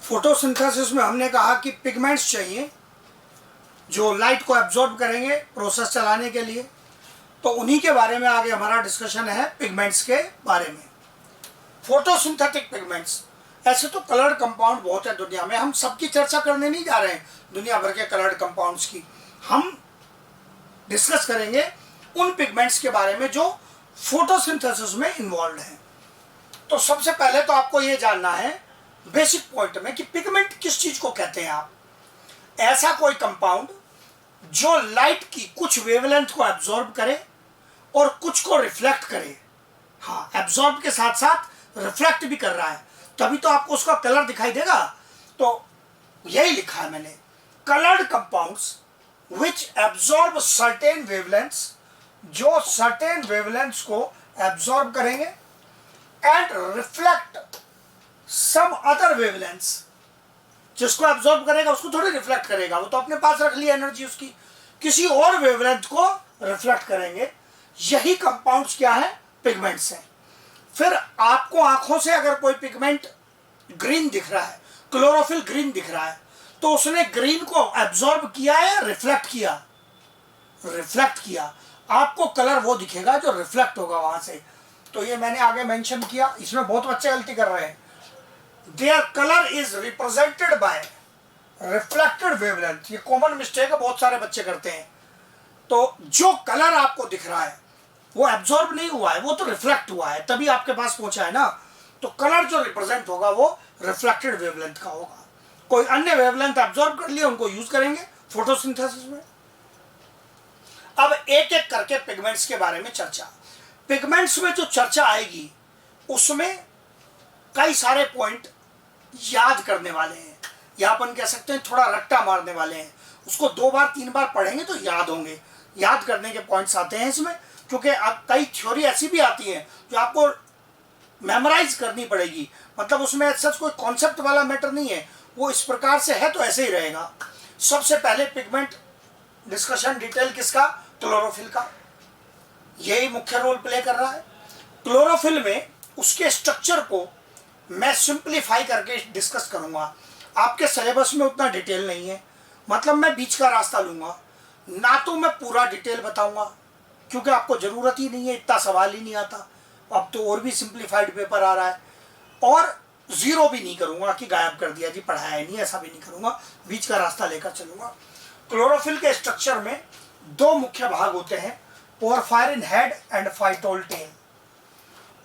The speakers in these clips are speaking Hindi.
फोटोसिंथेसिस में हमने कहा कि पिगमेंट्स चाहिए जो लाइट को एब्जॉर्ब करेंगे प्रोसेस चलाने के लिए। तो उन्हीं के बारे में आगे हमारा डिस्कशन है, पिगमेंट्स के बारे में। फोटोसिंथेटिक पिगमेंट्स, ऐसे तो कलर्ड कंपाउंड बहुत है दुनिया में, हम सबकी चर्चा करने नहीं जा रहे हैं दुनिया भर के कलर्ड कंपाउंड्स की। हम डिस्कस करेंगे उन पिगमेंट्स के बारे में जो फोटोसिंथेसिस में इन्वॉल्व हैं। तो सबसे पहले तो आपको ये जानना है बेसिक पॉइंट में कि पिगमेंट किस चीज को कहते हैं आप। ऐसा कोई कंपाउंड जो लाइट की कुछ वेवलेंथ को एब्जॉर्ब करे और कुछ को रिफ्लेक्ट करे। हाँ, एब्जॉर्ब के साथ साथ रिफ्लेक्ट भी कर रहा है, तभी तो आपको उसका कलर दिखाई देगा। तो यही लिखा है मैंने, coloured compounds which absorb certain wavelengths, जो सर्टेन वेवलेंथ्स को एब्जॉर्ब करेंगे and reflect some other wavelengths. जिसको एब्जॉर्ब करेगा उसको थोड़ी रिफ्लेक्ट करेगा, वो तो अपने पास रख लिया एनर्जी उसकी, किसी और वेवलेंथ को रिफ्लेक्ट करेंगे। यही कंपाउंड्स क्या है, पिगमेंट्स हैं। फिर आपको आंखों से अगर कोई पिगमेंट ग्रीन दिख रहा है, क्लोरोफिल ग्रीन दिख रहा है, तो उसने ग्रीन को एब्जॉर्ब किया है, रिफ्लेक्ट किया, रिफ्लेक्ट किया। आपको कलर वो दिखेगा जो रिफ्लेक्ट होगा वहां से। तो ये मैंने आगे मेंशन किया, इसमें बहुत बच्चे गलती कर रहे हैं। Their colour is represented bye reflected wavelength, ये कॉमन मिस्टेक है, बहुत सारे बच्चे करते हैं। तो जो कलर आपको दिख रहा है वो एब्जॉर्ब नहीं हुआ है, वो तो रिफ्लेक्ट हुआ है, तभी आपके पास पहुंचा है ना। तो कलर जो रिप्रेजेंट होगा वो रिफ्लेक्टेड वेवलेंथ का होगा। कोई अन्य वेवलेंथ एब्जॉर्ब कर लिया, उनको यूज करेंगे फोटोसिंथेसिस में। अब एक एक करके पिगमेंट्स के बारे में चर्चा। पिगमेंट्स में जो चर्चा आएगी उसमें कई सारे पॉइंट याद करने वाले हैं, या अपन कह सकते हैं थोड़ा रट्टा मारने वाले हैं। उसको 2 बार 3 बार पढ़ेंगे तो याद होंगे। याद करने के पॉइंट्स आते हैं इसमें, क्योंकि अब कई थ्योरी ऐसी भी आती है जो आपको मेमोराइज करनी पड़ेगी। मतलब उसमें सच कोई कॉन्सेप्ट वाला मैटर नहीं है, वो इस प्रकार से है तो ऐसे ही रहेगा। सबसे पहले पिगमेंट डिस्कशन डिटेल किसका, क्लोरोफिल का। यही मुख्य रोल प्ले कर रहा है। क्लोरोफिल में उसके स्ट्रक्चर को मैं सिंप्लीफाई करके डिस्कस करूंगा। आपके सिलेबस में उतना डिटेल नहीं है, मतलब मैं बीच का रास्ता लूंगा। ना तो मैं पूरा डिटेल बताऊंगा क्योंकि आपको जरूरत ही नहीं है, इतना सवाल ही नहीं आता। अब तो और भी सिंप्लीफाइड पेपर आ रहा है। और जीरो भी नहीं करूंगा कि गायब कर दिया जी, पढ़ाया ही नहीं, ऐसा भी नहीं करूंगा। बीच का रास्ता लेकर चलूंगा। क्लोरोफिल के स्ट्रक्चर में 2 मुख्य भाग होते हैं, porphyrin head and phytol tail.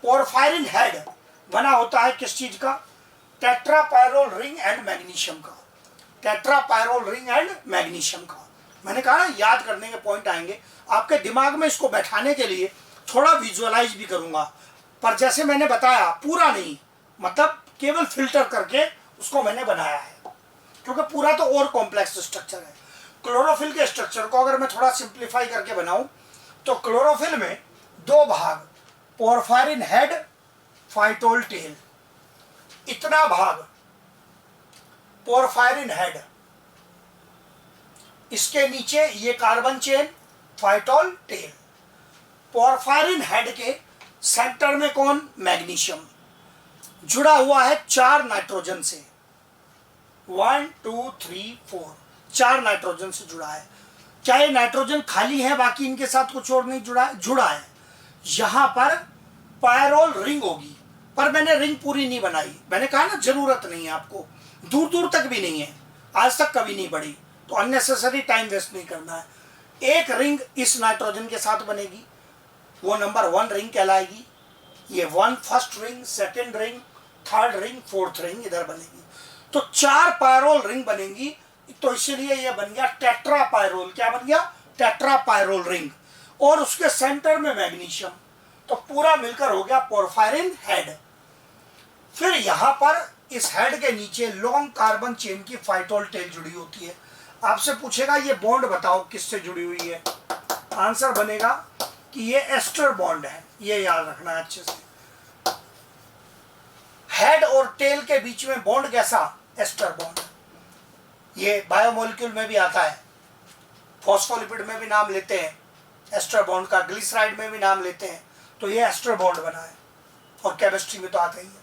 Porphyrin head बना होता है किस चीज का, टेट्रापायरोल रिंग एंड मैग्नीशियम का। टेट्रापायरोल रिंग एंड मैग्नीशियम का। मैंने कहा ना याद करने के पॉइंट आएंगे आपके दिमाग में। इसको बैठाने के लिए थोड़ा विजुअलाइज भी करूंगा, पर जैसे मैंने बताया पूरा नहीं, मतलब केवल फिल्टर करके उसको मैंने बनाया है, क्योंकि पूरा तो और कॉम्प्लेक्स स्ट्रक्चर है। क्लोरोफिल के स्ट्रक्चर को अगर मैं थोड़ा सिंप्लीफाई करके बनाऊं तो क्लोरोफिल में 2 भाग, पोरफायरिन हेड, फाइटोल टेल। इतना भाग पोरफायरिन हेड, इसके नीचे ये carbon chain phytol tail. Porphyrin head के सेंटर में कौन, मैग्नीशियम जुड़ा हुआ है 4 नाइट्रोजन से। 1 2 3 4 4 नाइट्रोजन से जुड़ा है। क्या ये नाइट्रोजन खाली है, बाकी इनके साथ कुछ और नहीं जुड़ा है? जुड़ा है। यहां पर पायरोल रिंग होगी, पर मैंने रिंग पूरी नहीं बनाई। मैंने कहा ना जरूरत नहीं है आपको, दूर दूर तक भी नहीं है, आज तक कभी नहीं बढ़ी, तो अननेसेसरी टाइम वेस्ट नहीं करना है। एक रिंग इस नाइट्रोजन के साथ बनेगी, वो नंबर 1 रिंग कहलाएगी। ये 1 first ring, second ring, third ring, fourth ring इधर बनेगी। तो 4 पायरोल रिंग बनेंगी, तो इसलिए ये बन गया टेट्रापायरोल। क्या बन गया, टेट्रापायरोल रिंग। और उसके सेंटर में मैग्नीशियम, तो पूरा मिलकर हो गया पोरफायरिन हेड। फिर यहां पर इस हेड के नीचे लॉन्ग कार्बन चेन की फाइटोल टेल जुड़ी होती है। आपसे पूछेगा ये बॉन्ड बताओ किससे जुड़ी हुई है, आंसर बनेगा कि ये एस्टर बॉन्ड है। ये याद रखना है अच्छे से। हेड और टेल के बीच में बॉन्ड कैसा, एस्टर बॉन्ड। ये बायोमोलिक्यूल में भी आता है, फॉस्फोलिपिड में भी नाम लेते हैं एस्टर बॉन्ड का, ग्लिसराइड में भी नाम लेते हैं। तो ये एस्टर बॉन्ड बना है, और केमिस्ट्री में तो आता ही है।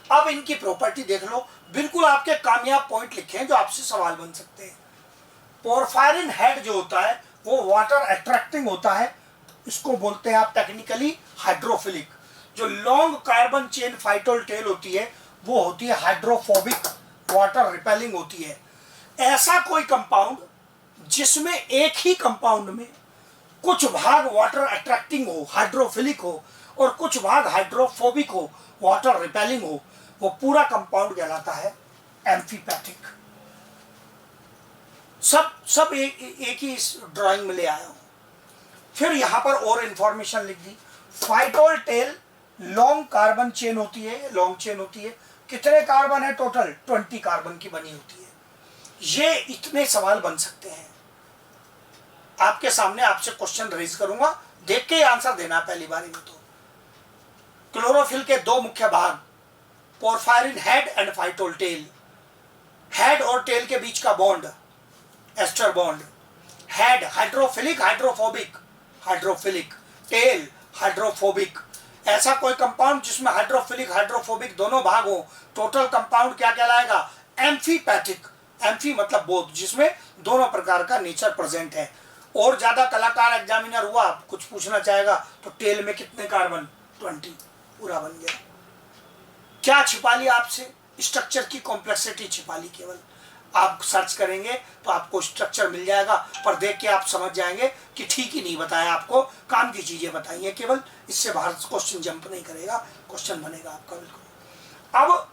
अब इनकी प्रॉपर्टी देख लो, बिल्कुल आपके कामयाब पॉइंट लिखे हैं जो आपसे सवाल बन सकते हैं। पोरफायरिन हेड जो होता है वो वाटर अट्रैक्टिंग होता है, इसको बोलते हैं आप टेक्निकली हाइड्रोफिलिक। जो long carbon chain phytol tail होती है वो होती है हाइड्रोफोबिक, वाटर रिपेलिंग होती है। ऐसा कोई कंपाउंड जिसमें एक ही कंपाउंड में कुछ भाग वाटर अट्रैक्टिंग हो, हाइड्रोफिलिक हो, और कुछ भाग हाइड्रोफोबिक हो, वाटर रिपेलिंग हो, वो पूरा कंपाउंड कहलाता है एम्फीपैथिक। सब एक ही इस ड्राइंग में ले आया हूं। फिर यहां पर और इंफॉर्मेशन लिख दी। Phytol tail long carbon chain होती है, लॉन्ग चेन होती है। कितने कार्बन है टोटल? 20 कार्बन की बनी होती है। ये इतने सवाल बन सकते हैं आपके सामने। आपसे क्वेश्चन रेज करूंगा, देख के आंसर देना पहली बारी में। तो क्लोरोफिल के दो मुख्य भाग, porphyrin head and phytol tail. Head और टेल के बीच का bond ester bond. Head hydrophilic, hydrophobic, hydrophilic. Tail hydrophobic. ऐसा कोई कंपाउंड जिसमें हाइड्रोफिलिक हाइड्रोफोबिक दोनों भाग हो, टोटल कंपाउंड क्या कहलाएगा? एम्फीपैथिक। एम्फी मतलब बोथ, जिसमें दोनों प्रकार का नेचर प्रेजेंट है। और ज्यादा कलाकार एग्जामिनर हुआ, कुछ पूछना चाहेगा तो टेल में कितने कार्बन? 20, पूरा बन गया। क्या छिपा लिया आपसे? स्ट्रक्चर की कॉम्प्लेक्सिटी छिपा ली। केवल आप सर्च करेंगे तो आपको स्ट्रक्चर मिल जाएगा, पर देख के आप समझ जाएंगे कि ठीक ही नहीं बताया, आपको काम की चीजें बताई हैं केवल। इससे बाहर क्वेश्चन जंप नहीं करेगा, क्वेश्चन बनेगा आपका बिल्कुल। अब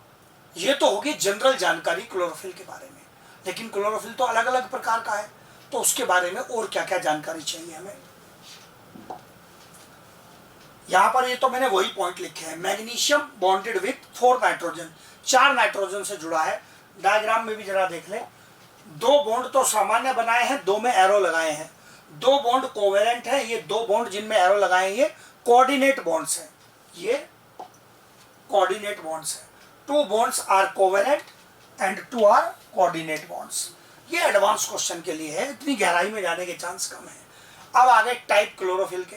ये तो होगी जनरल जानकारी क्लोरोफिल के बारे में, लेकिन क्लोरोफिल तो अलग अलग प्रकार का है, तो उसके बारे में और क्या क्या जानकारी चाहिए हमें। यहां पर ये तो मैंने वही पॉइंट लिखे हैं। Magnesium bonded with 4 nitrogen, 4 nitrogen से जुड़ा है। डायग्राम में भी जरा देख लें। 2 बॉन्ड तो सामान्य बनाए हैं, 2 में एरो लगाए हैं। 2 बॉन्ड कोवेलेंट है। ये 2 बॉन्ड जिनमें एरो लगाए हैं ये कोऑर्डिनेट बॉन्ड्स हैं। ये कोऑर्डिनेट बॉन्ड्स हैं। 2 bonds are covalent and 2 are coordinate bonds. ये एडवांस क्वेश्चन के लिए है, इतनी गहराई में जाने के चांस कम है। अब आगे टाइप क्लोरोफिल के।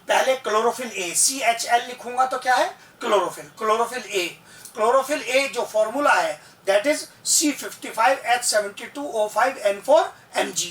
पहले क्लोरोफिल ए, CHL लिखूंगा तो क्या है? Chlorophyll. Chlorophyll A, chlorophyll A जो फॉर्मूला है दैट इज C55H72O5N4Mg।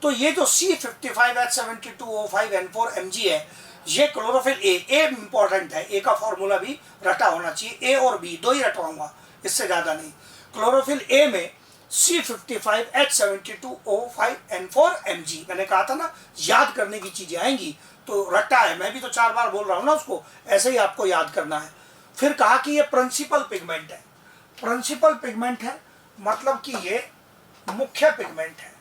तो ये जो C55H72O5N4Mg है, ये क्लोरोफिल ए इंपॉर्टेंट है। ए का फॉर्मूला भी रटा होना चाहिए। ए और बी दो ही रटवाऊंगा, इससे ज्यादा नहीं। क्लोरोफिल ए में C55H72O5N4Mg, मैंने कहा था ना याद करने की चीजें आएंगी, तो रट्टा है। मैं भी तो 4 बार बोल रहा हूं ना उसको, ऐसे ही आपको याद करना है। फिर कहा कि ये प्रिंसिपल पिगमेंट है। प्रिंसिपल पिगमेंट है मतलब कि ये मुख्य पिगमेंट है।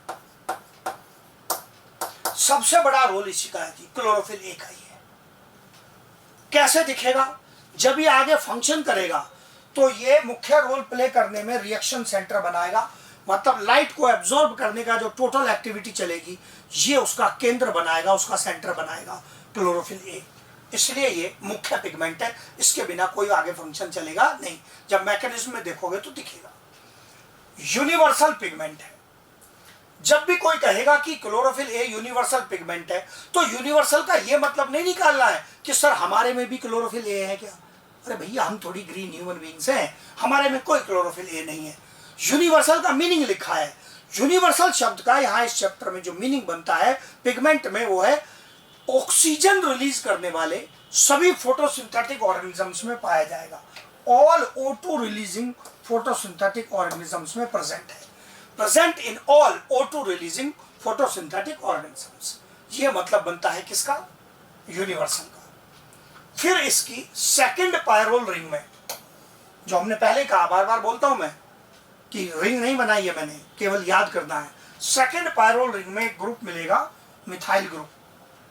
सबसे बड़ा रोल इसी का है कि क्लोरोफिल ए का ही है। कैसे दिखेगा? जब ये आगे फंक्शन करेगा तो ये मुख्य रोल प्ले करने में रिएक्शन सेंटर बनाएगा, मतलब लाइट को एब्जॉर्ब करने का जो टोटल एक्टिविटी चलेगी ये उसका केंद्र बनाएगा, उसका सेंटर बनाएगा क्लोरोफिल ए। इसलिए ये मुख्य पिगमेंट है, इसके बिना कोई आगे फंक्शन चलेगा नहीं। जब मैकेनिज्म में देखोगे तो दिखेगा। यूनिवर्सल पिगमेंट है। जब भी कोई कहेगा कि क्लोरोफिल ए यूनिवर्सल पिगमेंट है तो यूनिवर्सल का ये मतलब नहीं निकालना है कि सर हमारे में भी क्लोरोफिल ए है क्या। अरे भैया हम थोड़ी ग्रीन ह्यूमन बीइंग्स हैं, हमारे में कोई क्लोरोफिल ए नहीं है। यूनिवर्सल का मीनिंग लिखा है। यूनिवर्सल शब्द का यहाँ इस चैप्टर में जो मीनिंग बनता है पिगमेंट में वो है ऑक्सीजन रिलीज करने वाले सभी फोटोसिंथेटिक ऑर्गेनिजम्स में पाया जाएगा। All O2 releasing photosynthetic organisms में प्रेजेंट है। Present in all O2 releasing photosynthetic organisms, ये मतलब बनता है किसका? यूनिवर्सल का। फिर इसकी सेकंड पायरोल रिंग में, जो हमने पहले कहा, बार बार बोलता हूं मैं कि रिंग नहीं बनाई है मैंने, केवल याद करना है। सेकंड पायरोल रिंग में एक ग्रुप मिलेगा, मिथाइल ग्रुप।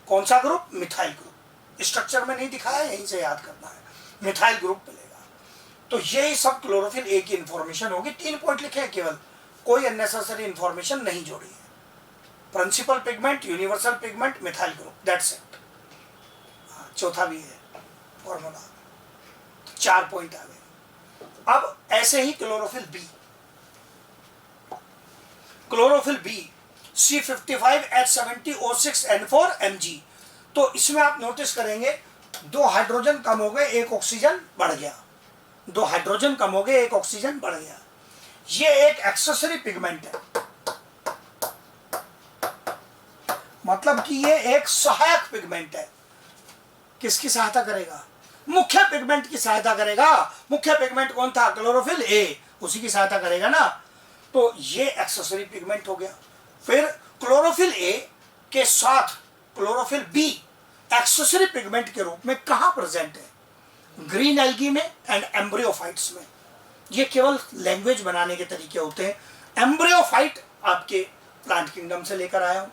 कौन सा ग्रुप? Methyl group. स्ट्रक्चर में नहीं दिखाया, यहीं से याद करना है। मिथाइल ग्रुप मिलेगा। तो यही सब क्लोरोफिल ए की इंफॉर्मेशन होगी। 3 पॉइंट लिखे हैं केवल, कोई अननेसेसरी इंफॉर्मेशन नहीं जोड़ी है। Principal pigment, universal pigment, methyl group, that's it. चौथा भी है फॉर्मूला, तो 4 पॉइंट आ गए। अब ऐसे ही chlorophyll B, chlorophyll B C55H70O6N4Mg। तो इसमें आप नोटिस करेंगे 2 हाइड्रोजन कम हो गए, 1 ऑक्सीजन बढ़ गया। 2 हाइड्रोजन कम हो गए, 1 ऑक्सीजन बढ़ गया। ये एक एक्सेसरी पिगमेंट है, मतलब कि ये एक सहायक पिगमेंट है। किसकी सहायता करेगा? मुख्य पिगमेंट की सहायता करेगा। मुख्य पिगमेंट कौन था? क्लोरोफिल ए, उसी की सहायता करेगा ना। तो ये एक्सेसरी पिगमेंट हो गया। फिर क्लोरोफिल ए के साथ क्लोरोफिल बी एक्सेसरी पिगमेंट के रूप में कहां प्रेजेंट है? ग्रीन एल्गी में एंड एम्ब्रियोफाइट्स में। ये केवल लैंग्वेज बनाने के तरीके होते हैं। एम्ब्रियोफाइट आपके प्लांट किंगडम से लेकर आया हूं।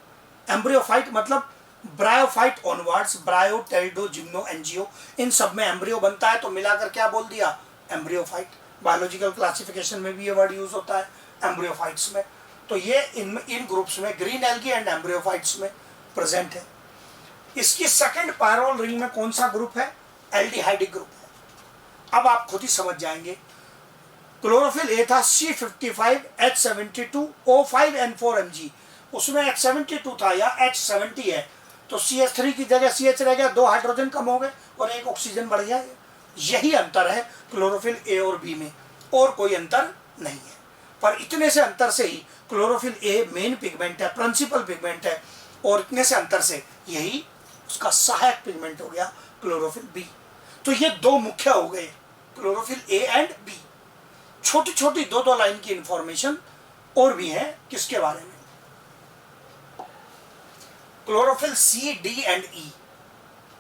एम्ब्रियोफाइट मतलब ब्रायोफाइट ऑनवर्ड्स, ब्रायो, टेरिडो, जिम्नो, एंजियो, इन सब में एम्ब्रियो बनता है, तो मिलाकर क्या बोल दिया? एम्ब्रियोफाइट। बायोलॉजिकल क्लासिफिकेशन में भी ये वर्ड यूज होता है एम्ब्रियोफाइट्स में। तो ये इन ग्रुप्स में ग्रीन एल्गी एंड एम्ब्रियोफाइट्स में प्रेजेंट है। इसकी सेकंड पायरोल रिंग में कौन सा ग्रुप है? एल्डिहाइडिक ग्रुप है। अब आप खुद ही समझ जाएंगे। क्लोरोफिल ए था C55H72O5N4Mg, उसमें H72 था या H70 है, तो CH3 की जगह CH रह गया, 2 हाइड्रोजन कम हो गए और 1 ऑक्सीजन बढ़ गया। यही अंतर है क्लोरोफिल ए और बी में, और कोई अंतर नहीं है। पर इतने से अंतर से ही क्लोरोफिल ए मेन पिगमेंट है, प्रिंसिपल पिगमेंट है, और इतने से अंतर से यही उसका सहायक पिगमेंट हो गया क्लोरोफिल बी। तो ये 2 मुख्य हो गए, क्लोरोफिल ए एंड बी। छोटी छोटी 2-2 लाइन की इंफॉर्मेशन और भी है किसके बारे में? क्लोरोफिल सी, डी एंड ई,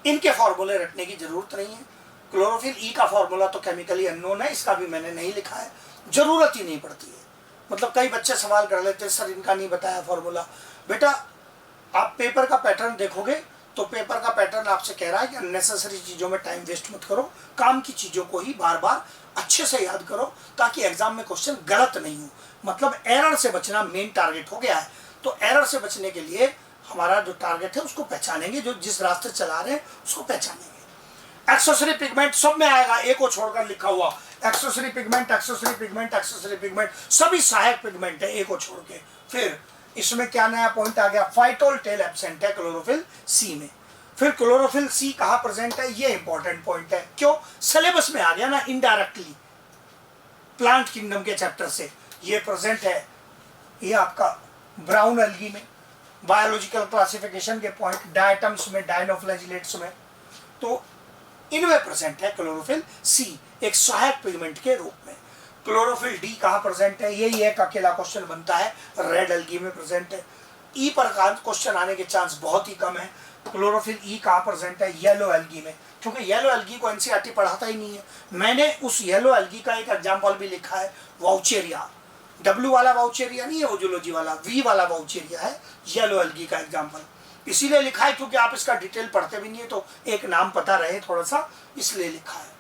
इनके फॉर्मूले रखने की जरूरत नहीं है। क्लोरोफिल ई का फॉर्मूला तो केमिकली अननोन है, इसका भी मैंने नहीं लिखा है, जरूरत ही नहीं पड़ती है। मतलब कई बच्चे सवाल कर लेते हैं, सर इनका नहीं बताया फॉर्मूला। बेटा आप पेपर का पैटर्न देखोगे तो पेपर का पैटर्न आपसे कह रहा है कि अननेसेसरी चीज़ों में टाइम वेस्ट मत करो, काम की चीज़ों को ही बार बार अच्छे से याद करो, ताकि एग्जाम में क्वेश्चन गलत नहीं हो। मतलब एरर से बचना मेन टारगेट हो गया है। तो एरर से बचने के लिए हमारा जो टारगेट है उसको पहचानेंगे, जो जिस रास्ते चला रहे हैं उसको पहचानेंगे। एक्सेसरी पिगमेंट सब में आएगा, ए को छोड़कर लिखा हुआ accessory pigment, accessory pigment, accessory pigment, सभी सहायक पिगमेंट है ए को छोड़ के। फिर इसमें क्या नया पॉइंट आ गया? फाइटोल टेल एब्सेंट है क्लोरोफिल सी में। फिर क्लोरोफिल सी कहां प्रेजेंट है? ये इंपॉर्टेंट पॉइंट है। क्यों? सिलेबस में आ गया ना इनडायरेक्टली, प्लांट किंगडम के चैप्टर से ये प्रेजेंट है। ये आपका ब्राउन एल्गी में, बायोलॉजिकल क्लासिफिकेशन के पॉइंट डायटम्स में, डायनोफ्लैजिलेट्स में, तो इनमें प्रेजेंट है क्लोरोफिल सी एक सहायक पिगमेंट के रूप में। क्लोरोफिल डी कहाँ प्रेजेंट है? यही एक अकेला क्वेश्चन बनता है, रेड एल्गी में प्रेजेंट है। ई पर क्वेश्चन आने के चांस बहुत ही कम है। क्लोरोफिल ई कहाँ प्रेजेंट है? येलो एल्गी में, क्योंकि येलो एल्गी को एनसीईआरटी पढ़ाता ही नहीं है। मैंने उस येलो एल्गी का एक एग्जाम्पल भी लिखा है, वाउचेरिया। डब्ल्यू वाला वाउचेरिया नहीं है वो जूलॉजी वाला, वी वाला वाउचेरिया है येलो एल्गी का एग्जाम्पल। इसीलिए लिखा है क्योंकि आप इसका डिटेल पढ़ते भी नहीं है, तो एक नाम पता रहे थोड़ा सा, इसलिए लिखा है।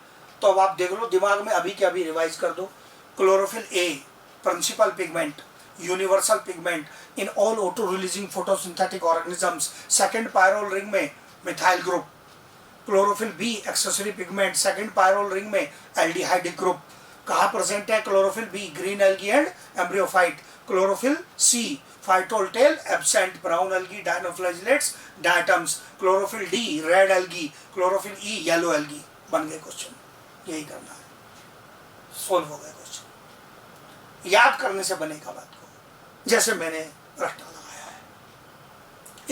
तो अब आप देख लो दिमाग में, अभी के अभी रिवाइज कर दो। Chlorophyll A principal pigment, universal pigment in all auto releasing photosynthetic organisms, second pyrrole ring में methyl group. Chlorophyll B accessory pigment, second pyrrole ring में एल्डिहाइडिक ग्रुप। कहाँ प्रेजेंट है chlorophyll B? Green algae and embryophyte. Chlorophyll C phytol tail absent, brown algae, dinoflagellates, diatoms. Chlorophyll D red algae, chlorophyll E yellow algae. बन गए क्वेश्चन, यही करना है, सोल्व हो गए क्वेश्चन। याद करने से बनेगा बात को, जैसे मैंने रट्टा लगाया है,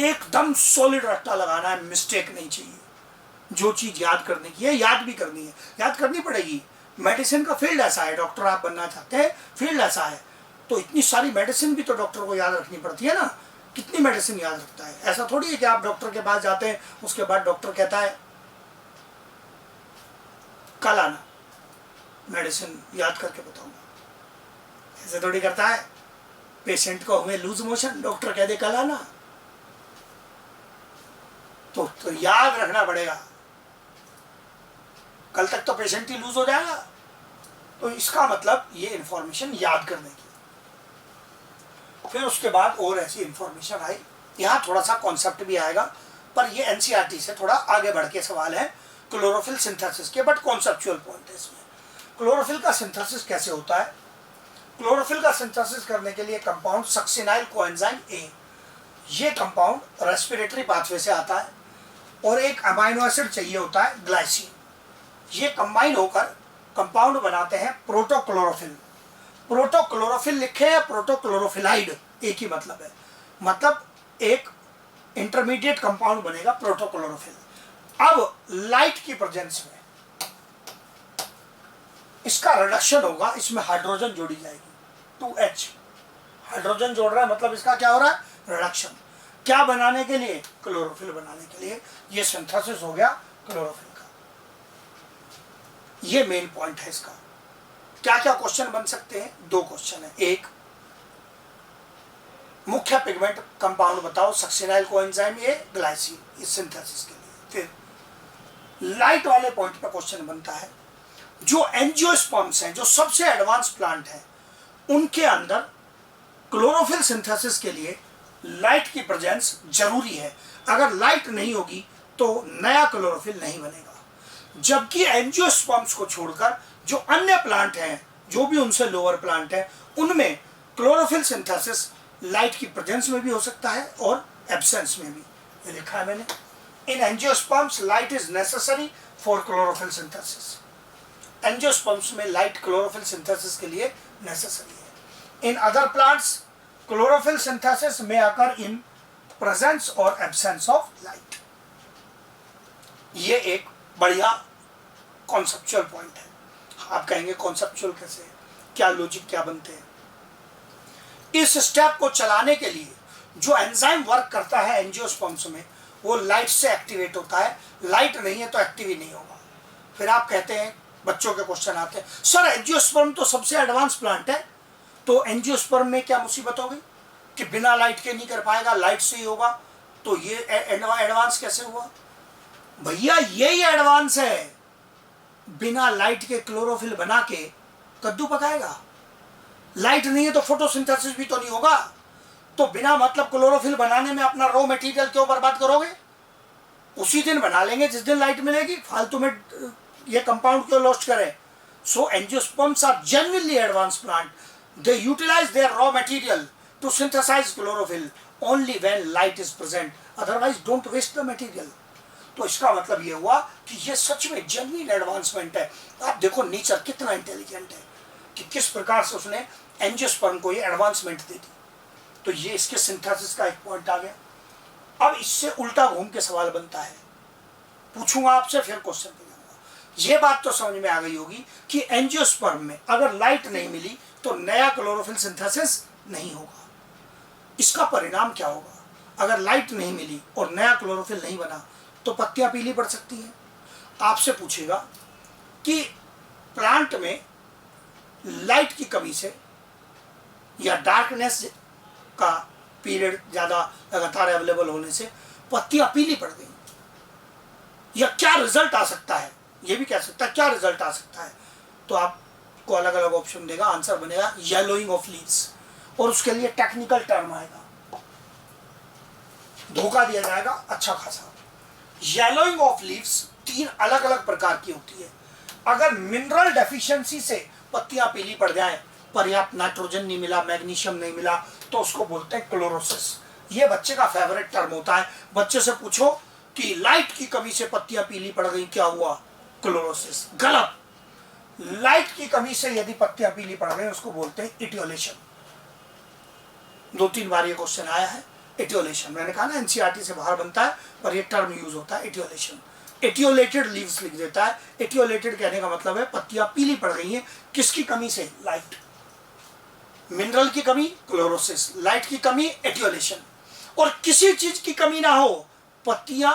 एकदम सॉलिड रट्टा लगाना है, मिस्टेक नहीं चाहिए। जो चीज याद करने की है याद भी करनी है, याद करनी पड़ेगी। मेडिसिन का फील्ड ऐसा है, डॉक्टर आप बनना चाहते हैं, फील्ड ऐसा है, तो इतनी सारी मेडिसिन भी तो डॉक्टर को याद रखनी पड़ती है ना। कितनी मेडिसिन याद रखता है? ऐसा थोड़ी है कि आप डॉक्टर के पास जाते हैं, उसके बाद डॉक्टर कहता है कल आना, मेडिसिन याद करके बताऊंगा। ऐसे थोड़ी करता है। पेशेंट को हुए लूज मोशन, डॉक्टर कह दे कल आना, तो याद रखना पड़ेगा। कल तक तो पेशेंट ही लूज हो जाएगा। तो इसका मतलब ये इंफॉर्मेशन याद करने की। फिर उसके बाद और ऐसी इंफॉर्मेशन आई, यहाँ थोड़ा सा कॉन्सेप्ट भी आएगा, पर ये एनसीईआरटी से थोड़ा आगे बढ़ के सवाल है क्लोरोफिल सिंथेसिस के, बट कॉन्सेप्चुअल पॉइंट है इसमें। क्लोरोफिल का सिंथेसिस कैसे होता है? क्लोरोफिल का सिंथेसिस करने के लिए कंपाउंड सक्सिनाइल कोएंजाइम ए, ये कंपाउंड रेस्पिरेटरी पाथवे से आता है और एक अमाइनो एसिड चाहिए होता है ग्लाइसिन। ये कंबाइन होकर कंपाउंड बनाते हैं प्रोटोक्लोरोफिल। प्रोटोक्लोरोफिल लिखे या प्रोटोक्लोरोफिलाइड, एक ही मतलब है, मतलब एक इंटरमीडिएट कंपाउंड बनेगा प्रोटोक्लोरोफिल। अब लाइट की प्रेजेंस में इसका रिडक्शन होगा, इसमें हाइड्रोजन जोड़ी जाएगी 2H, हाइड्रोजन जोड़ रहा है मतलब इसका क्या हो रहा है, रिडक्शन। क्या बनाने के लिए, क्लोरोफिल बनाने के लिए। ये सिंथेसिस हो गया क्लोरोफिल का। ये मेन पॉइंट है इसका। क्या क्या क्वेश्चन बन सकते हैं, 2 क्वेश्चन है। एक, मुख्य पिगमेंट कंपाउंड बताओ, सक्सिनाइल कोएंजाइम, ये ग्लाइसिन, इस सिंथेसिस के लिए। फिर लाइट वाले पॉइंट पर क्वेश्चन बनता है, जो एंजियोस्पर्म्स हैं, जो सबसे एडवांस प्लांट हैं, उनके अंदर क्लोरोफिल सिंथेसिस के लिए लाइट की प्रेजेंस जरूरी है। अगर लाइट नहीं होगी तो नया क्लोरोफिल नहीं बनेगा। जबकि एंजियोस्पर्म्स को छोड़कर जो अन्य प्लांट हैं, जो भी उनसे लोअर प्लांट है, उनमें क्लोरोफिल सिंथेसिस लाइट की प्रेजेंस में भी हो सकता है और एब्सेंस में भी। ये लिखा है मैंने, in angiosperms light is necessary for chlorophyll synthesis. Angiosperms में लाइट क्लोरोफिल सिंथेसिस के लिए नेसेसरी है। In other plants chlorophyll synthesis में अकर इन प्रेजेंस और एब्सेंस ऑफ लाइट। ये एक बढ़िया कॉन्सेप्चुअल पॉइंट है। आप कहेंगे कॉन्सेप्चुअल कैसे, क्या लॉजिक क्या बनते हैं। इस स्टेप को चलाने के लिए जो एंजाइम वर्क करता है एंजियोस्पर्म्स में, वो लाइट से एक्टिवेट होता है। लाइट नहीं है तो एक्टिव ही नहीं होगा। फिर आप कहते हैं, बच्चों के क्वेश्चन आते हैं, सर एंजियोस्पर्म तो सबसे एडवांस प्लांट है, तो एंजियोस्पर्म में क्या मुसीबत होगी कि बिना लाइट के नहीं कर पाएगा, लाइट से ही होगा, तो ये एडवांस कैसे हुआ? भैया यही एडवांस है। बिना लाइट के क्लोरोफिल बना के कद्दू पकाएगा। लाइट नहीं है तो फोटोसिंथेसिस भी तो नहीं होगा। तो बिना मतलब क्लोरोफिल बनाने में अपना रॉ मटेरियल क्यों बर्बाद करोगे? उसी दिन बना लेंगे जिस दिन लाइट मिलेगी। फालतू में ये कंपाउंड क्यों लॉस्ट करें? So angiosperms are genuinely advance plant. They utilize their raw material to synthesize chlorophyll only when light is present. Otherwise, don't waste the material. तो इसका मतलब ये हुआ कि ये सच में जेन्युइन एडवांसमेंट है। आप देखो नेचर कितना इंटेलिजेंट है कि किस प्रकार से उसने एंजियोस्पर्म को ये एडवांसमेंट दे दी। तो ये इसके सिंथेसिस का एक पॉइंट आ गया। अब इससे उल्टा घूम के सवाल बनता है, पूछूंगा आपसे, फिर क्वेश्चन पे जाऊंगा। ये बात तो समझ में आ गई होगी कि एंजियोस्पर्म में अगर लाइट नहीं मिली तो नया क्लोरोफिल सिंथेसिस नहीं होगा। इसका परिणाम क्या होगा? अगर लाइट नहीं मिली और नया क्लोरोफिल नहीं बना तो पत्तियां पीली पड़ सकती हैं। आपसे पूछेगा कि प्लांट में लाइट की कमी से या डार्कनेस का पीरियड ज़्यादा लगातार अवेलेबल होने से पत्तियां पीली पड़ गई, या क्या रिजल्ट आ सकता है? ये भी कह सकता है क्या रिजल्ट आ सकता है। तो आप को अलग अलग ऑप्शन देगा, आंसर बनेगा येलोइंग ऑफ लीव्स, और उसके लिए टेक्निकल टर्म आएगा, धोखा दिया जाएगा अच्छा खासा। येलोइंग ऑफ लीव्स 3 अलग अलग प्रकार की होती है। अगर मिनरल डेफिशिएंसी से पत्तियां पीली पड़ जाएं, पर्याप्त नाइट्रोजन नहीं मिला, मैग्नीशियम नहीं मिला, तो उसको बोलते हैं क्लोरोसिस। ये बच्चे का फेवरेट टर्म होता है। बच्चे से पूछो कि लाइट की कमी से पत्तियां पीली पड़ गई, क्या हुआ? क्लोरोसिस। गलत। लाइट की कमी से यदि पत्तियां पीली पड़ गई उसको बोलते हैं इटियोलेशन। 2-3 बार ये क्वेश्चन आया है, इटियोलेशन। मैंने कहा ना एनसीईआरटी से बाहर बनता है, पर ये टर्म यूज होता है इटियोलेशन। एटियोलेटेड लीव्स लिख देता है। एटियोलेटेड कहने का मतलब है पत्तियां पीली पड़ गई हैं। किसकी कमी से? लाइट। मिनरल की कमी क्लोरोसिस, लाइट की कमी एटियोलेशन। और किसी चीज की कमी ना हो, पत्तियां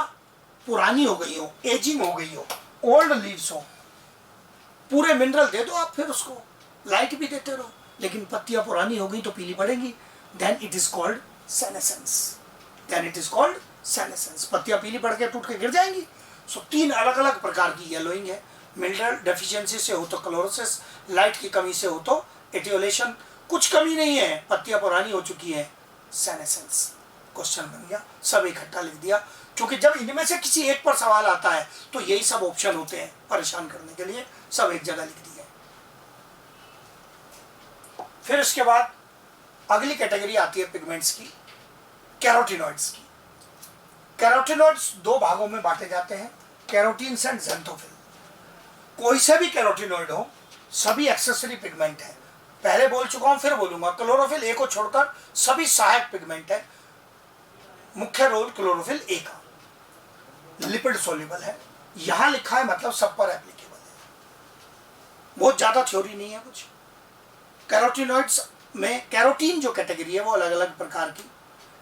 पुरानी हो गई हो, एजिंग हो गई हो, ओल्ड लीव्स हो, पूरे मिनरल दे दो आप, फिर उसको लाइट भी देते रहो, लेकिन पत्तियां पुरानी हो गई तो पीली पड़ेंगी। Then it is called senescence. Then it is called senescence. पत्तियां पीली पड़ के टूट के गिर जाएंगी। सो 3 अलग अलग प्रकार की येलोइंग है। मिनरल डेफिशिएंसी से हो तो क्लोरोसिस, लाइट की कमी से हो तो एटियोलेशन, कुछ कमी नहीं है, पत्तियां पुरानी हो चुकी है, सेनेसेंस। क्वेश्चन बन गया, सब इकट्ठा लिख दिया। क्योंकि जब इनमें से किसी एक पर सवाल आता है तो यही सब ऑप्शन होते हैं परेशान करने के लिए, सब एक जगह लिख दिए। फिर इसके बाद अगली कैटेगरी आती है पिगमेंट्स की, कैरोटिनॉइड्स की। कैरोटिनॉइड्स 2 भागों में बांटे जाते हैं, कैरोटीन्स एंड ज़ैंथोफिल। कोई से भी कैरोटीनॉइड हो, सभी एक्सेसरी पिगमेंट है। पहले बोल चुका हूं, फिर बोलूंगा, क्लोरोफिल ए को छोड़कर सभी सहायक पिगमेंट है। मुख्य रोल क्लोरोफिल ए का, लिपिड सोल्यूबल है। यहां लिखा है मतलब सब पर एप्लीकेबल है, बहुत ज्यादा थ्योरी नहीं है कुछ। कैरोटीनॉइड्स में कैरोटीन जो कैटेगरी है वो अलग अलग प्रकार की,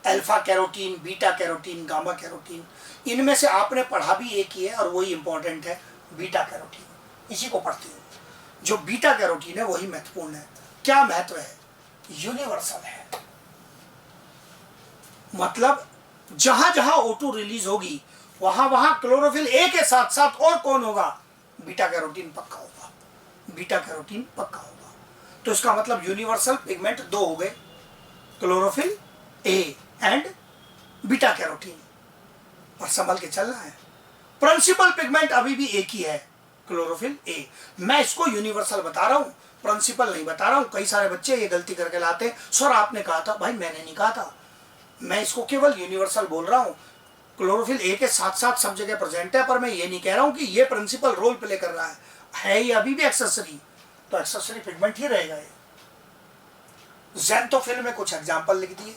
alpha carotene, beta carotene, gamma carotene. इनमें से आपने पढ़ा भी एक ही है और वही इंपॉर्टेंट है, बीटा कैरोटीन, इसी को पढ़ते हो। जो बीटा कैरोटीन है वही महत्वपूर्ण है। क्या महत्व है? यूनिवर्सल है, मतलब जहां जहां O2 रिलीज होगी वहां वहां क्लोरोफिल ए के साथ साथ और कौन होगा? बीटा कैरोटीन पक्का होगा, बीटा कैरोटीन पक्का होगा। तो इसका मतलब यूनिवर्सल पिगमेंट दो हो गए, chlorophyll A and beta carotene. और संभल के चलना है। प्रिंसिपल पिगमेंट अभी भी एक ही है, क्लोरोफिल ए। मैं इसको यूनिवर्सल बता रहा हूं, प्रिंसिपल नहीं बता रहा हूं। कई सारे बच्चे ये गलती करके लाते हैं, सर आपने कहा था। भाई मैंने नहीं कहा था, मैं इसको केवल यूनिवर्सल बोल रहा हूं। क्लोरोफिल ए के साथ साथ सब जगह प्रेजेंट है, पर मैं ये नहीं कह रहा हूं कि ये प्रिंसिपल रोल प्ले कर रहा है ये अभी भी एक्सेसरी, तो एक्सेसरी पिगमेंट ही रहेगा ये। ज़ैंथोफिल में कुछ एग्जांपल लिख दिए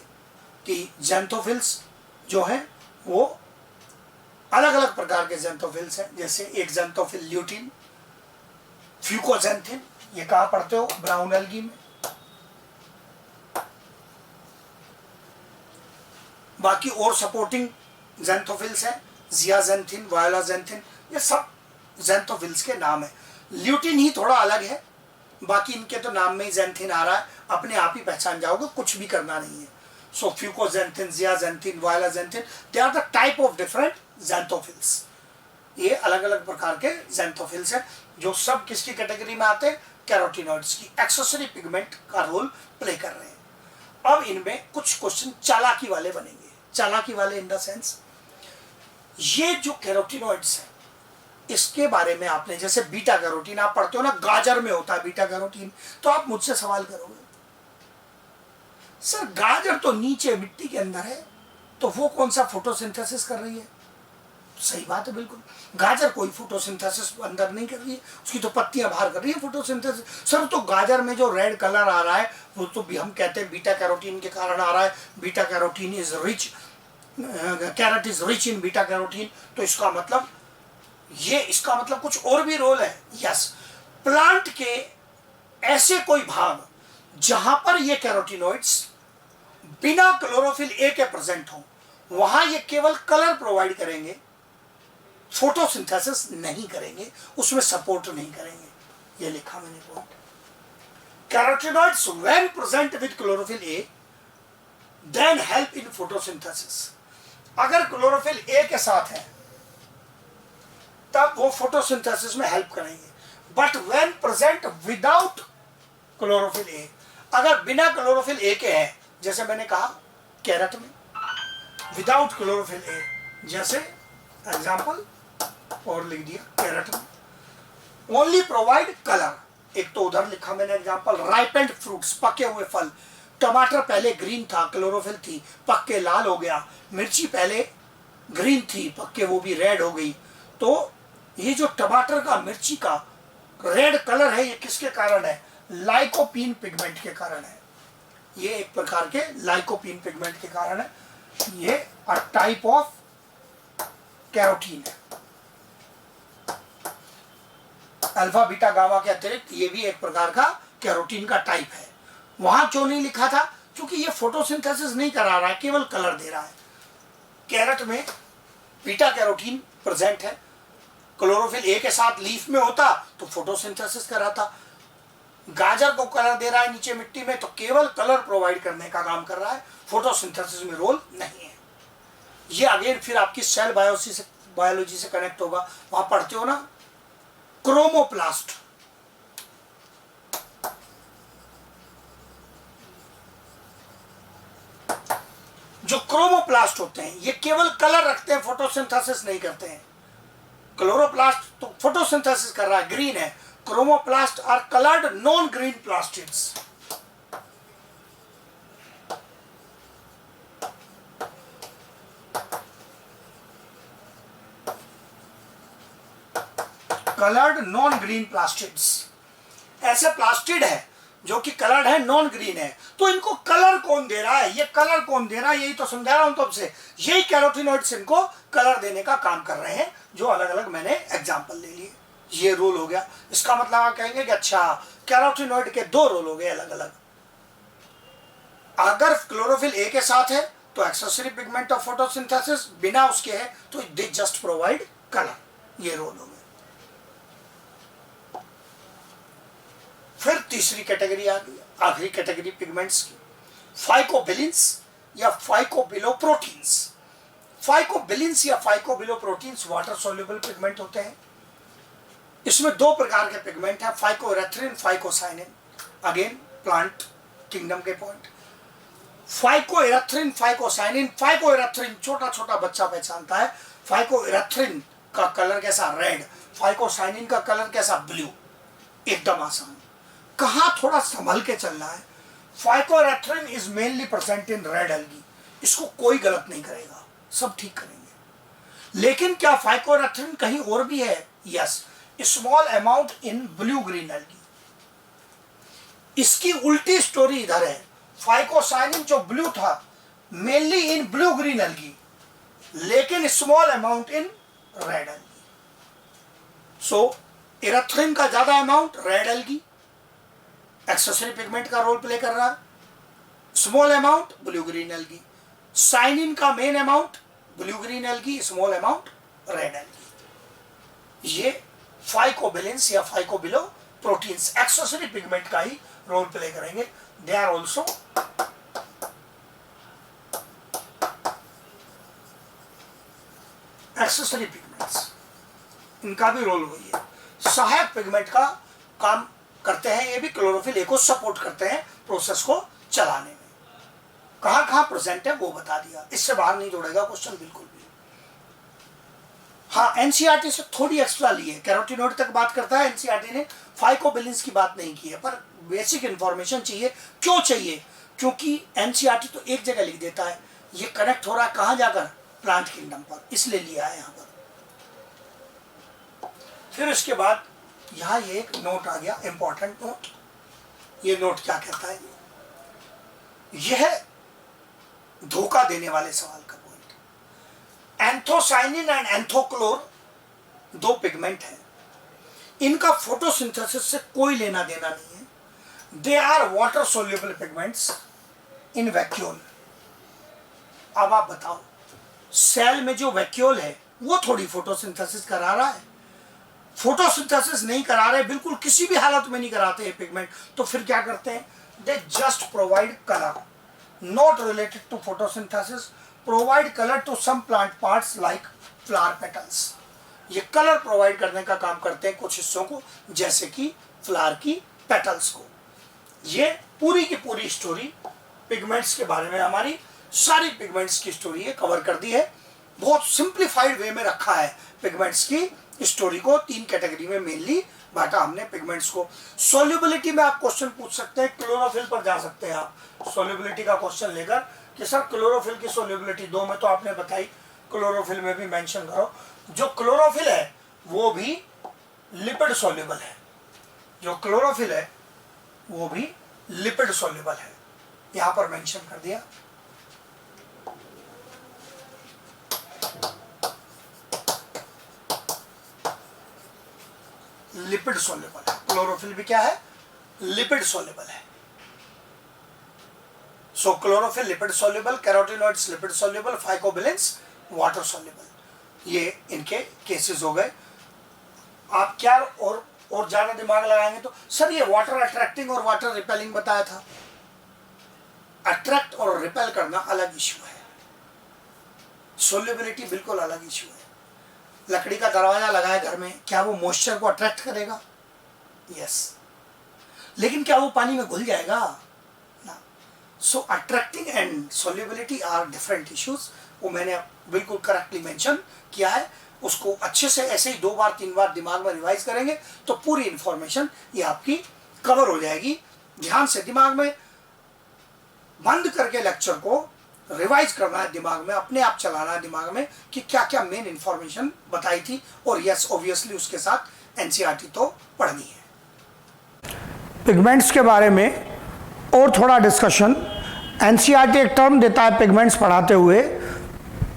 कि ज़ैंथोफिल्स जो हैं वो अलग अलग प्रकार के ज़ैंथोफिल्स हैं। जैसे एक ज़ैंथोफिल ल्यूटिन, फ्यूकोजेंथिन, ये कहाँ पढ़ते हो? ब्राउन एल्गी में। बाकी और सपोर्टिंग ज़ैंथोफिल्स हैं, जियाजेंथिन, वायोलाजेंथिन, ये सब ज़ैंथोफिल्स के नाम है। ल्यूटिन ही थोड़ा अलग है, बाकी इनके तो नाम में ही ज़ैंथिन आ रहा है, अपने आप ही पहचान जाओगे, कुछ भी करना नहीं है। So fucoxanthin, zeaxanthin, violaxanthin, they are the type of different xanthophylls. ये अलग अलग प्रकार के ज़ैंथोफिल्स हैं जो सब किसकी कैटेगरी में आते हैं? कैरोटीनॉइड्स की, एक्सेसरी पिगमेंट का रोल प्ले कर रहे हैं। अब इनमें कुछ क्वेश्चन चालाकी वाले बनेंगे। चालाकी वाले इन द सेंस, ये जो कैरोटीनॉइड्स हैं इसके बारे में आपने, जैसे बीटा कैरोटीन आप पढ़ते हो ना, गाजर में होता है बीटा कैरोटीन, तो आप मुझसे सवाल करोगे सर गाजर तो नीचे मिट्टी के अंदर है, तो वो कौन सा फोटोसिंथेसिस कर रही है? सही बात है, बिल्कुल। गाजर कोई फोटोसिंथेसिस अंदर नहीं कर रही है, उसकी तो पत्तियां बाहर कर रही है फोटोसिंथेसिस। सर तो गाजर में जो रेड कलर आ रहा है वो तो भी हम कहते हैं बीटा कैरोटीन के कारण आ रहा है। Beta carotene is rich, carrot is rich in beta carotene. तो इसका मतलब ये, इसका मतलब कुछ और भी रोल है। यस, प्लांट के ऐसे कोई भाग जहां पर ये कैरोटीनॉइड्स बिना क्लोरोफिल ए के प्रेजेंट हो, वहां ये केवल कलर प्रोवाइड करेंगे, फोटोसिंथेसिस नहीं करेंगे, उसमें सपोर्ट नहीं करेंगे। ये लिखा मैंने point. Carotenoids when present with chlorophyll A then help in photosynthesis. अगर क्लोरोफिल ए के साथ है तब वो फोटोसिंथेसिस में हेल्प करेंगे। But when present without chlorophyll A, अगर बिना क्लोरोफिल ए के है, जैसे मैंने कहा कैरेट में विदाउट क्लोरोफिल ए, जैसे एग्जांपल और लिख दिया कैरेट में ओनली प्रोवाइड कलर। एक तो उधर लिखा मैंने एग्जांपल, राइपेंड फ्रूट्स, पके हुए फल। टमाटर पहले ग्रीन था, क्लोरोफिल थी, पक के लाल हो गया। मिर्ची पहले ग्रीन थी, पक के वो भी रेड हो गई। तो ये जो टमाटर का, मिर्ची का रेड कलर है, ये किसके कारण है? लाइकोपीन पिगमेंट के कारण है। ये एक प्रकार के लाइकोपीन पिगमेंट के कारण है। ये अ टाइप ऑफ कैरोटीन है। अल्फा बीटा गामा के अतिरिक्त ये भी एक प्रकार का कैरोटीन का टाइप है। वहां क्यों नहीं लिखा था? क्योंकि ये फोटोसिंथेसिस नहीं करा रहा है, केवल कलर दे रहा है। कैरेट में बीटा कैरोटीन प्रेजेंट है, क्लोरोफिल ए के साथ लीफ में होता तो फोटोसिंथेसिस कराता। गाजर को कलर दे रहा है नीचे मिट्टी में, तो केवल कलर प्रोवाइड करने का काम कर रहा है, फोटोसिंथेसिस में रोल नहीं है। ये अगेन फिर आपकी सेल बायोलॉजी से कनेक्ट होगा। वहां पढ़ते हो ना क्रोमोप्लास्ट, जो क्रोमोप्लास्ट होते हैं ये केवल कलर रखते हैं, फोटोसिंथेसिस नहीं करते हैं। क्लोरोप्लास्ट तो फोटोसिंथेसिस कर रहा है, ग्रीन है। Chromoplasts are coloured non green plastids. Coloured non green plastids, ऐसे प्लास्टिड है जो कि कलर्ड है, नॉन ग्रीन है, तो इनको कलर कौन दे रहा है, ये कलर कौन दे रहा है, यही तो समझा रहा हूं तब से। यही कैरोटीनॉइड्स इनको कलर देने का काम कर रहे हैं, जो अलग अलग मैंने एग्जांपल ले लिए। ये रोल हो गया। इसका मतलब आप कहेंगे कि अच्छा कैरोटीनॉइड के दो रोल हो गए अलग अलग। अगर क्लोरोफिल ए के साथ है तो एक्सेसरी पिगमेंट ऑफ फोटोसिंथेसिस, बिना उसके है तो दे जस्ट प्रोवाइड कलर, ये रोल हो गया। फिर तीसरी कैटेगरी आ गई, आखिरी कैटेगरी पिगमेंट्स की, फाइकोबिलिन्स या फाइकोबिलोप्रोटीन्स। फाइकोबिलिन्स या फाइकोबिलोप्रोटीन्स वाटर सोल्यूबल पिगमेंट होते हैं। इसमें दो प्रकार के पिगमेंट हैं, phycoerythrin, phycocyanin. Again plant kingdom के पॉइंट। Phycoerythrin, phycocyanin. फाइकोएरेथ्रिन छोटा छोटा बच्चा पहचानता है। फाइकोएरेथ्रिन का कलर कैसा, रेड। फाइकोसाइनिन का कलर कैसा, ब्लू। एकदम आसान। कहां थोड़ा संभल के चलना है। Phycoerythrin is mainly present in red algae, इसको कोई गलत नहीं करेगा, सब ठीक करेंगे। लेकिन क्या फाइकोएरेथ्रिन कहीं और भी है? Yes, small amount in blue green algae. इसकी उल्टी स्टोरी इधर है। फाइकोसाइनिन जो ब्लू था mainly in blue green algae, लेकिन small amount in red algae. So erythrin का ज्यादा amount red algae, accessory pigment का रोल प्ले कर रहा है। Small amount blue green algae. Cyanin का main amount blue green algae, small amount red algae. ये फाइकोबिलिन्स या फाइकोबिलो प्रोटीन्स एक्सेसरी पिगमेंट का ही रोल प्ले करेंगे। They are also accessory pigments, इनका भी रोल वही है। सहायक पिगमेंट का काम करते हैं, ये भी क्लोरोफिल ए को सपोर्ट करते हैं प्रोसेस को चलाने में। कहां कहां प्रेजेंट है वो बता दिया, इससे बाहर नहीं जोड़ेगा क्वेश्चन बिल्कुल भी। हाँ, एनसीईआरटी से थोड़ी एक्स्ट्रा ली है, कैरोटीनॉइड तक बात करता है एनसीईआरटी ने, फाइकोबिलिन्स की बात नहीं की है, पर बेसिक इंफॉर्मेशन चाहिए। क्यों चाहिए? क्योंकि एनसीईआरटी तो एक जगह लिख देता है, ये कनेक्ट हो रहा है कहां जाकर, प्लांट किंगडम पर, इसलिए लिया है यहां पर। फिर इसके बाद यहां ये एक नोट आ गया, इंपॉर्टेंट नोट। ये नोट क्या कहता है? यह धोखा देने वाले सवाल का पॉइंट। एंथोसाइनिन एंड एंथोक्लोर दो पिगमेंट हैं, इनका फोटोसिंथेसिस से कोई लेना देना नहीं है। They are water soluble pigments in vacuole. अब आप बताओ, सेल में जो वैक्यूल है वो थोड़ी फोटोसिंथेसिस करा रहा है? फोटोसिंथेसिस नहीं करा रहे, बिल्कुल किसी भी हालत में नहीं कराते हैं पिगमेंट, तो फिर क्या करते हैं? They just provide colour, not related to photosynthesis, provide colour to some plant parts like flower petals. ये कलर प्रोवाइड करने का काम करते हैं कुछ हिस्सों को, जैसे कि फ्लावर की पेटल्स को। ये पूरी की पूरी स्टोरी पिगमेंट्स के बारे में, हमारी सारी पिगमेंट्स की स्टोरी है, कवर कर दी है। बहुत सिंप्लीफाइड वे में रखा है पिगमेंट्स की स्टोरी को। तीन कैटेगरी में मेनली बांटा हमने पिगमेंट्स को। सॉल्युबिलिटी में आप क्वेश्चन पूछ सकते हैं, क्लोरोफिल पर जा सकते हैं आप सॉल्युबिलिटी का क्वेश्चन लेकर कि सर क्लोरोफिल की सॉल्युबिलिटी दो में तो आपने बताई, क्लोरोफिल में भी मेंशन करो। जो क्लोरोफिल है वो भी लिपिड सॉल्युबल है, जो क्लोरोफिल है वो भी लिपिड सॉल्युबल है, यहां पर मेंशन कर दिया। लिपिड सोल्यूबल है, क्लोरोफिल भी क्या है? लिपिड सोल्यूबल है। So chlorophyll lipid soluble, carotenoids lipid soluble, phycobilins water soluble. ये इनके केसेस हो गए। आप क्या और ज्यादा दिमाग लगाएंगे तो सर ये वाटर अट्रैक्टिंग और वाटर रिपेलिंग बताया था। अट्रैक्ट और रिपेल करना अलग इश्यू है, सोल्यूबिलिटी बिल्कुल अलग इश्यू है। लकड़ी का दरवाजा लगाए घर में, क्या वो मॉइस्चर को अट्रैक्ट करेगा? यस। लेकिन क्या वो पानी में घुल जाएगा? ना। So attracting and solubility are different issues. वो मैंने बिल्कुल करेक्टली मेंशन किया है। उसको अच्छे से ऐसे ही 2 बार 3 बार दिमाग में रिवाइज करेंगे तो पूरी इंफॉर्मेशन ये आपकी कवर हो जाएगी। ध्यान से दिमाग में बंद करके लेक्चर को रिवाइज करना है, दिमाग में अपने आप चलाना है दिमाग में कि क्या क्या मेन इंफॉर्मेशन बताई थी। और यस ऑब्वियसली उसके साथ एनसीईआरटी तो पढ़नी है। पिगमेंट्स के बारे में और थोड़ा डिस्कशन। एनसीईआरटी एक टर्म देता है पिगमेंट्स पढ़ाते हुए,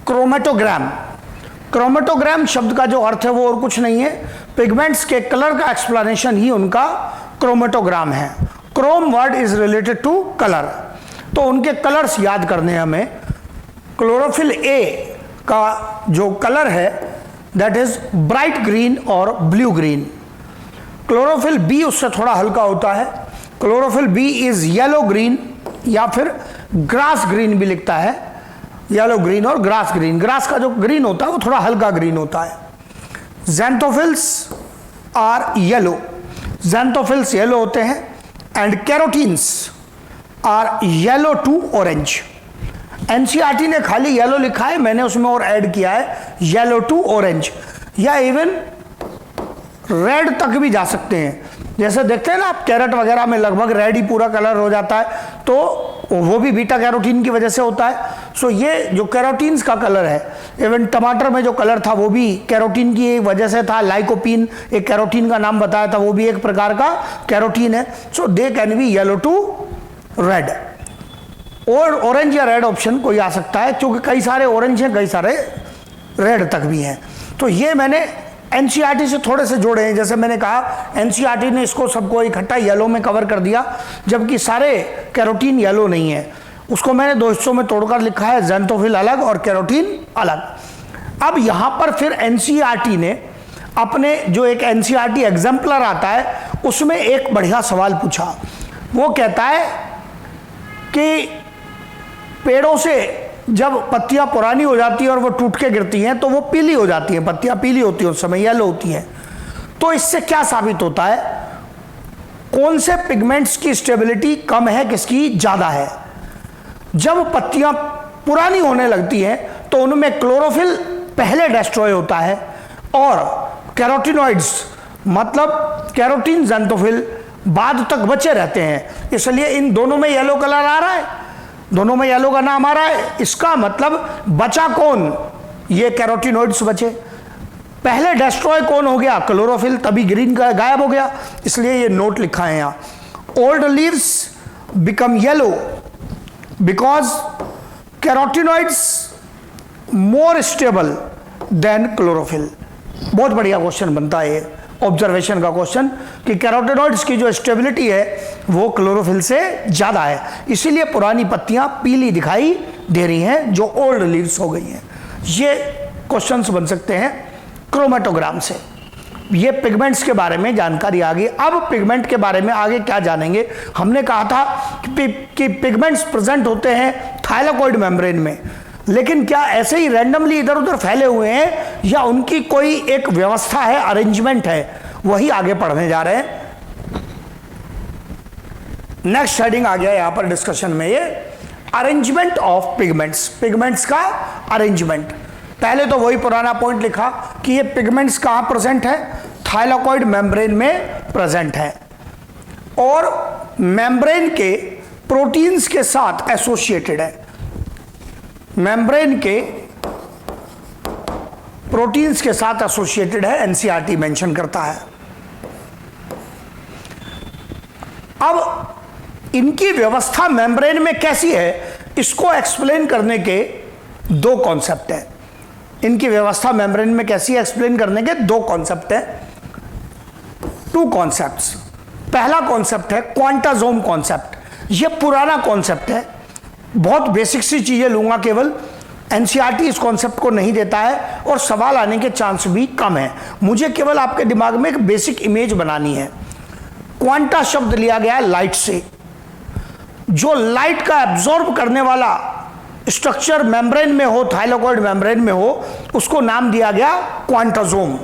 क्रोमेटोग्राम। क्रोमेटोग्राम शब्द का जो अर्थ है वो और कुछ नहीं है, पिगमेंट्स के कलर का एक्सप्लेनेशन ही उनका क्रोमेटोग्राम है। Chrome word is related to colour, तो उनके कलर्स याद करने हैं हमें। क्लोरोफिल ए का जो कलर है दैट इज ब्राइट ग्रीन और ब्लू ग्रीन। क्लोरोफिल बी उससे थोड़ा हल्का होता है, chlorophyll b is yellow green या फिर ग्रास ग्रीन भी लिखता है, येलो ग्रीन और ग्रास ग्रीन। ग्रास का जो ग्रीन होता है वो थोड़ा हल्का ग्रीन होता है। Xanthophylls are yellow, xanthophylls yellow होते हैं, and carotenes are yellow to orange. NCERT ने खाली येलो लिखा है, मैंने उसमें और ऐड किया है येलो टू ऑरेंज, या इवन रेड तक भी जा सकते हैं। जैसे देखते हैं ना आप कैरेट वगैरह में लगभग रेड ही पूरा कलर हो जाता है, तो वो भी बीटा कैरोटीन की वजह से होता है। सो ये जो कैरोटीन्स का कलर है, इवन टमाटर में जो कलर था वो भी कैरोटीन की वजह से था। लाइकोपीन एक कैरोटीन का नाम बताया था, वो भी एक प्रकार का कैरोटीन है। So they can be yellow to red, और ऑरेंज या रेड ऑप्शन कोई आ सकता है, क्योंकि कई सारे ऑरेंज हैं, कई सारे रेड तक भी हैं। तो ये मैंने एनसीईआरटी से थोड़े से जोड़े हैं। जैसे मैंने कहा एनसीईआरटी ने इसको सबको इकट्ठा येलो में कवर कर दिया, जबकि सारे कैरोटीन येलो नहीं है। उसको मैंने दो हिस्सों में तोड़कर लिखा है, ज़ैंथोफिल अलग और कैरोटीन अलग। अब यहाँ पर फिर एनसीईआरटी ने अपने जो एक एनसीईआरटी एग्जाम्पलर आता है उसमें एक बढ़िया सवाल पूछा। वो कहता है कि पेड़ों से जब पत्तियां पुरानी हो जाती हैं और वो टूट के गिरती हैं तो वो पीली हो जाती हैं, पत्तियां पीली होती हैं, उस समय येलो होती हैं। तो इससे क्या साबित होता है, कौन से पिगमेंट्स की स्टेबिलिटी कम है, किसकी ज़्यादा है। जब पत्तियां पुरानी होने लगती हैं तो उनमें क्लोरोफिल पहले डिस्ट्रॉय होता है और कैरोटिनॉइड्स मतलब कैरोटीन ज़ैंथोफिल बाद तक बचे रहते हैं। इसलिए इन दोनों में येलो कलर आ रहा है, दोनों में येलो का नाम आ रहा है। इसका मतलब बचा कौन, ये कैरोटिनॉइड्स बचे। पहले डिस्ट्रॉय कौन हो गया, क्लोरोफिल, तभी ग्रीन का गायब हो गया। इसलिए ये नोट लिखा है यहाँ, old leaves become yellow because carotenoids more stable then chlorophyll. बहुत बढ़िया क्वेश्चन बनता है ये, ऑब्जर्वेशन का क्वेश्चन, कि कैरोटिनॉइड्स की जो स्टेबिलिटी है वो क्लोरोफिल से ज़्यादा है, इसीलिए पुरानी पत्तियां पीली दिखाई दे रही हैं जो ओल्ड लीव्स हो गई हैं। ये क्वेश्चंस बन सकते हैं क्रोमेटोग्राम से। ये पिगमेंट्स के बारे में जानकारी आ गई। अब पिगमेंट के बारे में आगे क्या जानेंगे। हमने कहा था कि पिगमेंट्स प्रेजेंट होते हैं थाइलाकोइड मेम्ब्रेन में, लेकिन क्या ऐसे ही रैंडमली इधर उधर फैले हुए हैं या उनकी कोई एक व्यवस्था है, अरेंजमेंट है, वही आगे पढ़ने जा रहे हैं। नेक्स्ट हेडिंग आ गया यहां पर डिस्कशन में, ये अरेंजमेंट ऑफ पिगमेंट्स, पिगमेंट्स का अरेंजमेंट। पहले तो वही पुराना पॉइंट लिखा कि ये पिगमेंट्स कहां प्रेजेंट है, थाइलाकोइड मेम्ब्रेन में प्रेजेंट है और मेम्ब्रेन के प्रोटीन्स के साथ एसोसिएटेड है। मेम्ब्रेन के प्रोटीन्स के साथ एसोसिएटेड है, एनसीईआरटी मेंशन करता है। अब इनकी व्यवस्था मेम्ब्रेन में कैसी है, इसको एक्सप्लेन करने के दो कॉन्सेप्ट हैं। इनकी व्यवस्था मेम्ब्रेन में कैसी है एक्सप्लेन करने के दो कॉन्सेप्ट हैं, टू कॉन्सेप्ट्स। पहला कॉन्सेप्ट है क्वांटाजोम कॉन्सेप्ट। ये पुराना कॉन्सेप्ट है, बहुत बेसिक सी चीजें लूंगा केवल, एनसीईआरटी इस कॉन्सेप्ट को नहीं देता है और सवाल आने के चांस भी कम है। मुझे केवल आपके दिमाग में एक बेसिक इमेज बनानी है। क्वांटा शब्द लिया गया है लाइट से, जो लाइट का एब्जॉर्ब करने वाला स्ट्रक्चर मेम्ब्रेन में हो, थाइलाकोइड मेम्ब्रेन में हो, उसको नाम दिया गया क्वांटाजोम।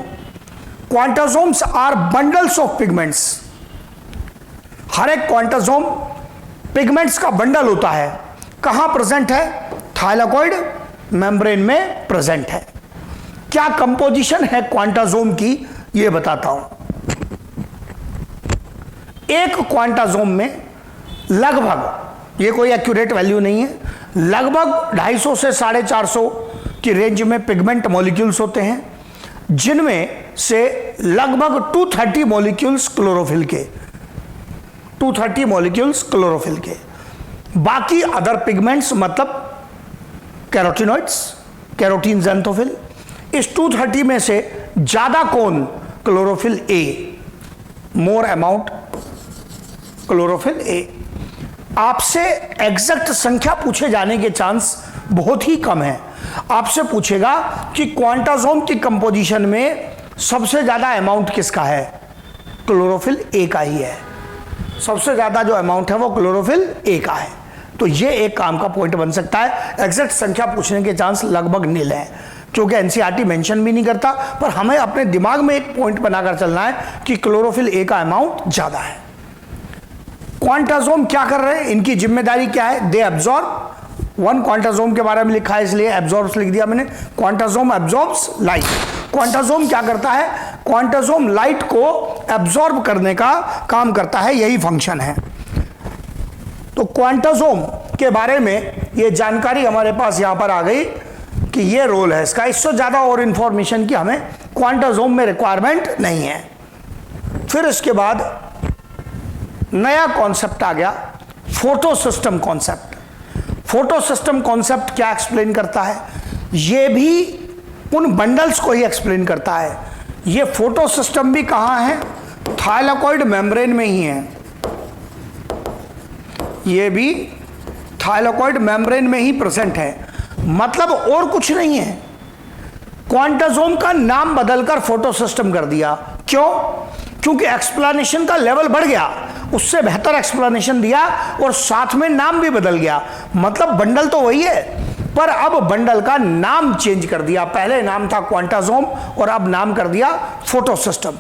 क्वांटाजोम्स आर बंडल्स ऑफ पिगमेंट्स। हर एक क्वांटाजोम पिगमेंट्स का बंडल होता है। कहां प्रेजेंट है, थाइलाकोइड मेम्ब्रेन में प्रेजेंट है। क्या कंपोजिशन है क्वांटाजोम की, यह बताता हूं। एक क्वांटाजोम में लगभग, ये कोई एक्यूरेट वैल्यू नहीं है, लगभग 250 से 450 की रेंज में पिगमेंट मॉलिक्यूल्स होते हैं, जिनमें से लगभग 230 मॉलिक्यूल्स क्लोरोफिल के, 230 मॉलिक्यूल्स क्लोरोफिल के। बाकी अदर पिगमेंट्स मतलब कैरोटिनॉइड्स, कैरोटीन, ज़ैंथोफिल। इस 230 में से ज्यादा कौन? Chlorophyll A, more amount chlorophyll A. आपसे एग्जैक्ट संख्या पूछे जाने के चांस बहुत ही कम है। आपसे पूछेगा कि क्वांटासोम की कंपोजिशन में सबसे ज्यादा अमाउंट किसका है? क्लोरोफिल ए का ही है। सबसे ज्यादा जो अमाउंट है वो क्लोरोफिल ए का है। तो ये एक काम का पॉइंट बन सकता है। एग्जैक्ट संख्या पूछने के चांस लगभग नील है, क्योंकि एनसीईआरटी मेंशन भी नहीं करता, पर हमें अपने दिमाग में एक पॉइंट बनाकर चलना है कि क्लोरोफिल ए का अमाउंट ज्यादा है। क्वांटासोम क्या कर रहे हैं? इनकी जिम्मेदारी क्या है? They absorb. वन क्वांटासोम के बारे में लिखा है इसलिए एब्जॉर्ब्स लिख दिया मैंने। Quantasome absorbs light. क्वांटासोम क्या करता है? क्वांटासोम लाइट को एब्जॉर्ब करने का काम करता है, यही फंक्शन है। तो क्वांटासोम के बारे में ये जानकारी हमारे पास यहां पर आ गई कि ये रोल है इसका। इससे ज्यादा और इंफॉर्मेशन की हमें क्वांटासोम में रिक्वायरमेंट नहीं है। फिर इसके बाद नया कॉन्सेप्ट आ गया, photo system concept. Photo system concept क्या एक्सप्लेन करता है? ये भी उन बंडल्स को ही एक्सप्लेन करता है। ये फोटो सिस्टम भी कहां है? थाइलाकॉइड मेम्ब्रेन में ही है। ये भी थाइलाकॉइड मेम्ब्रेन में ही प्रेजेंट है, मतलब और कुछ नहीं है। क्वांटासोम का नाम बदलकर फोटो सिस्टम कर दिया। क्यों? क्योंकि एक्सप्लेनेशन का लेवल बढ़ गया, उससे बेहतर एक्सप्लेनेशन दिया और साथ में नाम भी बदल गया। मतलब बंडल तो वही है, पर अब बंडल का नाम चेंज कर दिया। पहले नाम था क्वांटासोम और अब नाम कर दिया फोटो सिस्टम।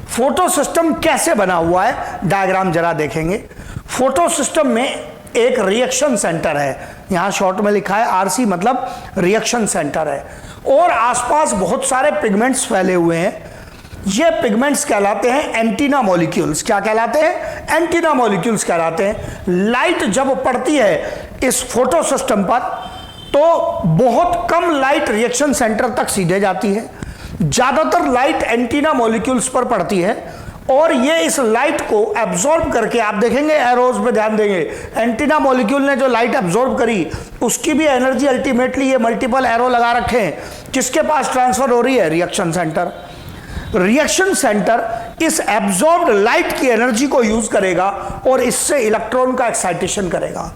फोटो सिस्टम कैसे बना हुआ है? डायग्राम जरा देखेंगे। फोटो सिस्टम में एक रिएक्शन सेंटर है, यहां शॉर्ट में लिखा है आरसी, मतलब रिएक्शन सेंटर है, और आसपास बहुत सारे पिगमेंट्स फैले हुए हैं। ये पिगमेंट्स कहलाते हैं एंटीना मॉलिक्यूल्स। क्या कहलाते हैं? एंटीना मॉलिक्यूल्स कहलाते हैं। लाइट जब पड़ती है इस फोटो सिस्टम पर तो बहुत कम लाइट रिएक्शन सेंटर तक सीधे जाती है, ज्यादातर लाइट एंटीना मॉलिक्यूल्स पर पड़ती है और ये इस लाइट को एब्जॉर्ब करके, आप देखेंगे एरोज पे ध्यान देंगे, एंटीना मॉलिक्यूल ने जो लाइट एब्जॉर्ब करी उसकी भी एनर्जी अल्टीमेटली ये मल्टीपल एरो लगा रखे हैं, किसके पास ट्रांसफर हो रही है? Reaction centre. रिएक्शन सेंटर इस एब्जॉर्ब्ड लाइट की एनर्जी को यूज करेगा और इससे इलेक्ट्रॉन का एक्साइटेशन करेगा,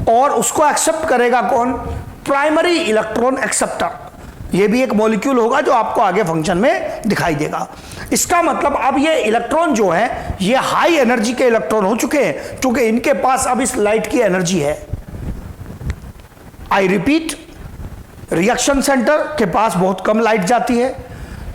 और उसको एक्सेप्ट करेगा कौन? Primary electron acceptor. ये भी एक मॉलिक्यूल होगा जो आपको आगे फंक्शन में दिखाई देगा। इसका मतलब अब ये इलेक्ट्रॉन जो है ये हाई एनर्जी के इलेक्ट्रॉन हो चुके हैं, क्योंकि इनके पास अब इस लाइट की एनर्जी है। आई रिपीट, रिएक्शन सेंटर के पास बहुत कम लाइट जाती है,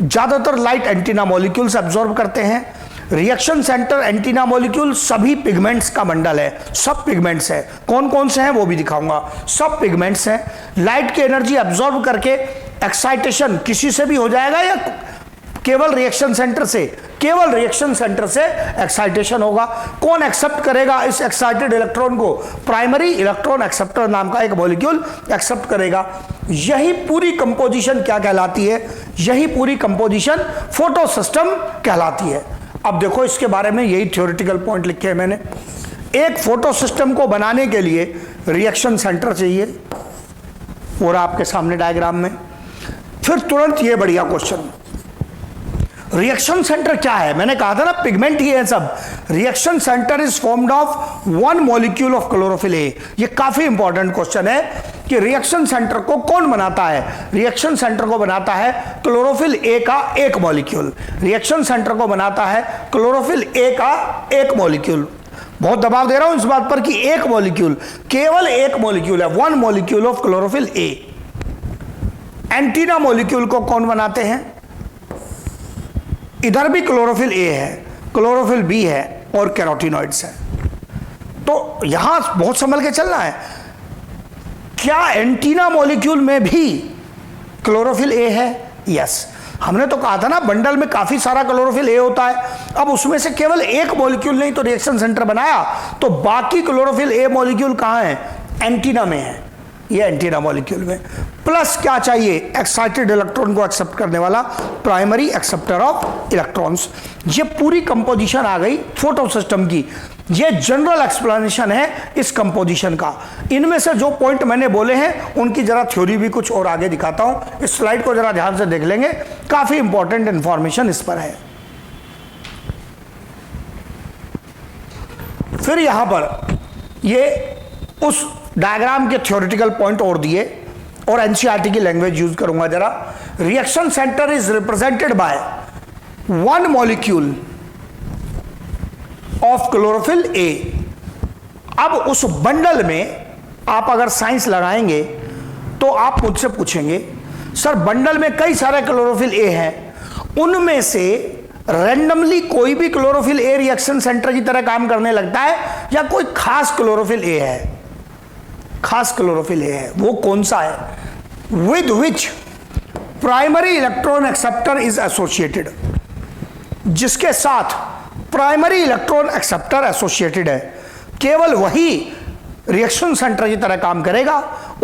ज्यादातर लाइट एंटीना मॉलिक्यूल्स एब्जॉर्ब करते हैं। रिएक्शन सेंटर एंटीना मॉलिक्यूल सभी पिगमेंट्स का बंडल है, सब पिगमेंट्स है। कौन कौन से हैं वो भी दिखाऊंगा। सब पिगमेंट्स हैं। लाइट की एनर्जी एब्जॉर्ब करके एक्साइटेशन किसी से भी हो जाएगा या केवल रिएक्शन सेंटर से? केवल रिएक्शन सेंटर से एक्साइटेशन होगा। कौन एक्सेप्ट करेगा इस एक्साइटेड इलेक्ट्रॉन को? प्राइमरी इलेक्ट्रॉन एक्सेप्टर नाम का एक मॉलिक्यूल एक्सेप्ट करेगा। यही पूरी कंपोजिशन क्या कहलाती है? यही पूरी कंपोजिशन फोटो सिस्टम कहलाती है। अब देखो इसके बारे में यही थ्योरेटिकल पॉइंट लिखे हैं मैंने। एक फोटो सिस्टम को बनाने के लिए रिएक्शन सेंटर चाहिए, और आपके सामने डायग्राम में। फिर तुरंत ये बढ़िया क्वेश्चन, रिएक्शन सेंटर क्या है? मैंने कहा था ना पिगमेंट ही है सब। Reaction centre is formed of one molecule of chlorophyll A. ये काफी इंपॉर्टेंट क्वेश्चन है कि रिएक्शन सेंटर को कौन बनाता है? रिएक्शन सेंटर को बनाता है क्लोरोफिल ए का एक मॉलिक्यूल। रिएक्शन सेंटर को बनाता है क्लोरोफिल ए का एक मॉलिक्यूल। बहुत दबाव दे रहा हूं इस बात पर कि एक मॉलिक्यूल, केवल एक मॉलिक्यूल है, one molecule of chlorophyll A. Antenna molecule को कौन बनाते हैं? इधर भी क्लोरोफिल ए है, क्लोरोफिल बी है और कैरोटिनॉइड्स है। तो यहां बहुत संभल के चलना है। क्या एंटीना मॉलिक्यूल में भी क्लोरोफिल ए है? यस। हमने तो कहा था ना बंडल में काफी सारा क्लोरोफिल ए होता है। अब उसमें से केवल एक मॉलिक्यूल नहीं तो रिएक्शन सेंटर बनाया, तो बाकी क्लोरोफिल ए मॉलिक्यूल कहां है? एंटीना में है। ये एंटीना मॉलिक्यूल में। प्लस क्या चाहिए, एक्साइटेड इलेक्ट्रॉन को एक्सेप्ट करने वाला प्राइमरी एक्सेप्टर ऑफ इलेक्ट्रॉन्स। ये पूरी कंपोजिशन आ गई फोटो सिस्टम की। ये जनरल एक्सप्लेनेशन है इस कंपोजिशन का। इनमें से जो पॉइंट मैंने बोले हैं उनकी जरा थ्योरी भी कुछ और आगे दिखाता हूं। इस स्लाइड को जरा ध्यान से देख लेंगे, काफी इंपॉर्टेंट इंफॉर्मेशन इस पर है। फिर यहां पर ये उस डायग्राम के थ्योरेटिकल पॉइंट और दिए और एनसीईआरटी की लैंग्वेज यूज करूंगा जरा। Reaction centre is represented by one molecule of chlorophyll A. अब उस बंडल में आप अगर साइंस लगाएंगे तो आप मुझसे पूछेंगे सर बंडल में कई सारे क्लोरोफिल ए हैं, उनमें से रैंडमली कोई भी क्लोरोफिल ए रिएक्शन सेंटर की तरह काम करने लगता है या कोई खास क्लोरोफिल ए है? खास क्लोरोफिल ए है, वो कौन सा है? With which primary electron acceptor is associated, जिसके साथ प्राइमरी इलेक्ट्रॉन एक्सेप्टर एसोसिएटेड है, केवल वही रिएक्शन सेंटर की तरह काम करेगा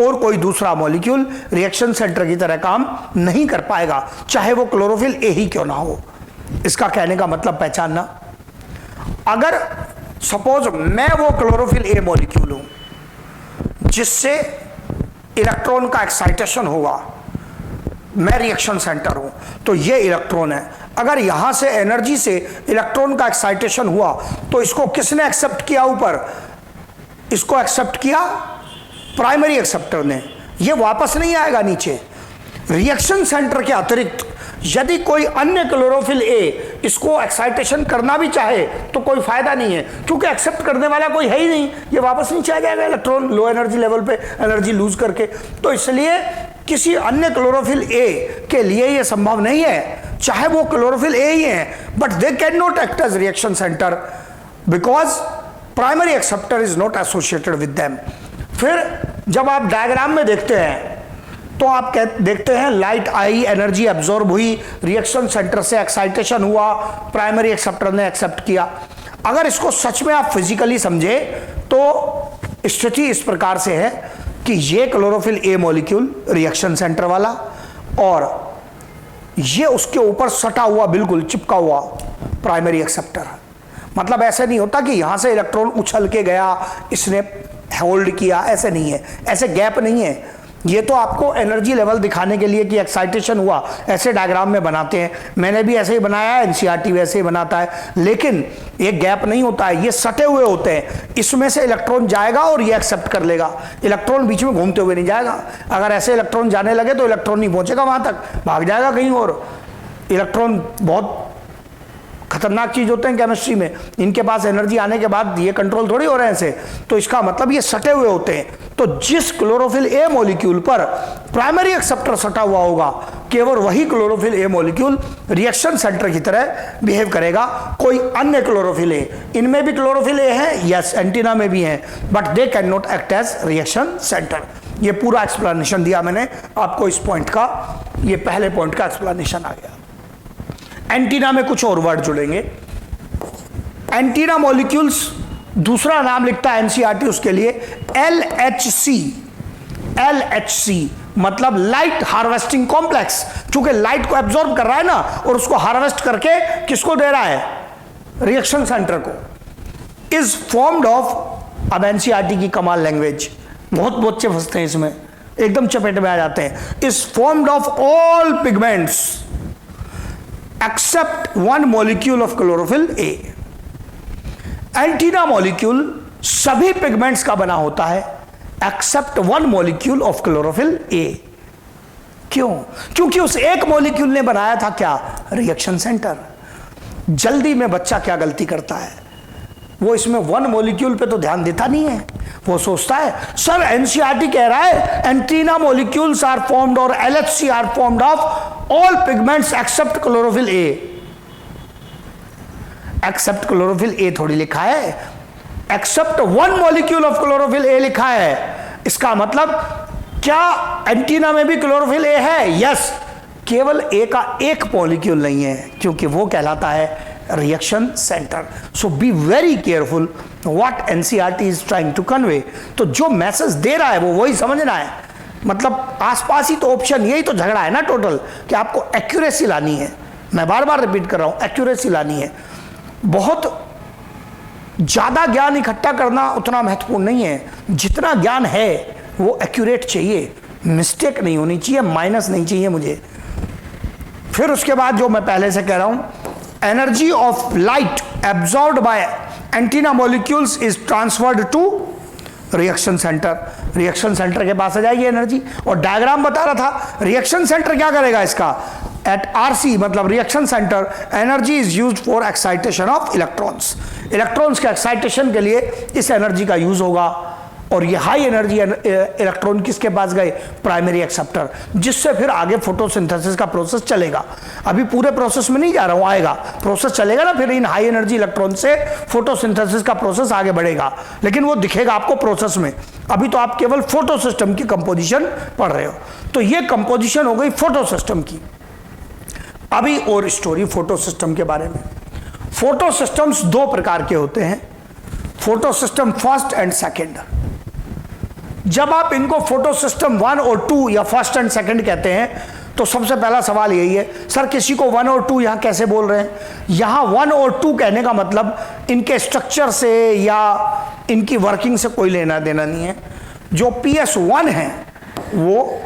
और कोई दूसरा मॉलिक्यूल रिएक्शन सेंटर की तरह काम नहीं कर पाएगा, चाहे वो क्लोरोफिल ए ही क्यों ना हो। इसका कहने का मतलब पहचानना, अगर सपोज मैं वो क्लोरोफिल ए मॉलिक्यूल हूं जिससे इलेक्ट्रॉन का एक्साइटेशन हुआ, मैं रिएक्शन सेंटर हूं, तो ये इलेक्ट्रॉन है। अगर यहां से एनर्जी से इलेक्ट्रॉन का एक्साइटेशन हुआ तो इसको किसने एक्सेप्ट किया? ऊपर इसको एक्सेप्ट किया प्राइमरी एक्सेप्टर ने, ये वापस नहीं आएगा नीचे। रिएक्शन सेंटर के अतिरिक्त यदि कोई अन्य क्लोरोफिल ए इसको एक्साइटेशन करना भी चाहे तो कोई फायदा नहीं है, क्योंकि एक्सेप्ट करने वाला कोई है ही नहीं, ये वापस नीचे आ जाएगा इलेक्ट्रॉन लो एनर्जी लेवल पे एनर्जी लूज करके। तो इसलिए किसी अन्य क्लोरोफिल ए के लिए यह संभव नहीं है, चाहे वो क्लोरोफिल ए ही है, but they can not act as reaction centre because primary acceptor is not associated with them. फिर जब आप डायग्राम में देखते हैं तो आप देखते हैं लाइट आई, एनर्जी एब्जॉर्ब हुई, रिएक्शन सेंटर से एक्साइटेशन हुआ, प्राइमरी एक्सेप्टर ने एक्सेप्ट किया। अगर इसको सच में आप फिजिकली समझे तो स्थिति इस प्रकार से है कि ये chlorophyll a molecule reaction centre वाला और ये उसके ऊपर सटा हुआ बिल्कुल चिपका हुआ प्राइमरी एक्सेप्टर। मतलब ऐसे नहीं होता कि यहां से इलेक्ट्रॉन उछल के गया, इसने होल्ड किया, ऐसे नहीं है, ऐसे गैप नहीं है। ये तो आपको एनर्जी लेवल दिखाने के लिए कि एक्साइटेशन हुआ ऐसे डायग्राम में बनाते हैं, मैंने भी ऐसे ही बनाया है, एनसीईआरटी वैसे ही बनाता है, लेकिन ये गैप नहीं होता है, ये सटे हुए होते हैं। इसमें से इलेक्ट्रॉन जाएगा और ये एक्सेप्ट कर लेगा, इलेक्ट्रॉन बीच में घूमते हुए नहीं जाएगा। अगर ऐसे इलेक्ट्रॉन जाने लगे तो इलेक्ट्रॉन नहीं पहुंचेगा वहां तक, भाग जाएगा कहीं और। इलेक्ट्रॉन बहुत खतरनाक चीज होते हैं केमिस्ट्री में, इनके पास एनर्जी आने के बाद ये कंट्रोल थोड़ी हो रहे हैं ऐसे, तो इसका मतलब ये सटे हुए होते हैं। तो जिस क्लोरोफिल ए मॉलिक्यूल पर प्राइमरी एक्सेप्टर सटा हुआ होगा, केवल वही chlorophyll a molecule reaction centre की तरह बिहेव करेगा। कोई अन्य क्लोरोफिल ए, इनमें भी क्लोरोफिल ए है, यस एंटीना में भी है, but they can not act as reaction centre. ये पूरा एक्सप्लेनेशन दिया मैंने आपको इस पॉइंट का, ये पहले पॉइंट का एक्सप्लेनेशन आ गया। एंटीना में कुछ और वर्ड जुड़ेंगे। एंटीना मॉलिक्यूल्स दूसरा नाम लिखता है एनसीईआरटी उसके लिए LHC। LHC मतलब लाइट हार्वेस्टिंग कॉम्प्लेक्स, क्योंकि लाइट को एब्जॉर्ब कर रहा है ना और उसको हार्वेस्ट करके किसको दे रहा है? रिएक्शन सेंटर को। इज फॉर्म्ड ऑफ, अब एनसीईआरटी की कमाल लैंग्वेज, बहुत बच्चे फंसते हैं इसमें, एकदम चपेट में आ जाते हैं। Is formed of all pigments except one molecule of chlorophyll A. Antenna molecule सभी पिगमेंट्स का बना होता है except one molecule of chlorophyll A. क्यों? क्योंकि उस एक मॉलिक्यूल ने बनाया था क्या? Reaction centre. जल्दी में बच्चा क्या गलती करता है, वो इसमें वन मॉलिक्यूल पे तो ध्यान देता नहीं है, वो सोचता है सर एनसीईआरटी कह रहा है एंटीना मॉलिक्यूल्स आर फॉर्म्ड और LHC are formed of all pigments except chlorophyll A. Except chlorophyll A थोड़ी लिखा है, except one molecule of chlorophyll A लिखा है। इसका मतलब क्या एंटीना में भी क्लोरोफिल ए है? यस, केवल ए का एक मॉलिक्यूल नहीं है, क्योंकि वो कहलाता है reaction centre. So be very careful what NCERT is trying to convey. तो जो मैसेज दे रहा है वो वही समझना है, मतलब आसपास ही तो ऑप्शन, यही तो झगड़ा है ना टोटल, कि आपको एक्यूरेसी लानी है। मैं बार बार रिपीट कर रहा हूं, एक्यूरेसी लानी है। बहुत ज्यादा ज्ञान इकट्ठा करना उतना महत्वपूर्ण नहीं है, जितना ज्ञान है वो एक्यूरेट चाहिए, मिस्टेक नहीं होनी चाहिए, माइनस नहीं चाहिए मुझे। फिर उसके बाद जो मैं पहले से कह रहा हूं, energy of light absorbed by antenna molecules is transferred to reaction centre. Reaction centre के पास आ जाएगी एनर्जी, और डायग्राम बता रहा था रिएक्शन सेंटर क्या करेगा इसका, एट आरसी मतलब reaction centre energy is used for excitation of electrons. Electrons के एक्साइटेशन के लिए इस एनर्जी का यूज होगा, और ये हाई एनर्जी इलेक्ट्रॉन किसके पास गए, प्राइमरी एक्सेप्टर, जिससे फिर आगे फोटोसिंथेसिस का प्रोसेस चलेगा। अभी पूरे प्रोसेस में नहीं जा रहा हूं, आएगा प्रोसेस चलेगा ना, फिर इन हाई एनर्जी इलेक्ट्रॉन से फोटोसिंथेसिस का प्रोसेस आगे बढ़ेगा, लेकिन वो दिखेगा आपको प्रोसेस में। अभी तो आप केवल फोटो सिस्टम की कंपोजिशन पढ़ रहे हो। तो ये कंपोजिशन हो गई फोटो सिस्टम की। अभी और स्टोरी फोटो सिस्टम के बारे में। फोटो सिस्टम्स दो प्रकार के होते हैं, photo system first and second. जब आप इनको फोटो सिस्टम 1 और 2 या फर्स्ट एंड सेकंड कहते हैं, तो सबसे पहला सवाल यही है, सर किसी को 1 और 2 यहां कैसे बोल रहे हैं। यहां 1 और 2 कहने का मतलब इनके स्ट्रक्चर से या इनकी वर्किंग से कोई लेना देना नहीं है। जो PS1 है वो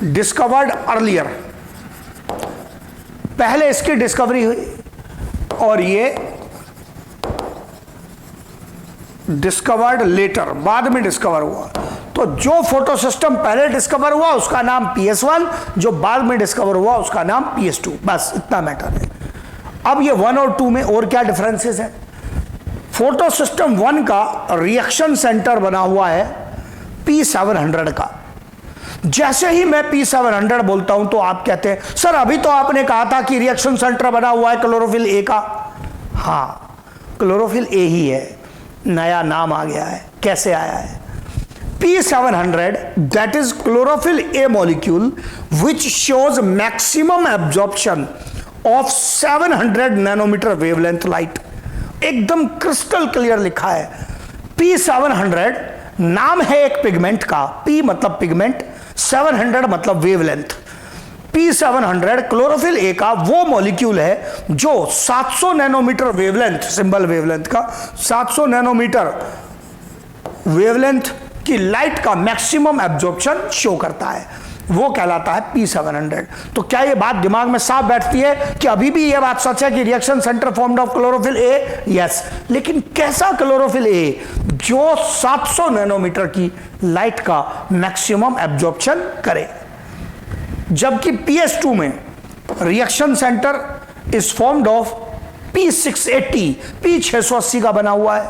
डिस्कवर्ड अर्लियर, पहले इसकी डिस्कवरी हुई और ये डिस्कवर्ड लेटर, बाद में डिस्कवर हुआ। तो जो फोटो सिस्टम पहले डिस्कवर हुआ उसका नाम PS1, जो बाद में डिस्कवर हुआ उसका नाम PS2। बस इतना मैटर है। अब ये 1 और 2 में और क्या डिफरेंसेस है। फोटो सिस्टम 1 का रिएक्शन सेंटर बना हुआ है P700 का। जैसे ही मैं P700 बोलता हूं तो आप कहते हैं सर अभी तो आपने कहा था कि रिएक्शन सेंटर बना हुआ है क्लोरोफिल ए का। हाँ, क्लोरोफिल ए ही है, नया नाम आ गया है। कैसे आया है? P700 that is chlorophyll A molecule which shows maximum absorption of 700 nanometer wavelength light। एकदम क्रिस्टल क्लियर लिखा है। P700 नाम है एक पिगमेंट का, P मतलब पिगमेंट, 700 मतलब वेवलेंथ। P700 क्लोरोफिल ए का वो मॉलिक्यूल है जो 700 नैनोमीटर वेवलेंथ, सिंबल वेवलेंथ का 700 नैनोमीटर वेवलेंथ की लाइट का मैक्सिमम एब्जॉर्प्शन शो करता है, वो कहलाता है P700। तो क्या ये बात दिमाग में साफ बैठती है कि अभी भी ये बात सच है कि reaction centre formed of chlorophyll A? Yes, लेकिन कैसा क्लोरोफिल ए? जो 700 नैनोमीटर की लाइट का मैक्सिमम एब्जॉर्प्शन करे। जबकि PS2 में reaction centre is formed of P680, P680 का बना हुआ है।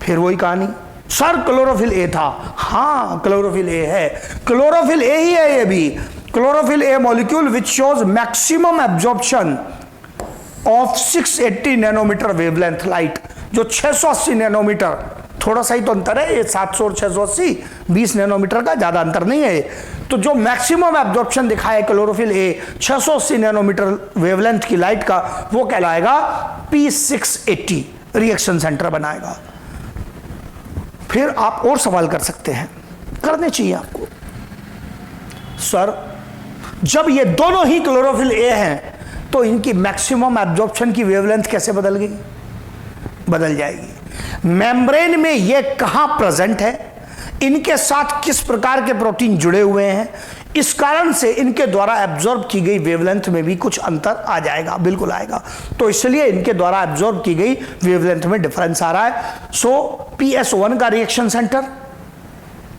फिर वही कहानी, सर क्लोरोफिल ए था। हाँ, क्लोरोफिल ए है, क्लोरोफिल ए ही है ये भी। Chlorophyll a molecule which shows maximum absorption of 680 nanometre wavelength light, जो 680 नैनोमीटर, थोड़ा सा ही तो अंतर है, ये 700 और 680 20 नैनोमीटर का ज्यादा अंतर नहीं है। तो जो मैक्सिमम एब्जॉर्प्शन दिखाए क्लोरोफिल ए 680 नैनोमीटर वेवलेंथ की लाइट का, वो कहलाएगा P680, रिएक्शन सेंटर बनाएगा। फिर आप और सवाल कर सकते हैं, करने चाहिए आपको, सर जब ये दोनों ही क्लोरोफिल ए हैं तो इनकी मैक्सिमम एब्जॉर्प्शन की वेवलेंथ कैसे बदल गई? बदल जाएगी। मेम्ब्रेन में ये कहां प्रेजेंट है, इनके साथ किस प्रकार के प्रोटीन जुड़े हुए हैं, इस कारण से इनके द्वारा एब्जॉर्ब की गई वेवलेंथ में भी कुछ अंतर आ जाएगा, बिल्कुल आएगा। तो इसलिए इनके द्वारा एब्जॉर्ब की गई वेवलेंथ में डिफरेंस आ रहा है। सो PS1 का रिएक्शन सेंटर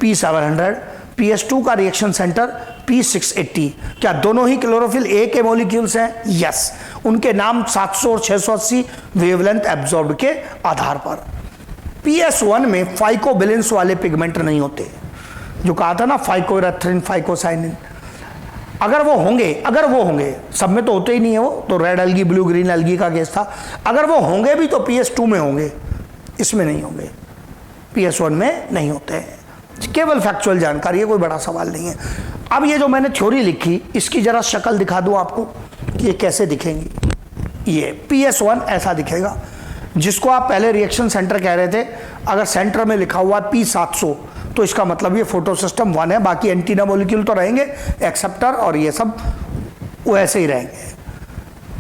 P700, PS2 का रिएक्शन सेंटर P680। क्या दोनों ही क्लोरोफिल ए के मॉलिक्यूल्स हैं? यस, उनके नाम 700 और 680 वेवलेंथ एब्जॉर्ब के आधार पर। PS1 में फाइकोबिलेंस वाले पिगमेंट नहीं होते, जो कहा था ना, फाइकोरेथ्रिन, फाइकोसाइनिन। अगर वो होंगे, सब में तो होते ही नहीं है, वो तो red algae, blue green algae का केस था। अगर वो होंगे भी तो PS2 में होंगे, इसमें नहीं होंगे, PS1 में नहीं होते हैं। केवल फैक्चुअल जानकारी है, कोई बड़ा सवाल नहीं है। अब ये जो मैंने थ्योरी लिखी, इसकी जरा शक्ल दिखा दूं आपको कि ये कैसे दिखेंगी। ये PS1 ऐसा दिखेगा, जिसको आप पहले रिएक्शन सेंटर कह रहे थे। अगर सेंटर में लिखा हुआ P700 तो इसका मतलब ये फोटो सिस्टम 1 है, बाकी एंटीना मॉलिक्यूल तो रहेंगे, एक्सेप्टर और ये सब वैसे ही रहेंगे।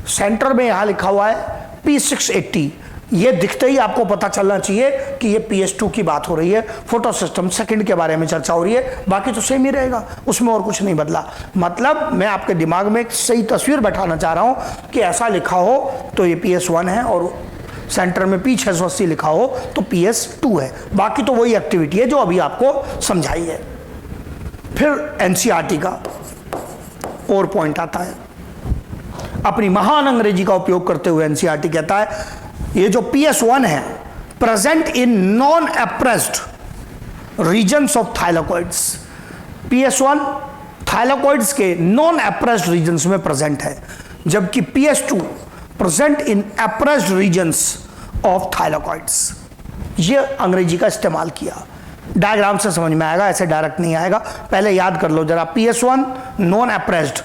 सेंटर में यहाँ लिखा हुआ है P680, ये दिखते ही आपको पता चलना चाहिए कि ये PS2 की बात हो रही है, फोटो सिस्टम सेकंड के बारे में चर्चा हो रही है, बाकी तो सेम ही रहेगा, उसमें और कुछ नहीं बदला। मतलब मैं आपके दिमाग में एक सही तस्वीर बैठाना चाह रहा हूं कि ऐसा लिखा हो तो ये PS1 है और सेंटर में P680 लिखा हो तो PS2 है, बाकी तो वही एक्टिविटी है जो अभी आपको समझाई है। फिर एनसीईआरटी का और पॉइंट आता है, अपनी महान अंग्रेजी का उपयोग करते हुए एनसीईआरटी कहता है ये जो PS1 है, present in non appressed regions of thylakoids. PS1 thylakoids के नॉन एप्रेस्ड रीजन्स में प्रेजेंट है, जबकि PS2 present in appressed regions of thylakoids. ये अंग्रेजी का इस्तेमाल किया, डायग्राम से समझ में आएगा, ऐसे डायरेक्ट नहीं आएगा। पहले याद कर लो जरा, PS1 non appressed,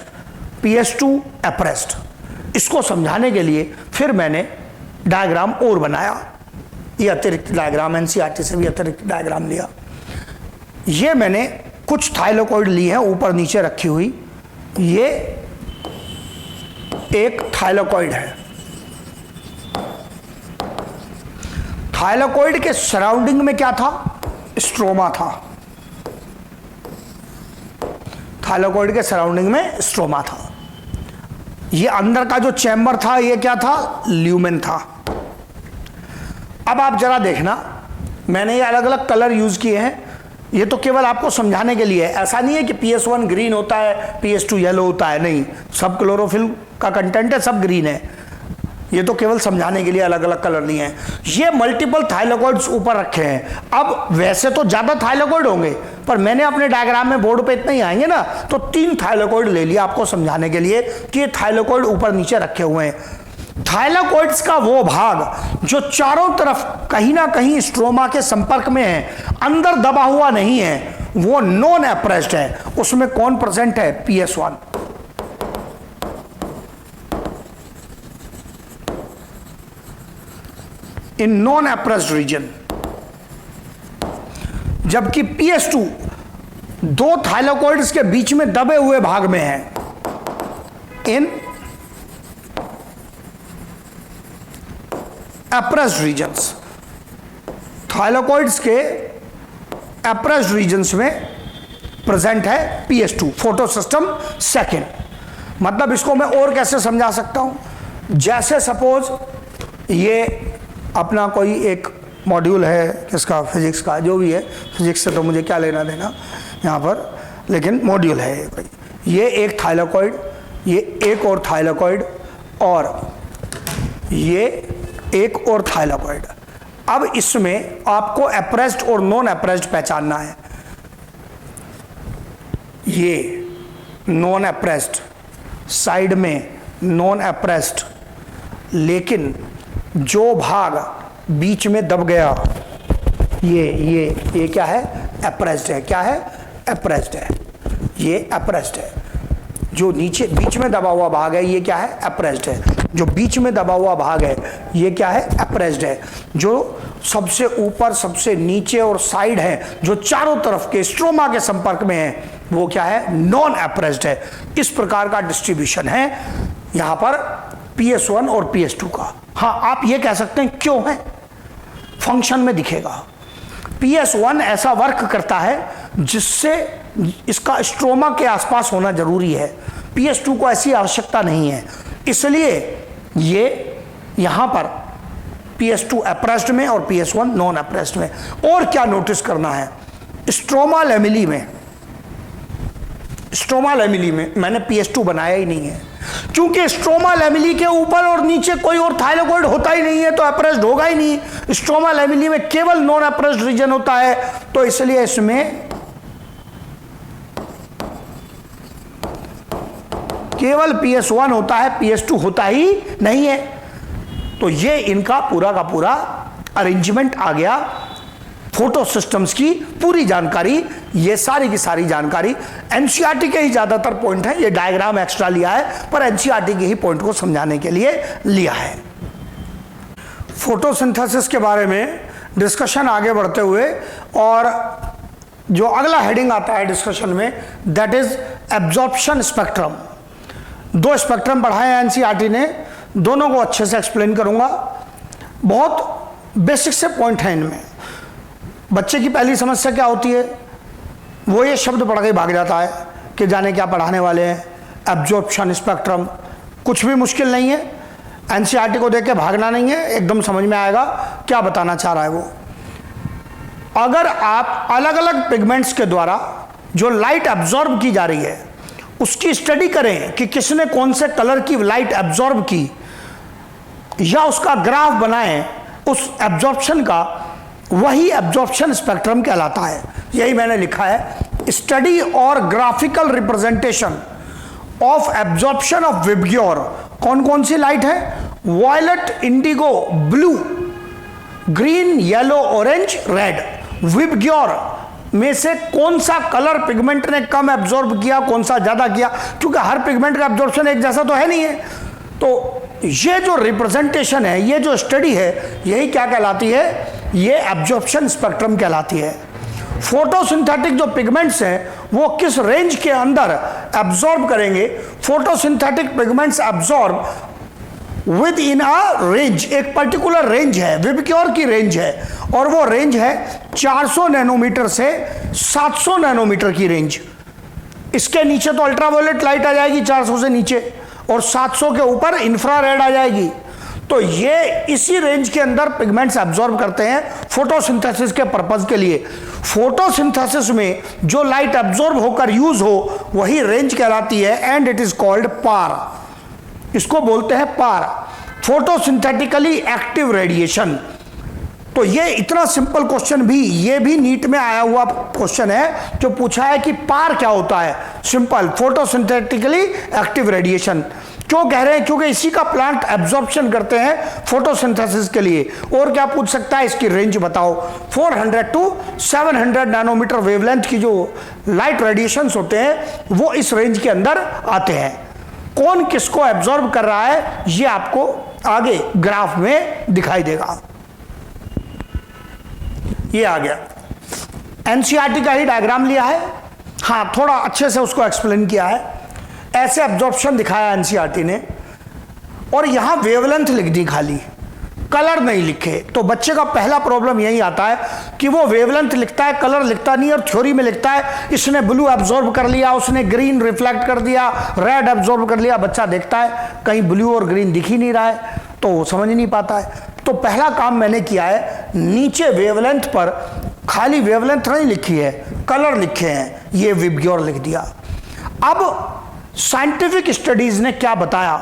PS2 appressed. इसको समझाने के लिए फिर मैंने डायग्राम और बनाया, ये अतिरिक्त डायग्राम, एनसीईआरटी से भी अतिरिक्त डायग्राम लिया। ये मैंने कुछ थाइलाकॉइड ली है ऊपर नीचे रखी हुई, ये एक थाइलाकॉइड है। थाइलाकॉइड के सराउंडिंग में क्या था? स्ट्रोमा था। थाइलाकॉइड के सराउंडिंग में स्ट्रोमा था। ये अंदर का जो चैम्बर था ये क्या था? ल्यूमेन था। अब आप जरा देखना, मैंने ये अलग अलग कलर यूज किए हैं, ये तो केवल आपको समझाने के लिए है। ऐसा नहीं है कि PS1 ग्रीन होता है, PS2 येलो होता है, नहीं, सब क्लोरोफिल का कंटेंट है, सब ग्रीन है। ये तो केवल समझाने के लिए अलग अलग कलर लिए हैं। ये मल्टीपल थाइलाकॉइड्स ऊपर रखे हैं। अब वैसे तो ज्यादा थाइलाकॉइड होंगे, पर मैंने अपने डायग्राम में बोर्ड पे इतने ही आएंगे ना, तो 3 थाइलाकॉइड ले लिया आपको समझाने के लिए कि ये थाइलाकॉइड ऊपर नीचे रखे हुए हैं। थाइलाकॉइड्स का वो भाग जो चारों तरफ कहीं ना कहीं स्ट्रोमा के संपर्क में है, अंदर दबा हुआ नहीं है, वो नॉन एप्रेस्ड है। उसमें कौन प्रेजेंट है? PS1। इन नॉन एप्रेस्ड रीजन, जबकि PS2 2 थाइलाकॉइड्स के बीच में दबे हुए भाग में है, इन एप्रेस्ड रीजन्स। थाइलाकॉइड्स के एप्रेस्ड रीजन्स में प्रेजेंट है PS2, फोटो सिस्टम सेकेंड। मतलब इसको मैं और कैसे समझा सकता हूं? जैसे सपोज ये अपना कोई एक मॉड्यूल है, किसका? फिजिक्स का, जो भी है, फिजिक्स से तो मुझे क्या लेना देना यहाँ पर, लेकिन मॉड्यूल है कोई। ये एक थाइलाकॉइड, ये एक और थाइलाकॉइड, और ये एक और थाइलाकॉइड। अब इसमें आपको एप्रेस्ड और नॉन एप्रेस्ड पहचानना है। ये नॉन एप्रेस्ड, साइड में नॉन एप्रेस्ड, लेकिन जो भाग बीच में दब गया, ये क्या है? एप्रेस्ड है। क्या है? एप्रेस्ड है। ये एप्रेस्ड है। जो नीचे बीच में दबा हुआ भाग है ये क्या है? एप्रेस्ड है। जो बीच में दबा हुआ भाग है ये क्या है? एप्रेस्ड है। जो सबसे ऊपर, सबसे नीचे और साइड है, जो चारों तरफ के स्ट्रोमा के संपर्क में है, वो क्या है? नॉन एप्रेस्ड है। इस प्रकार का डिस्ट्रीब्यूशन है यहां पर PS1 और PS2 का। हाँ, आप ये कह सकते हैं क्यों है? फंक्शन में दिखेगा। PS1 ऐसा वर्क करता है जिससे इसका स्ट्रोमा के आसपास होना जरूरी है, PS2 को ऐसी आवश्यकता नहीं है, इसलिए ये यहां पर PS2 एप्रेस्ड में और PS1 नॉन एप्रेस्ड में। और क्या नोटिस करना है? स्ट्रोमा लैमेली में मैंने PS2 बनाया ही नहीं है, क्योंकि स्ट्रोमा लैमेली के ऊपर और नीचे कोई और थाइलाकॉइड होता ही नहीं है, तो एप्रेस्ड होगा ही नहीं। स्ट्रोमा लैमेली में केवल नॉन एप्रेस्ड रीजन होता है, तो इसलिए इसमें केवल PS1 होता है, PS2 होता ही नहीं है। तो ये इनका पूरा का पूरा अरेंजमेंट आ गया फोटो सिस्टम्स की पूरी जानकारी, ये सारी की सारी जानकारी एनसीईआरटी के ही ज़्यादातर पॉइंट हैं। ये डायग्राम एक्स्ट्रा लिया है पर एनसीईआरटी के ही पॉइंट को समझाने के लिए लिया है। फोटोसिंथेसिस के बारे में डिस्कशन आगे बढ़ते हुए, और जो अगला हेडिंग आता है डिस्कशन में, that is absorption spectrum. 2 spectrum पढ़ाए हैं एनसीईआरटी ने, दोनों को अच्छे से एक्सप्लेन करूंगा। बहुत बेसिक से पॉइंट हैं इनमें। बच्चे की पहली समस्या क्या होती है, वो ये शब्द पढ़ के भाग जाता है कि जाने क्या पढ़ाने वाले हैं, एब्जॉर्प्शन स्पेक्ट्रम। कुछ भी मुश्किल नहीं है, एनसीईआरटी को देख के भागना नहीं है, एकदम समझ में आएगा क्या बताना चाह रहा है वो। अगर आप अलग अलग पिगमेंट्स के द्वारा जो लाइट एब्जॉर्ब की जा रही है उसकी स्टडी करें कि किसने कौन से कलर की लाइट एब्जॉर्ब की, या उसका ग्राफ बनाएं उस एब्जॉर्प्शन का, वही एब्जॉर्प्शन स्पेक्ट्रम कहलाता है। यही मैंने लिखा है, स्टडी और graphical representation of absorption of VIBGYOR. कौन कौन सी लाइट है, violet, indigo, blue, green, yellow, orange, red. VIBGYOR में से कौन सा कलर पिगमेंट ने कम एब्जॉर्ब किया, कौन सा ज्यादा किया, क्योंकि हर पिगमेंट का एब्जॉर्प्शन एक जैसा तो है नहीं है। तो ये जो रिप्रेजेंटेशन है, ये जो स्टडी है, यही क्या कहलाती है, ये एब्जॉर्प्शन स्पेक्ट्रम कहलाती है। फोटोसिंथेटिक जो पिगमेंट्स हैं वो किस रेंज के अंदर एब्जॉर्ब करेंगे, photosynthetic pigments absorb with in a range, एक पर्टिकुलर रेंज है, विबग्योर की रेंज है, और वो रेंज है 400 नैनोमीटर से 700 नैनोमीटर की रेंज। इसके नीचे तो अल्ट्रावायलेट लाइट आ जाएगी 400 से नीचे, और 700 के ऊपर इंफ्रारेड आ जाएगी। तो ये इसी रेंज के अंदर पिगमेंट्स एब्जॉर्ब करते हैं फोटोसिंथेसिस के पर्पज के लिए। फोटोसिंथेसिस में जो लाइट एब्जॉर्ब होकर यूज हो वही रेंज कहलाती है, एंड इट इज कॉल्ड पार। इसको बोलते हैं पार, फोटोसिंथेटिकली एक्टिव रेडिएशन। तो ये इतना सिंपल क्वेश्चन भी, ये भी नीट में आया हुआ क्वेश्चन है जो पूछा है कि पार क्या होता है। Simple, photosynthetically active radiation. क्यों कह रहे हैं, क्योंकि इसी का प्लांट एब्जॉर्प्शन करते हैं फोटोसिंथेसिस के लिए। और क्या पूछ सकता है, इसकी रेंज बताओ। 400 टू 700 नैनोमीटर वेवलेंथ की जो लाइट रेडिएशंस होते हैं वो इस रेंज के अंदर आते हैं। कौन किसको एब्जॉर्ब कर रहा है ये आपको आगे ग्राफ में दिखाई देगा। ये आ गया, एनसीईआरटी का ही डायग्राम लिया है, हाँ थोड़ा अच्छे से उसको एक्सप्लेन किया है। ऐसे एब्जॉर्प्शन दिखाया एनसीईआरटी ने, और यहां वेवलेंथ लिख दी खाली, कलर नहीं लिखे। तो बच्चे का पहला प्रॉब्लम यही आता है कि वो वेवलेंथ लिखता है, कलर लिखता नहीं, और थ्योरी में लिखता है इसने ब्लू एब्जॉर्ब कर लिया, उसने ग्रीन रिफ्लेक्ट कर दिया, रेड एब्जॉर्ब कर लिया। बच्चा देखता है कहीं ब्लू और ग्रीन दिख ही नहीं रहा है, तो वो समझ नहीं पाता है। तो पहला काम मैंने किया है, नीचे वेवलेंथ पर खाली वेवलेंथ नहीं लिखी है, कलर लिखे हैं, ये विबग्योर लिख दिया। अब साइंटिफिक स्टडीज ने क्या बताया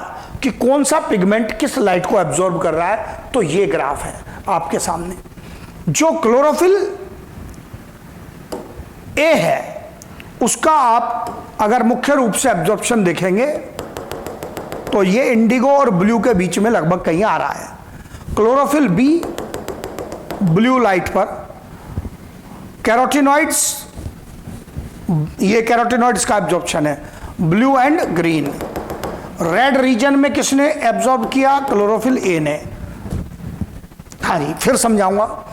कि कौन सा पिगमेंट किस लाइट को एब्जॉर्ब कर रहा है, तो ये ग्राफ है आपके सामने। जो क्लोरोफिल ए है उसका आप अगर मुख्य रूप से एब्जॉर्प्शन देखेंगे तो ये इंडिगो और ब्लू के बीच में लगभग कहीं आ रहा है। क्लोरोफिल बी ब्लू लाइट पर, कैरोटिनॉइड्स, ये कैरोटिनॉइड्स का एब्जॉर्प्शन है, blue and green. Red reason में किसने एब्जॉर्ब किया, क्लोरोफिल ए ने। हाँ जी, फिर समझाऊंगा।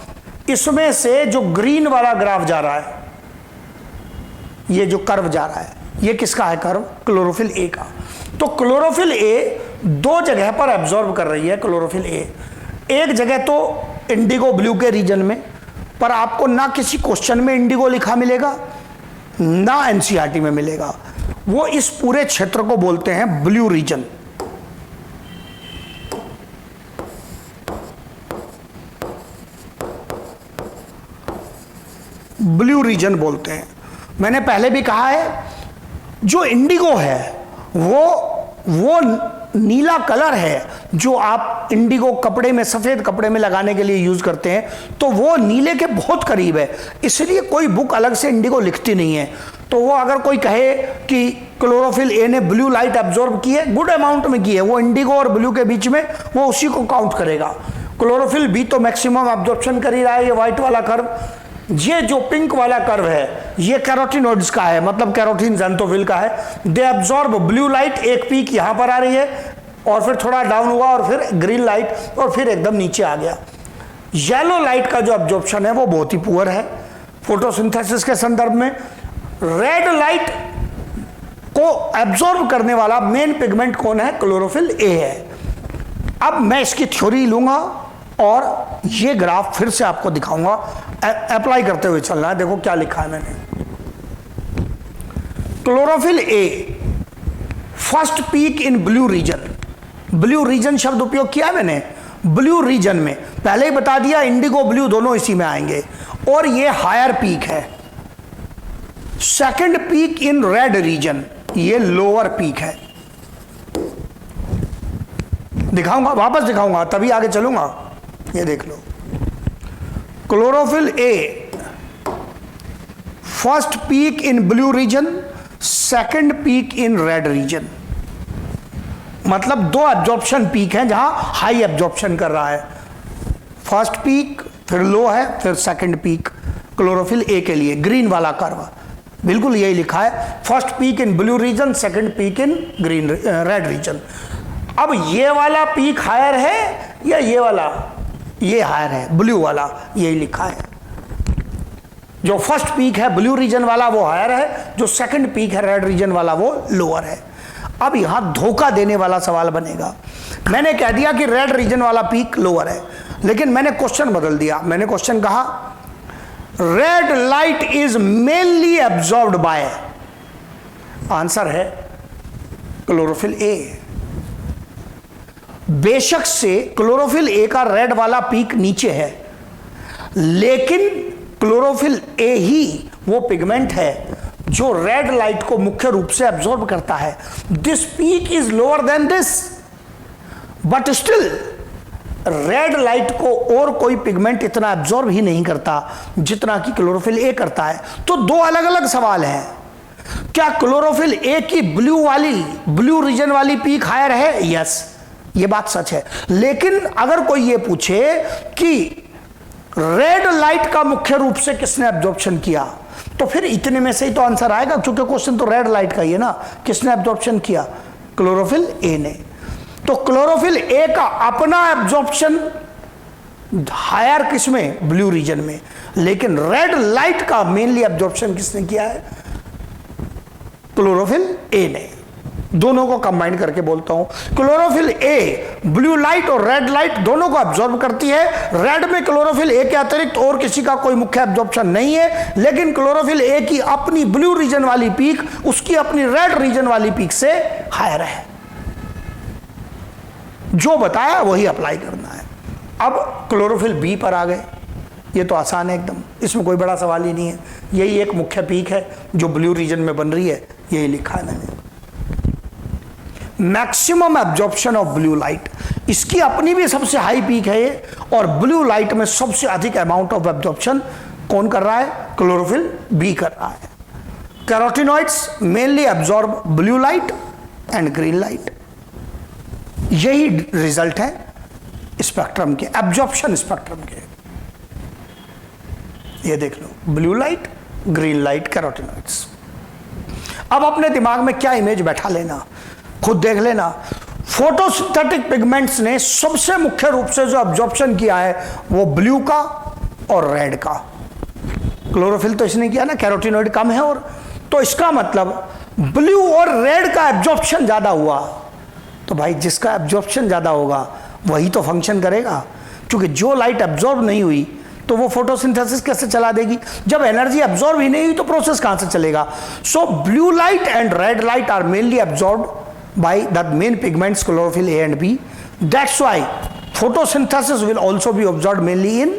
इसमें से जो ग्रीन वाला ग्राफ जा रहा है, ये जो कर्व जा रहा है, ये किसका है कर्व, क्लोरोफिल ए का। तो क्लोरोफिल ए 2 जगह पर एब्जॉर्ब कर रही है। क्लोरोफिल ए एक जगह तो इंडिगो ब्लू के रीजन में, पर आपको ना किसी क्वेश्चन में इंडिगो लिखा मिलेगा ना एनसीईआरटी में मिलेगा। वो इस पूरे क्षेत्र को बोलते हैं ब्लू रीजन। ब्लू रीजन बोलते हैं। मैंने पहले भी कहा है, जो इंडिगो है वो नीला कलर है जो आप इंडिगो कपड़े में, सफेद कपड़े में लगाने के लिए यूज करते हैं, तो वो नीले के बहुत करीब है, इसलिए कोई बुक अलग से इंडिगो लिखती नहीं है। तो वो अगर कोई कहे कि क्लोरोफिल ए ने ब्लू लाइट एब्जॉर्ब की है, गुड अमाउंट में की है, वो इंडिगो और ब्लू के बीच में, वो उसी को काउंट करेगा। क्लोरोफिल बी तो मैक्सिमम एब्जॉर्प्शन कर ही रहा है, ये व्हाइट वाला कर्व। ये जो पिंक वाला कर्व है ये कैरोटिनॉइड्स का है, मतलब कैरोटीन ज़ेंथोफिल का है। दे एब्जॉर्ब ब्लू लाइट, एक पीक यहां पर आ रही है और फिर थोड़ा डाउन हुआ और फिर ग्रीन लाइट और फिर एकदम नीचे आ गया। येलो लाइट का जो एब्जॉर्प्शन है वो बहुत ही पुअर है फोटोसिंथेसिस के संदर्भ में। रेड लाइट को एब्जॉर्ब करने वाला मेन पिगमेंट कौन है? क्लोरोफिल ए है। अब मैं इसकी थ्योरी लूंगा और ये ग्राफ फिर से आपको दिखाऊंगा, अप्लाई करते हुए चलना है। देखो क्या लिखा है मैंने। Chlorophyll A first peak in blue region. Blue region शब्द उपयोग किया मैंने, ब्लू रीजन में पहले ही बता दिया, इंडिगो ब्लू दोनों इसी में आएंगे। और ये हायर पीक है। Second peak in red region, ये लोअर पीक है। दिखाऊंगा, वापस दिखाऊंगा, तभी आगे चलूंगा। ये देख लो, chlorophyll A first peak in blue region, second peak in red region. मतलब दो एब्जॉर्प्शन पीक हैं जहां हाई एब्जॉर्प्शन कर रहा है। फर्स्ट पीक फिर लो है, फिर सेकंड पीक क्लोरोफिल ए के लिए। ग्रीन वाला कर्व बिल्कुल यही लिखा है, first peak in blue region, second peak in green red region. अब ये वाला पीक हायर है या ये वाला? ये हायर है, ब्लू वाला, यही लिखा है। जो फर्स्ट पीक है ब्लू रीजन वाला वो हायर है, जो सेकंड पीक है रेड रीजन वाला वो लोअर है। अब यहां धोखा देने वाला सवाल बनेगा। मैंने कह दिया कि रेड रीजन वाला पीक लोअर है, लेकिन मैंने क्वेश्चन बदल दिया। मैंने क्वेश्चन कहा red light is mainly absorbed bye, answer है क्लोरोफिल ए। बेशक से क्लोरोफिल ए का रेड वाला पीक नीचे है, लेकिन क्लोरोफिल ए ही वो पिगमेंट है जो रेड लाइट को मुख्य रूप से एब्जॉर्ब करता है। This peak is lower than this, but still red light को और कोई पिगमेंट इतना एब्जॉर्ब ही नहीं करता जितना कि क्लोरोफिल ए करता है। तो दो अलग अलग सवाल हैं। क्या क्लोरोफिल ए की ब्लू रीजन वाली पीक हायर है? यस, ये बात सच है। लेकिन अगर कोई ये पूछे कि रेड लाइट का मुख्य रूप से किसने एब्जॉर्प्शन किया, तो फिर इतने में से ही तो आंसर आएगा, क्योंकि क्वेश्चन तो रेड लाइट का ही है ना। किसने एब्जॉर्प्शन किया? क्लोरोफिल ए ने। तो क्लोरोफिल ए का अपना एब्जॉर्प्शन हायर किसमें? ब्लू रीजन में। लेकिन रेड लाइट का मेनली एब्जॉर्प्शन किसने किया है? क्लोरोफिल ए ने। दोनों को कंबाइन करके बोलता हूं, क्लोरोफिल ए ब्लू लाइट और रेड लाइट दोनों को एब्जॉर्ब करती है। रेड में क्लोरोफिल ए के अतिरिक्त और किसी का कोई मुख्य एब्जॉर्प्शन नहीं है, लेकिन क्लोरोफिल ए की अपनी ब्लू रीजन वाली पीक उसकी अपनी रेड रीजन वाली पीक से हायर है। जो बताया वही अप्लाई करना है। अब क्लोरोफिल बी पर आ गए। ये तो आसान है एकदम, इसमें कोई बड़ा सवाल ही नहीं है। यही एक मुख्य पीक है जो ब्लू रीजन में बन रही है, यही लिखा है मैंने। Maximum absorption of blue light, इसकी अपनी भी सबसे हाई पीक है ये, और ब्लू लाइट में सबसे अधिक अमाउंट ऑफ एब्जॉर्प्शन कौन कर रहा है? क्लोरोफिल बी कर रहा है। Carotenoids mainly absorb blue light and green light. यही रिजल्ट है स्पेक्ट्रम के, एब्जॉर्प्शन स्पेक्ट्रम के। ये देख लो, blue light, green light, carotenoids. अब अपने दिमाग में क्या इमेज बैठा लेना, खुद देख लेना। फोटोसिंथेटिक पिगमेंट्स ने सबसे मुख्य रूप से जो एब्जॉर्प्शन किया है वो ब्लू का और रेड का। क्लोरोफिल तो इसने किया ना, कैरोटिनॉइड कम है। और तो इसका मतलब ब्लू और रेड का एब्जॉर्प्शन ज्यादा हुआ, तो भाई जिसका एब्जॉर्प्शन ज्यादा होगा वही तो फंक्शन करेगा, क्योंकि जो लाइट एब्जॉर्ब नहीं हुई तो वो फोटोसिंथेसिस कैसे चला देगी? जब एनर्जी एब्जॉर्ब ही नहीं हुई तो प्रोसेस कहां से चलेगा? So blue light and red light are mainly absorbed by the main pigments chlorophyll A and B. That's why photosynthesis will also be observed mainly in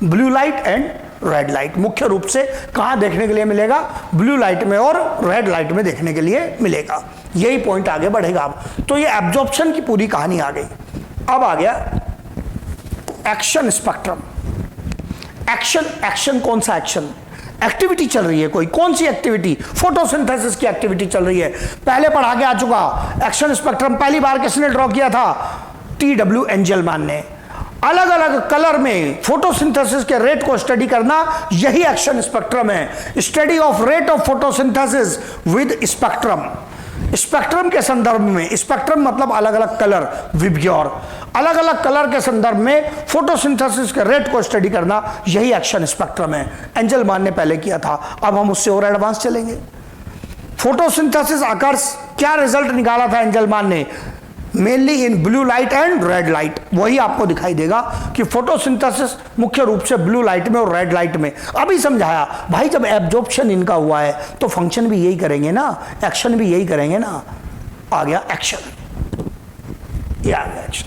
blue light and red light. मुख्य रूप से कहां देखने के लिए मिलेगा? ब्लू लाइट में और रेड लाइट में देखने के लिए मिलेगा। यही पॉइंट आगे बढ़ेगा। अब तो ये एब्जॉर्प्शन की पूरी कहानी आ गई। अब आ गया एक्शन स्पेक्ट्रम। एक्शन कौन सा एक्शन? एक्टिविटी चल रही है कोई, कौन सी एक्टिविटी? फोटोसिंथेसिस की एक्टिविटी चल रही है। पहले पढ़ा के आ चुका। एक्शन स्पेक्ट्रम पहली बार किसने ड्रॉ किया था? TW एंजलमैन ने। अलग अलग कलर में फोटोसिंथेसिस के रेट को स्टडी करना, यही एक्शन स्पेक्ट्रम है। Study of rate of photosynthesis with spectrum, spectrum के संदर्भ में, स्पेक्ट्रम मतलब अलग अलग कलर, विबग्योर, अलग अलग कलर के संदर्भ में फोटोसिंथेसिस के रेट को स्टडी करना, यही एक्शन स्पेक्ट्रम है। एंजलमान ने पहले किया था, अब हम उससे और एडवांस चलेंगे। फोटोसिंथेसिस अकर्स, क्या रिजल्ट निकाला था एंजलमान ने? Mainly in blue light and red light. वही आपको दिखाई देगा कि फोटोसिंथेसिस मुख्य रूप से ब्लू लाइट में और रेड लाइट में। अभी समझाया भाई, जब एब्जॉर्प्शन इनका हुआ है तो फंक्शन भी यही करेंगे ना, एक्शन भी यही करेंगे ना। आ गया एक्शन, ये आ गया एक्शन।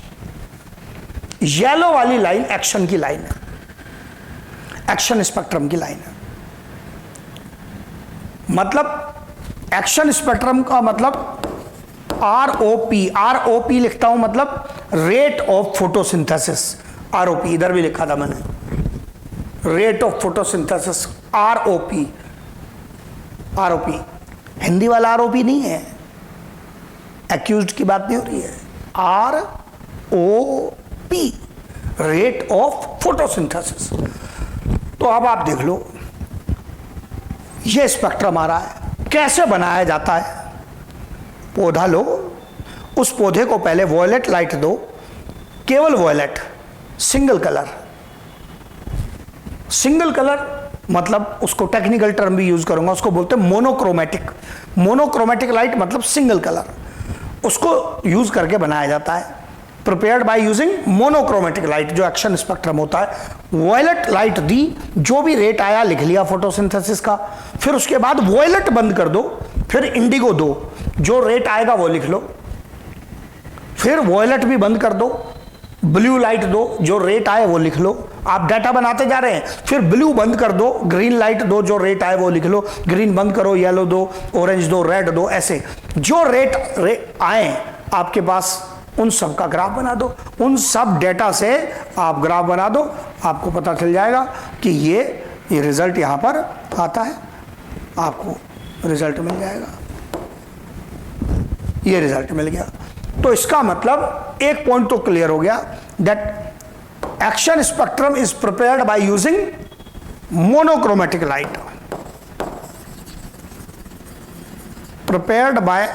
येलो वाली लाइन एक्शन की लाइन है, एक्शन स्पेक्ट्रम की लाइन है। मतलब एक्शन स्पेक्ट्रम का मतलब आरओपी, आरओपी लिखता हूं मतलब रेट ऑफ फोटोसिंथेसिस। आरओपी इधर भी लिखा था मैंने, rate of photosynthesis, ROP. ROP Hindi वाला आरओपी नहीं है, एक्यूज्ड की बात नहीं हो रही है, आरओपी, रेट ऑफ फोटोसिंथेसिस। तो अब आप देख लो, ये स्पेक्ट्रम आ रहा है, कैसे बनाया जाता है? पौधा लो, उस पौधे को पहले वॉयलेट लाइट दो, केवल violet, single colour. Single colour मतलब उसको टेक्निकल टर्म भी यूज करूंगा, उसको बोलते हैं मोनोक्रोमेटिक। मोनोक्रोमेटिक लाइट मतलब सिंगल कलर, उसको यूज करके बनाया जाता है। Prepared by using monochromatic light, जो एक्शन स्पेक्ट्रम होता है। वॉयलेट लाइट दी, जो भी रेट आया लिख लिया फोटोसिंथेसिस का, फिर उसके बाद वॉयलेट बंद कर दो, फिर इंडिगो दो, जो रेट आएगा वो लिख लो, फिर वॉयलेट भी बंद कर दो, ब्लू लाइट दो, जो रेट आए वो लिख लो। आप डाटा बनाते जा रहे हैं, फिर ब्लू बंद कर दो, ग्रीन लाइट दो, जो रेट आए वो लिख लो, ग्रीन बंद करो, येलो दो, ऑरेंज दो, रेड दो, ऐसे जो रेट आए आपके पास उन सब का ग्राफ बना दो। उन सब डेटा से आप ग्राफ बना दो, आपको पता चल जाएगा कि ये रिजल्ट यहां पर आता है, आपको रिजल्ट मिल जाएगा, ये रिजल्ट मिल गया। तो इसका मतलब एक पॉइंट तो क्लियर हो गया, that action spectrum is prepared by using monochromatic light, prepared by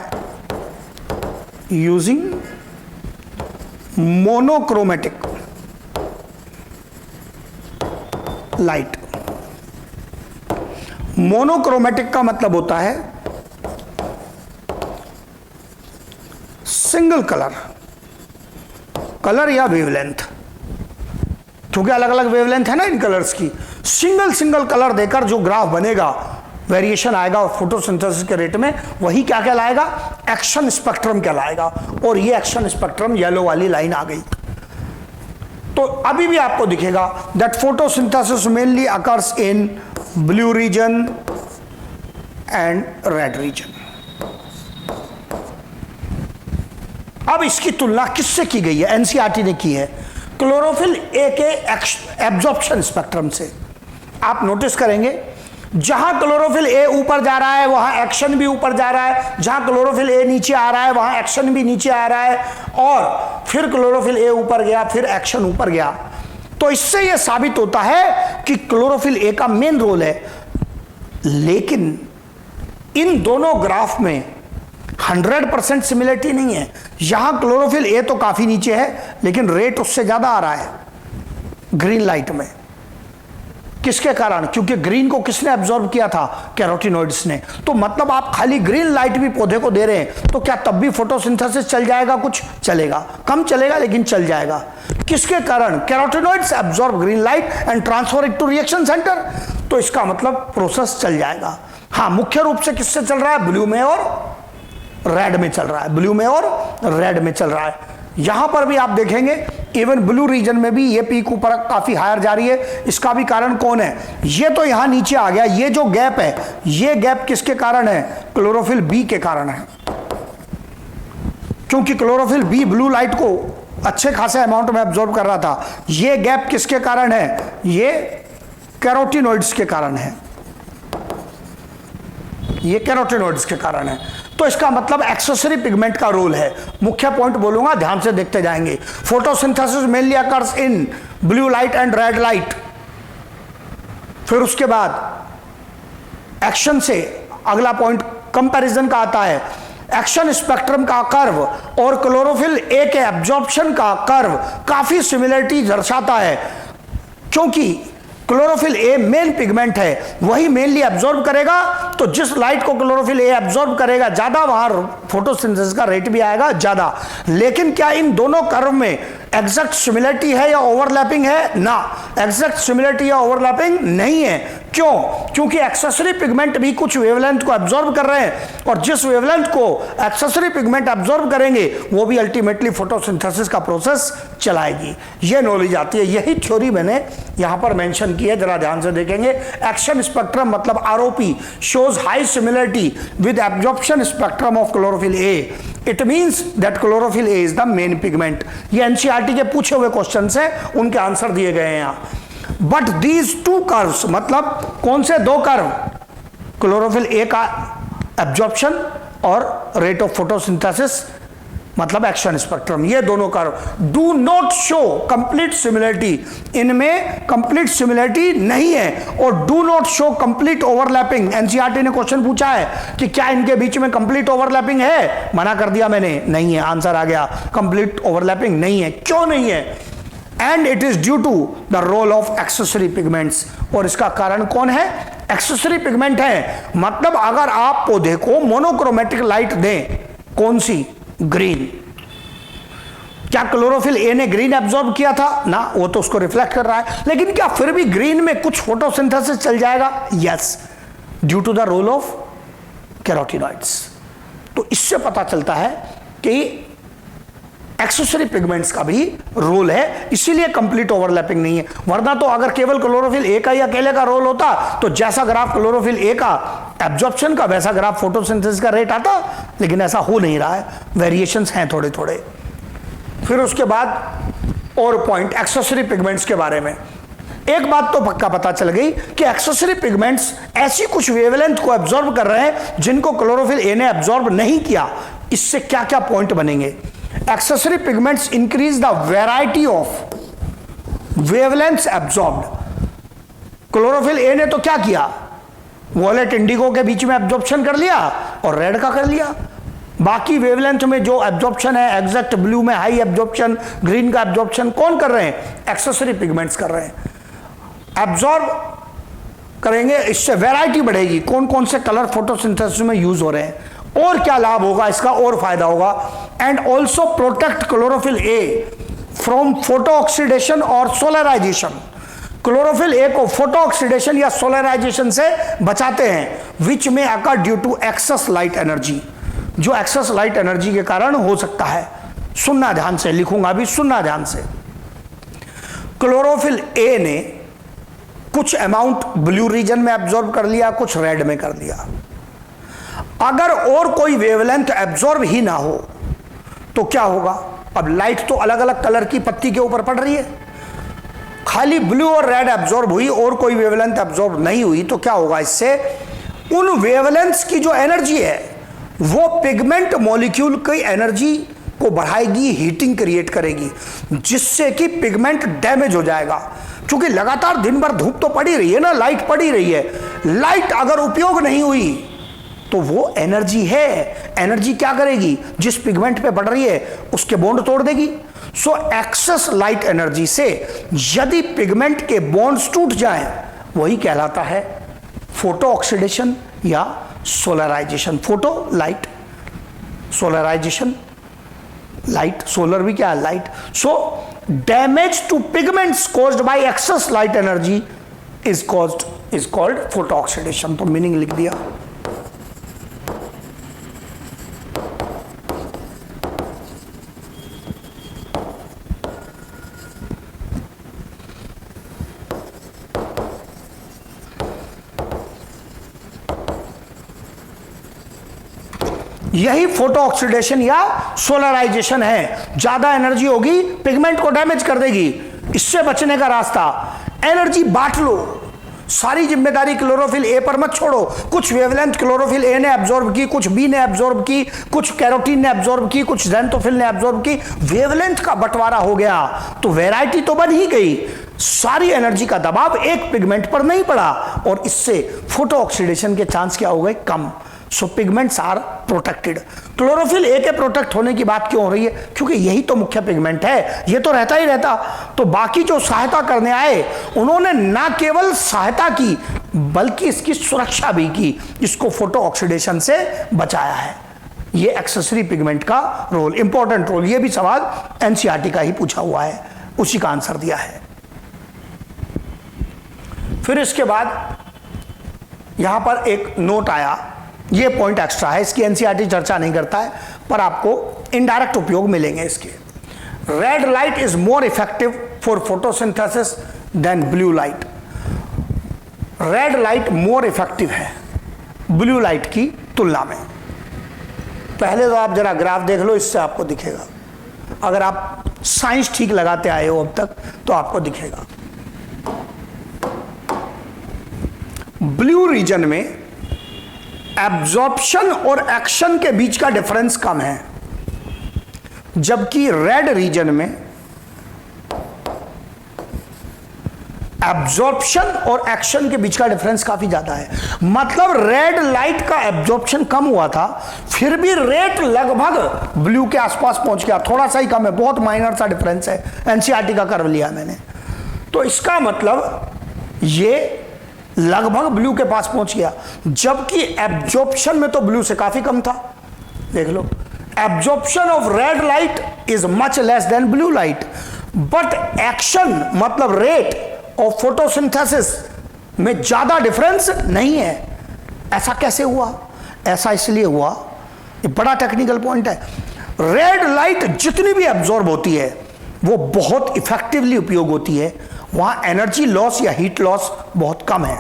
using monochromatic light. Monochromatic का मतलब होता है सिंगल कलर, कलर या वेवलेंथ, क्योंकि अलग अलग वेवलेंथ है ना इन कलर्स की। सिंगल कलर देकर जो ग्राफ बनेगा, वेरिएशन आएगा फोटोसिंथेसिस के रेट में, वही क्या कहलाएगा? एक्शन स्पेक्ट्रम कहलाएगा। और ये एक्शन स्पेक्ट्रम येलो वाली लाइन आ गई। तो अभी भी आपको दिखेगा that photosynthesis mainly occurs in blue region and red region. अब इसकी तुलना किससे की गई है? एनसीईआरटी ने की है क्लोरोफिल ए के एब्जॉर्प्शन स्पेक्ट्रम से। आप नोटिस करेंगे जहां क्लोरोफिल ए ऊपर जा रहा है वहां एक्शन भी ऊपर जा रहा है, जहां क्लोरोफिल ए नीचे आ रहा है वहां एक्शन भी नीचे आ रहा है, और फिर क्लोरोफिल ए ऊपर गया, फिर एक्शन ऊपर गया। तो इससे यह साबित होता है कि क्लोरोफिल ए का मेन रोल है। लेकिन इन दोनों ग्राफ में 100% सिमिलरिटी नहीं है। यहां क्लोरोफिल ए तो काफी नीचे है, लेकिन रेट उससे ज्यादा आ रहा है ग्रीन लाइट में। किसके कारण? क्योंकि ग्रीन को किसने एब्जॉर्ब किया था? कैरोटीनॉइड्स ने। तो मतलब आप खाली ग्रीन लाइट भी पौधे को दे रहे हैं तो क्या तब भी फोटोसिंथेसिस चल जाएगा? कुछ चलेगा, कम चलेगा लेकिन चल जाएगा। किसके कारण? Carotenoids absorb green light and transfer it to reaction centre. तो इसका मतलब प्रोसेस चल जाएगा। हाँ, मुख्य रूप से किससे चल रहा है? ब्लू में और रेड में चल रहा है, ब्लू में और रेड में चल रहा है। यहां पर भी आप देखेंगे इवन ब्लू रीजन में भी ये पीक ऊपर काफी हायर जा रही है। इसका भी कारण कौन है? ये तो यहां नीचे आ गया। ये जो गैप है, ये गैप किसके कारण है? क्लोरोफिल बी के कारण है, क्योंकि क्लोरोफिल बी ब्लू लाइट को अच्छे खासे अमाउंट में एब्जॉर्ब कर रहा था। ये गैप किसके कारण है? ये कैरोटीनॉइड्स के कारण है, ये कैरोटीनॉइड्स के कारण है। तो तो इसका मतलब एक्सेसरी पिगमेंट का रोल है। मुख्य पॉइंट बोलूंगा, ध्यान से देखते जाएंगे। Photosynthesis mainly occurs in blue light and red light. फिर उसके बाद एक्शन से अगला पॉइंट कंपैरिजन का आता है। एक्शन स्पेक्ट्रम का कर्व और क्लोरोफिल ए के एब्जॉर्प्शन का कर्व काफी सिमिलरिटी दर्शाता है, क्योंकि क्लोरोफिल ए मेन पिगमेंट है, वही मेनली एब्जॉर्ब करेगा। तो जिस लाइट को क्लोरोफिल ए एब्जॉर्ब करेगा ज्यादा, वहां फोटोसिंथेसिस का रेट भी आएगा ज्यादा। लेकिन क्या इन दोनों कर्व में एग्जैक्ट सिमिलरिटी है या ओवरलैपिंग है? ना, एग्जैक्ट सिमिलरिटी या ओवरलैपिंग नहीं है। क्यों? क्योंकि एक्सेसरी पिगमेंट भी कुछ वेवलेंथ को एब्जॉर्ब कर रहे हैं, और जिस वेवलेंथ को एक्सेसरी पिगमेंट एब्जॉर्ब करेंगे वो भी अल्टीमेटली फोटोसिंथेसिस का प्रोसेस चलाएगी। ये नॉलेज आती है, यही थ्योरी मैंने यहां पर मेंशन की है, जरा ध्यान से देखेंगे। एक्शन स्पेक्ट्रम मतलब ROP shows high similarity with absorption spectrum of chlorophyll A. It means that chlorophyll A is the main pigment. ये एनसीईआरटी के पूछे हुए क्वेश्चन है, उनके आंसर दिए गए हैं यहां। बट दीज टू कर्व्स, मतलब कौन से दो कर्व? क्लोरोफिल ए का एब्जॉर्प्शन और रेट ऑफ फोटोसिंथेसिस मतलब एक्शन स्पेक्ट्रम, ये दोनों curve do not show complete similarity. इनमें कंप्लीट सिमिलरिटी नहीं है, और do not show complete overlapping. NCERT ने क्वेश्चन पूछा है कि क्या इनके बीच में कंप्लीट ओवरलैपिंग है? मना कर दिया मैंने, नहीं है। आंसर आ गया, कंप्लीट ओवरलैपिंग नहीं है। क्यों नहीं है? And it is due to the role of accessory pigments. और इसका कारण कौन है? एक्सेसरी पिगमेंट है। मतलब अगर आप पौधे को मोनोक्रोमेटिक लाइट दें, कौन सी? ग्रीन। क्या क्लोरोफिल ए ने ग्रीन एब्जॉर्ब किया था? ना, वो तो उसको रिफ्लेक्ट कर रहा है। लेकिन क्या फिर भी ग्रीन में कुछ फोटोसिंथेसिस चल जाएगा? Yes, due to the role of carotenoids. तो इससे पता चलता है कि एक्सेसरी पिगमेंट्स का भी रोल है, इसीलिए कंप्लीट ओवरलैपिंग नहीं है। वरना तो अगर केवल क्लोरोफिल ए का ही अकेले का रोल होता तो जैसा ग्राफ क्लोरोफिल ए का एब्जॉर्प्शन का, वैसा ग्राफ फोटोसिंथेसिस का रेट आता। लेकिन ऐसा हो नहीं रहा है, वेरिएशंस हैं थोड़े थोड़े। फिर उसके बाद और पॉइंट एक्सेसरी पिगमेंट्स के बारे में। एक बात तो पक्का पता चल गई कि एक्सेसरी पिगमेंट्स ऐसी कुछ वेवलेंथ को एब्जॉर्ब कर रहे हैं जिनको क्लोरोफिल ए ने एब्जॉर्ब नहीं किया। इससे क्या क्या पॉइंट बनेंगे? Accessory pigments increase the variety of wavelengths absorbed. Chlorophyll A ने तो क्या किया? वॉलेट इंडिगो के बीच में एब्जॉर्प्शन कर लिया और रेड का कर लिया। बाकी वेवलेंथ में जो एब्जॉर्प्शन है, एग्जैक्ट ब्लू में हाई एब्जॉर्प्शन, ग्रीन का एब्जॉर्प्शन कौन कर रहे हैं? एक्सेसरी पिगमेंट्स कर रहे हैं। एब्जॉर्ब करेंगे, इससे वैरायटी बढ़ेगी, कौन कौन से कलर फोटोसिंथेसिस में यूज हो रहे हैं, और क्या लाभ होगा इसका, और फायदा होगा। And also protect chlorophyll A from photo oxidation और सोलराइजेशन। क्लोरोफिल ए को फोटो ऑक्सीडेशन या सोलराइजेशन से बचाते हैं, विच में occur due to excess light energy, जो एक्सेस लाइट एनर्जी के कारण हो सकता है। सुनना ध्यान से, लिखूंगा अभी, सुनना ध्यान से। क्लोरोफिल ए ने कुछ अमाउंट ब्लू रीजन में एब्जॉर्ब कर लिया, कुछ रेड में कर लिया। अगर और कोई वेवलेंथ एब्जॉर्ब ही ना हो तो क्या होगा? अब लाइट तो अलग अलग कलर की पत्ती के ऊपर पड़ रही है, खाली ब्लू और रेड एब्जॉर्ब हुई और कोई वेवलेंथ एब्जॉर्ब नहीं हुई, तो क्या होगा? इससे उन वेवलेंथ्स की जो एनर्जी है वो पिगमेंट मॉलिक्यूल की एनर्जी को बढ़ाएगी, हीटिंग क्रिएट करेगी, जिससे कि पिगमेंट डैमेज हो जाएगा। क्योंकि लगातार दिन भर धूप तो पड़ी रही है ना, लाइट पड़ी रही है। लाइट अगर उपयोग नहीं हुई तो वो एनर्जी है, एनर्जी क्या करेगी? जिस पिगमेंट पे पड़ रही है उसके बॉन्ड तोड़ देगी। सो एक्सेस लाइट एनर्जी से यदि पिगमेंट के बॉन्ड्स टूट जाएं, वही कहलाता है फोटो ऑक्सीडेशन या सोलराइजेशन। Photo light, solarization light, solar भी क्या है? Light. So damage to pigments caused by excess light energy is called photo oxidation. तो मीनिंग लिख दिया। यही फोटो ऑक्सीडेशन या सोलराइजेशन है। ज्यादा एनर्जी होगी, पिगमेंट को डैमेज कर देगी। इससे बचने का रास्ता, एनर्जी बांट लो। सारी जिम्मेदारी क्लोरोफिल ए पर मत छोड़ो। कुछ वेवलेंथ क्लोरोफिल ए ने एब्जॉर्ब की, कुछ बी ने एब्जॉर्ब की, कुछ कैरोटीन ने एब्जॉर्ब की, कुछ ज़ैंथोफिल ने एब्जॉर्ब की। वेवलेंथ का बंटवारा हो गया तो वैरायटी तो बन ही गई, सारी एनर्जी का दबाव एक पिगमेंट पर नहीं पड़ा और इससे फोटो ऑक्सीडेशन के चांस क्या हो गए? कम। सो pigments are protected. Chlorophyll A के प्रोटेक्ट होने की बात क्यों हो रही है? क्योंकि यही तो मुख्य पिगमेंट है, ये तो रहता ही रहता। तो बाकी जो सहायता करने आए उन्होंने ना केवल सहायता की बल्कि इसकी सुरक्षा भी की, इसको फोटो ऑक्सीडेशन से बचाया है। ये एक्सेसरी पिगमेंट का रोल, इंपॉर्टेंट रोल। ये भी सवाल एनसीईआरटी का ही पूछा हुआ है, उसी का आंसर दिया है। फिर इसके बाद यहां पर एक नोट आया, ये पॉइंट एक्स्ट्रा है, इसकी एनसीईआरटी चर्चा नहीं करता है पर आपको इनडायरेक्ट उपयोग मिलेंगे इसके। Red light is more effective for photosynthesis than blue light. Red light more effective है ब्लू लाइट की तुलना में। पहले तो आप जरा ग्राफ देख लो, इससे आपको दिखेगा। अगर आप साइंस ठीक लगाते आए हो अब तक तो आपको दिखेगा। ब्लू रीजन में एब्जॉर्प्शन और एक्शन के बीच का डिफरेंस कम है, जबकि रेड रीजन में एब्जॉर्प्शन और एक्शन के बीच का डिफरेंस काफी ज्यादा है। मतलब रेड लाइट का एब्जॉर्प्शन कम हुआ था, फिर भी रेट लगभग ब्लू के आसपास पहुंच गया, थोड़ा सा ही कम है, बहुत माइनर सा डिफरेंस है। एनसीईआरटी का कर लिया मैंने। तो इसका मतलब ये लगभग ब्लू के पास पहुंच गया, जबकि एब्जॉर्प्शन में तो ब्लू से काफी कम था। देख लो, absorption of red light is much less than blue light, but action मतलब रेट ऑफ फोटोसिंथेसिस में ज्यादा डिफरेंस नहीं है। ऐसा कैसे हुआ? ऐसा इसलिए हुआ, ये बड़ा टेक्निकल पॉइंट है। रेड लाइट जितनी भी एब्जॉर्ब होती है वो बहुत इफेक्टिवली उपयोग होती है, वहां एनर्जी लॉस या हीट लॉस बहुत कम है।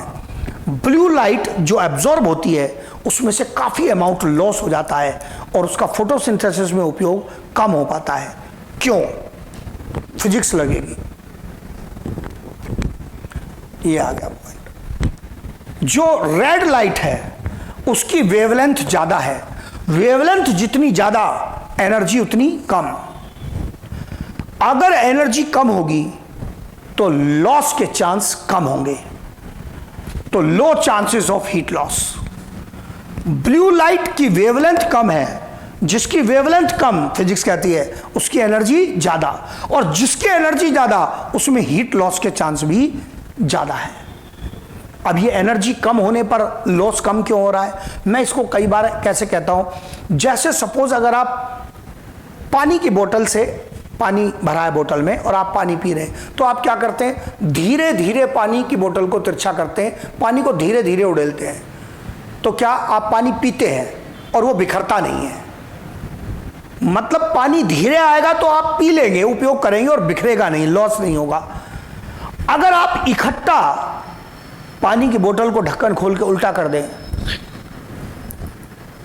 ब्लू लाइट जो एब्जॉर्ब होती है उसमें से काफी अमाउंट लॉस हो जाता है और उसका फोटोसिंथेसिस में उपयोग कम हो पाता है। क्यों? फिजिक्स लगेगी। ये आ गया पॉइंट। जो रेड लाइट है उसकी वेवलेंथ ज्यादा है, वेवलेंथ जितनी ज्यादा एनर्जी उतनी कम। अगर एनर्जी कम होगी तो लॉस के चांस कम होंगे, तो low chances of heat loss. Blue light की वेवलेंथ कम है, जिसकी वेवलेंथ कम फिजिक्स कहती है उसकी एनर्जी ज्यादा, और जिसकी एनर्जी ज्यादा उसमें हीट लॉस के चांस भी ज्यादा है। अब ये एनर्जी कम होने पर लॉस कम क्यों हो रहा है? मैं इसको कई बार कैसे कहता हूं, जैसे सपोज अगर आप पानी की बोतल से पानी भरा है बोतल में और आप पानी पी रहे हैं, तो आप क्या करते हैं? धीरे धीरे पानी की बोतल को तिरछा करते हैं, पानी को धीरे धीरे उड़ेलते हैं। तो क्या आप पानी पीते हैं और वो बिखरता नहीं है। मतलब पानी धीरे आएगा तो आप पी लेंगे, उपयोग करेंगे और बिखरेगा नहीं, लॉस नहीं होगा। अगर आप इकट्ठा पानी की बोतल को ढक्कन खोल के उल्टा कर दें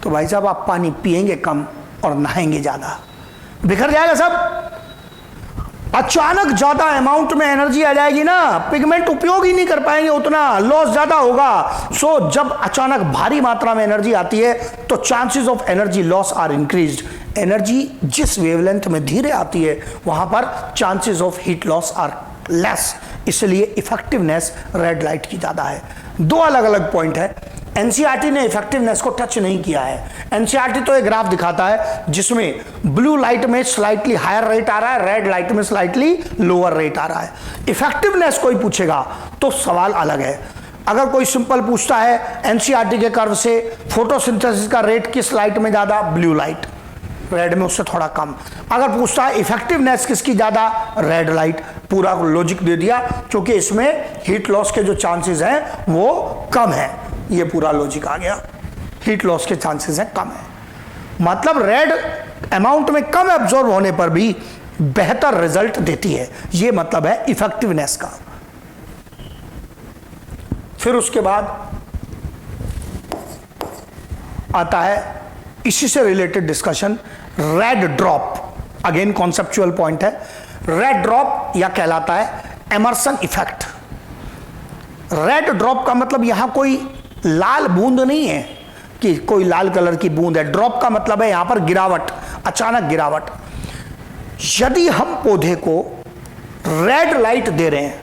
तो भाई साहब आप पानी पिएंगे कम और नहाएंगे ज्यादा, बिखर जाएगा सब। अचानक ज्यादा अमाउंट में एनर्जी आ जाएगी ना, पिगमेंट उपयोग ही नहीं कर पाएंगे, उतना लॉस ज्यादा होगा। सो जब अचानक भारी मात्रा में एनर्जी आती है तो chances of energy loss are increased. Energy जिस वेवलेंथ में धीरे आती है वहां पर chances of heat loss are less, इसलिए इफेक्टिवनेस रेड लाइट की ज्यादा है। दो अलग अलग पॉइंट है। एनसीईआरटी ने इफेक्टिवनेस को टच नहीं किया है। एनसीईआरटी तो एक ग्राफ दिखाता है जिसमें ब्लू लाइट में स्लाइटली हायर रेट आ रहा है, रेड लाइट में स्लाइटली लोअर रेट आ रहा है। इफेक्टिवनेस कोई पूछेगा तो सवाल अलग है। अगर कोई सिंपल पूछता है एनसीईआरटी के कर्व से फोटोसिंथेसिस का रेट किस लाइट में ज्यादा, ब्लू लाइट, रेड में उससे थोड़ा कम। अगर पूछता है इफेक्टिवनेस किसकी ज्यादा, रेड लाइट। पूरा लॉजिक दे दिया, क्योंकि इसमें हीट लॉस के जो चांसेस हैं वो कम है। ये पूरा लॉजिक आ गया, हीट लॉस के चांसेस हैं कम है। मतलब रेड अमाउंट में कम एब्जॉर्ब होने पर भी बेहतर रिजल्ट देती है, ये मतलब है इफेक्टिवनेस का। फिर उसके बाद आता है इसी से related discussion, red drop. Again conceptual point है। रेड ड्रॉप या कहलाता है एमर्सन इफेक्ट। रेड ड्रॉप का मतलब यहां कोई लाल बूंद नहीं है कि कोई लाल कलर की बूंद है। ड्रॉप का मतलब है यहां पर गिरावट, अचानक गिरावट। यदि हम पौधे को रेड लाइट दे रहे हैं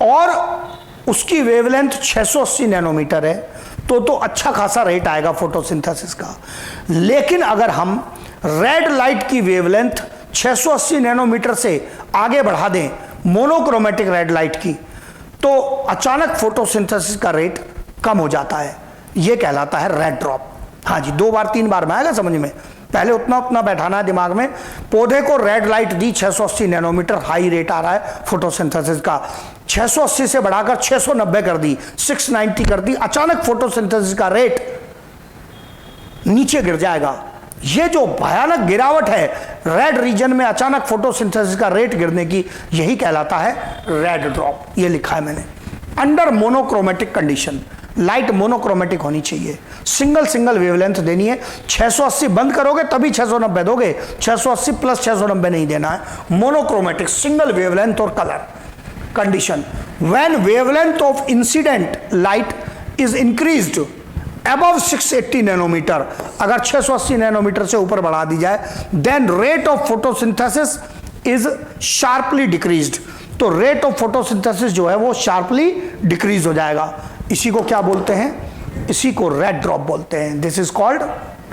और उसकी वेवलेंथ 680 नैनोमीटर है तो अच्छा खासा रेट आएगा फोटोसिंथेसिस का। लेकिन अगर हम रेड लाइट की वेवलेंथ 680 नैनोमीटर से आगे बढ़ा दें मोनोक्रोमेटिक रेड लाइट की, तो अचानक फोटोसिंथेसिस का रेट कम हो जाता है। यह कहलाता है रेड ड्रॉप। हाँ जी, 2 बार 3 बार में आएगा समझ में। पहले उतना बैठाना है दिमाग में। पौधे को रेड लाइट दी, 680 नैनोमीटर हाई रेट आ रहा है फोटोसिंथेसिस का। 680 से बढ़ाकर 690 कर दी, 690 कर दी, अचानक फोटोसिंथेसिस का रेट नीचे गिर जाएगा। ये जो भयानक गिरावट है रेड रीजन में, अचानक फोटोसिंथेसिस का रेट गिरने की, यही कहलाता है रेड ड्रॉप। ये लिखा है मैंने। Under monochromatic condition, light monochromatic होनी चाहिए, सिंगल वेवलेंथ देनी है। 680 बंद करोगे तभी 690 दोगे, 680 प्लस 690 नहीं देना है। मोनोक्रोमेटिक, सिंगल वेवलेंथ और colour condition. When wavelength of incident light is increased above 680 nanometre, अगर 680 नैनोमीटर से ऊपर बढ़ा दी जाए, then rate of photosynthesis is sharply decreased, तो रेट ऑफ फोटोसिंथेसिस जो है वो शार्पली डिक्रीज हो जाएगा। इसी को क्या बोलते हैं? इसी को रेड ड्रॉप बोलते हैं। This is called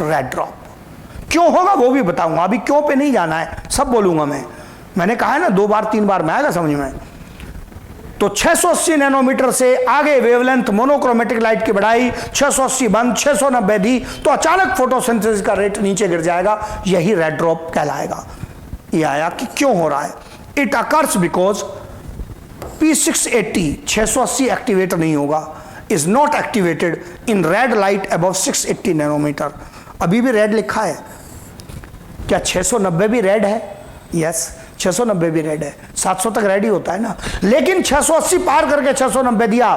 red drop. क्यों होगा वो भी बताऊंगा, अभी क्यों पे नहीं जाना है, सब बोलूंगा मैंने कहा है ना 2 बार 3 बार में आएगा समझ में। तो 680 नैनोमीटर से आगे वेवलेंथ मोनोक्रोमेटिक लाइट की बढ़ाई, 680 बंद, 690 दी, तो अचानक फोटोसिंथेसिस का रेट नीचे गिर जाएगा। यही रेड ड्रॉप कहलाएगा। ये आया कि क्यों हो रहा है। It occurs because P680 680 activate नहीं होगा, is not activated in red light above 680 nanometre. अभी भी रेड लिखा है, क्या 690 भी रेड है? यस, 690 भी रेड है। 700 तक रेड ही होता है ना, लेकिन 680 पार करके 690 दिया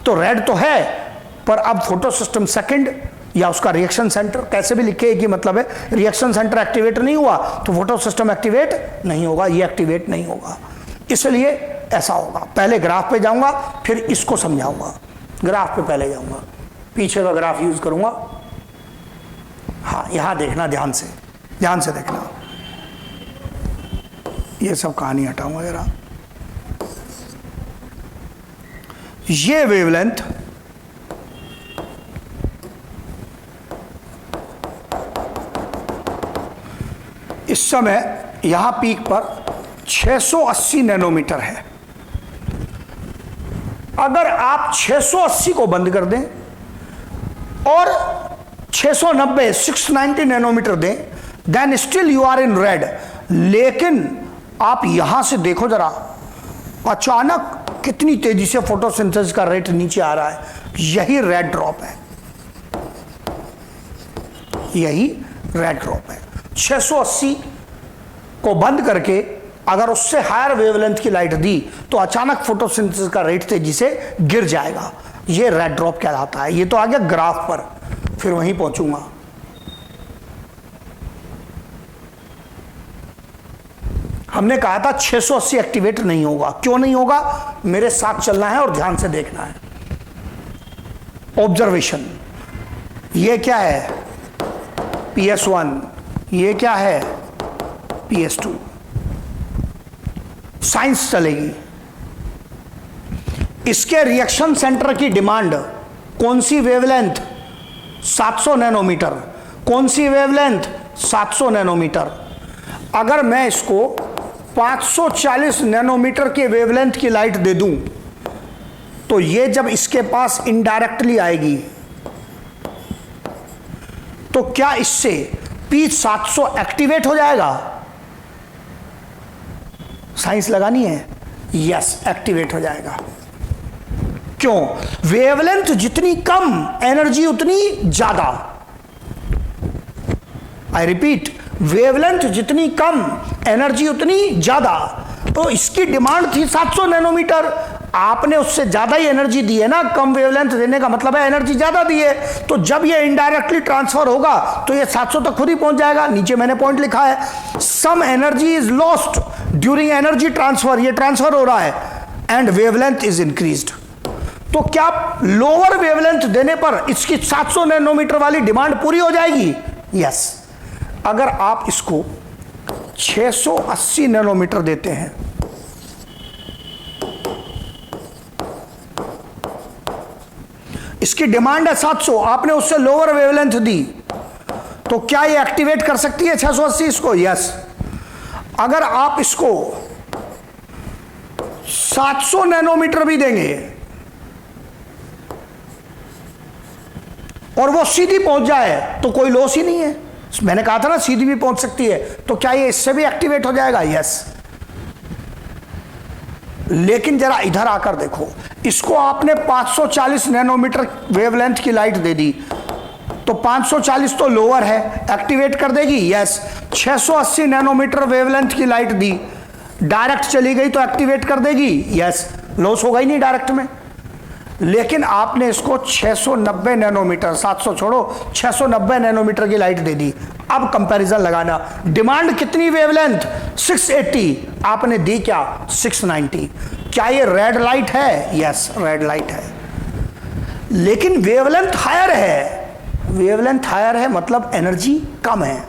तो रेड तो है, पर अब फोटो सिस्टम सेकंड या उसका रिएक्शन सेंटर, कैसे भी लिखे कि मतलब है रिएक्शन सेंटर एक्टिवेट नहीं हुआ तो फोटो सिस्टम एक्टिवेट नहीं होगा, ये एक्टिवेट नहीं होगा। इसलिए ऐसा होगा। पहले ग्राफ पे जाऊंगा फिर इसको समझाऊंगा। ग्राफ पे पहले जाऊंगा, पीछे का ग्राफ यूज करूंगा। हाँ, यहां देखना, ध्यान से देखना। ये सब कहानी हटाऊंगा जरा। ये वेवलेंथ इस समय यहां पीक पर 680 नैनोमीटर है। अगर आप 680 को बंद कर दें और 690 नैनोमीटर दें, then still you are in red. लेकिन आप यहां से देखो जरा, अचानक कितनी तेजी से फोटोसिंथेसिस का रेट नीचे आ रहा है। यही रेड ड्रॉप है, यही रेड ड्रॉप है। 680 को बंद करके अगर उससे हायर वेवलेंथ की लाइट दी तो अचानक फोटोसिंथेसिस का रेट तेजी से गिर जाएगा। यह रेड ड्रॉप कहलाता है। ये तो आ गया ग्राफ पर, फिर वहीं पहुंचूंगा। हमने कहा था 680 एक्टिवेट नहीं होगा। क्यों नहीं होगा? मेरे साथ चलना है और ध्यान से देखना है। ऑब्जर्वेशन, ये क्या है? PS1, ये क्या है? PS2। साइंस चलेगी। इसके रिएक्शन सेंटर की डिमांड कौन सी वेवलेंथ? 700 नैनोमीटर। कौन सी वेवलेंथ? 700 नैनोमीटर। अगर मैं इसको 540 नैनोमीटर के वेवलेंथ की लाइट दे दूं तो ये जब इसके पास इनडायरेक्टली आएगी तो क्या इससे P700 एक्टिवेट हो जाएगा? साइंस लगानी है। यस, एक्टिवेट हो जाएगा। क्यों? वेवलेंथ जितनी कम, एनर्जी उतनी ज्यादा। आई रिपीट, वेवलेंथ जितनी कम, एनर्जी उतनी ज्यादा। तो इसकी डिमांड थी 700 नैनोमीटर। आपने उससे ज्यादा ही एनर्जी दी है ना। कम वेवलेंथ देने का मतलब है एनर्जी ज्यादा दी है। तो जब ये इनडायरेक्टली ट्रांसफर होगा तो ये 700 तक खुद ही पहुंच जाएगा। नीचे मैंने पॉइंट लिखा है, some energy is lost during energy transfer. ये ट्रांसफर हो रहा है, एंड वेवलेंथ इज इंक्रीज्ड। तो क्या लोअर वेवलेंथ देने पर इसकी 700 नैनोमीटर वाली डिमांड पूरी हो जाएगी? यस। अगर आप इसको 680 नैनोमीटर देते हैं, इसकी डिमांड है 700, आपने उससे लोअर वेवलेंथ दी, तो क्या ये एक्टिवेट कर सकती है 680 इसको? यस। अगर आप इसको 700 नैनोमीटर भी देंगे और वो सीधी पहुंच जाए तो कोई लॉस ही नहीं है। मैंने कहा था ना सीधी भी पहुंच सकती है, तो क्या ये इससे भी एक्टिवेट हो जाएगा? यस। लेकिन जरा इधर आकर देखो, इसको आपने 540 नैनोमीटर वेवलेंथ की लाइट दे दी, तो 540 तो लोअर है, एक्टिवेट कर देगी? यस। 680 नैनोमीटर वेवलेंथ की लाइट दी, डायरेक्ट चली गई तो एक्टिवेट कर देगी? यस। लॉस होगा ही नहीं डायरेक्ट में। लेकिन आपने इसको 690 नैनोमीटर, 700 छोड़ो, 690 नैनोमीटर की लाइट दे दी। अब कंपैरिजन लगाना, डिमांड कितनी वेवलेंथ? 680, आपने दी क्या? 690। क्या ये रेड लाइट है? यस, रेड लाइट है। लेकिन वेवलेंथ हायर है। वेवलेंथ हायर है मतलब एनर्जी कम है।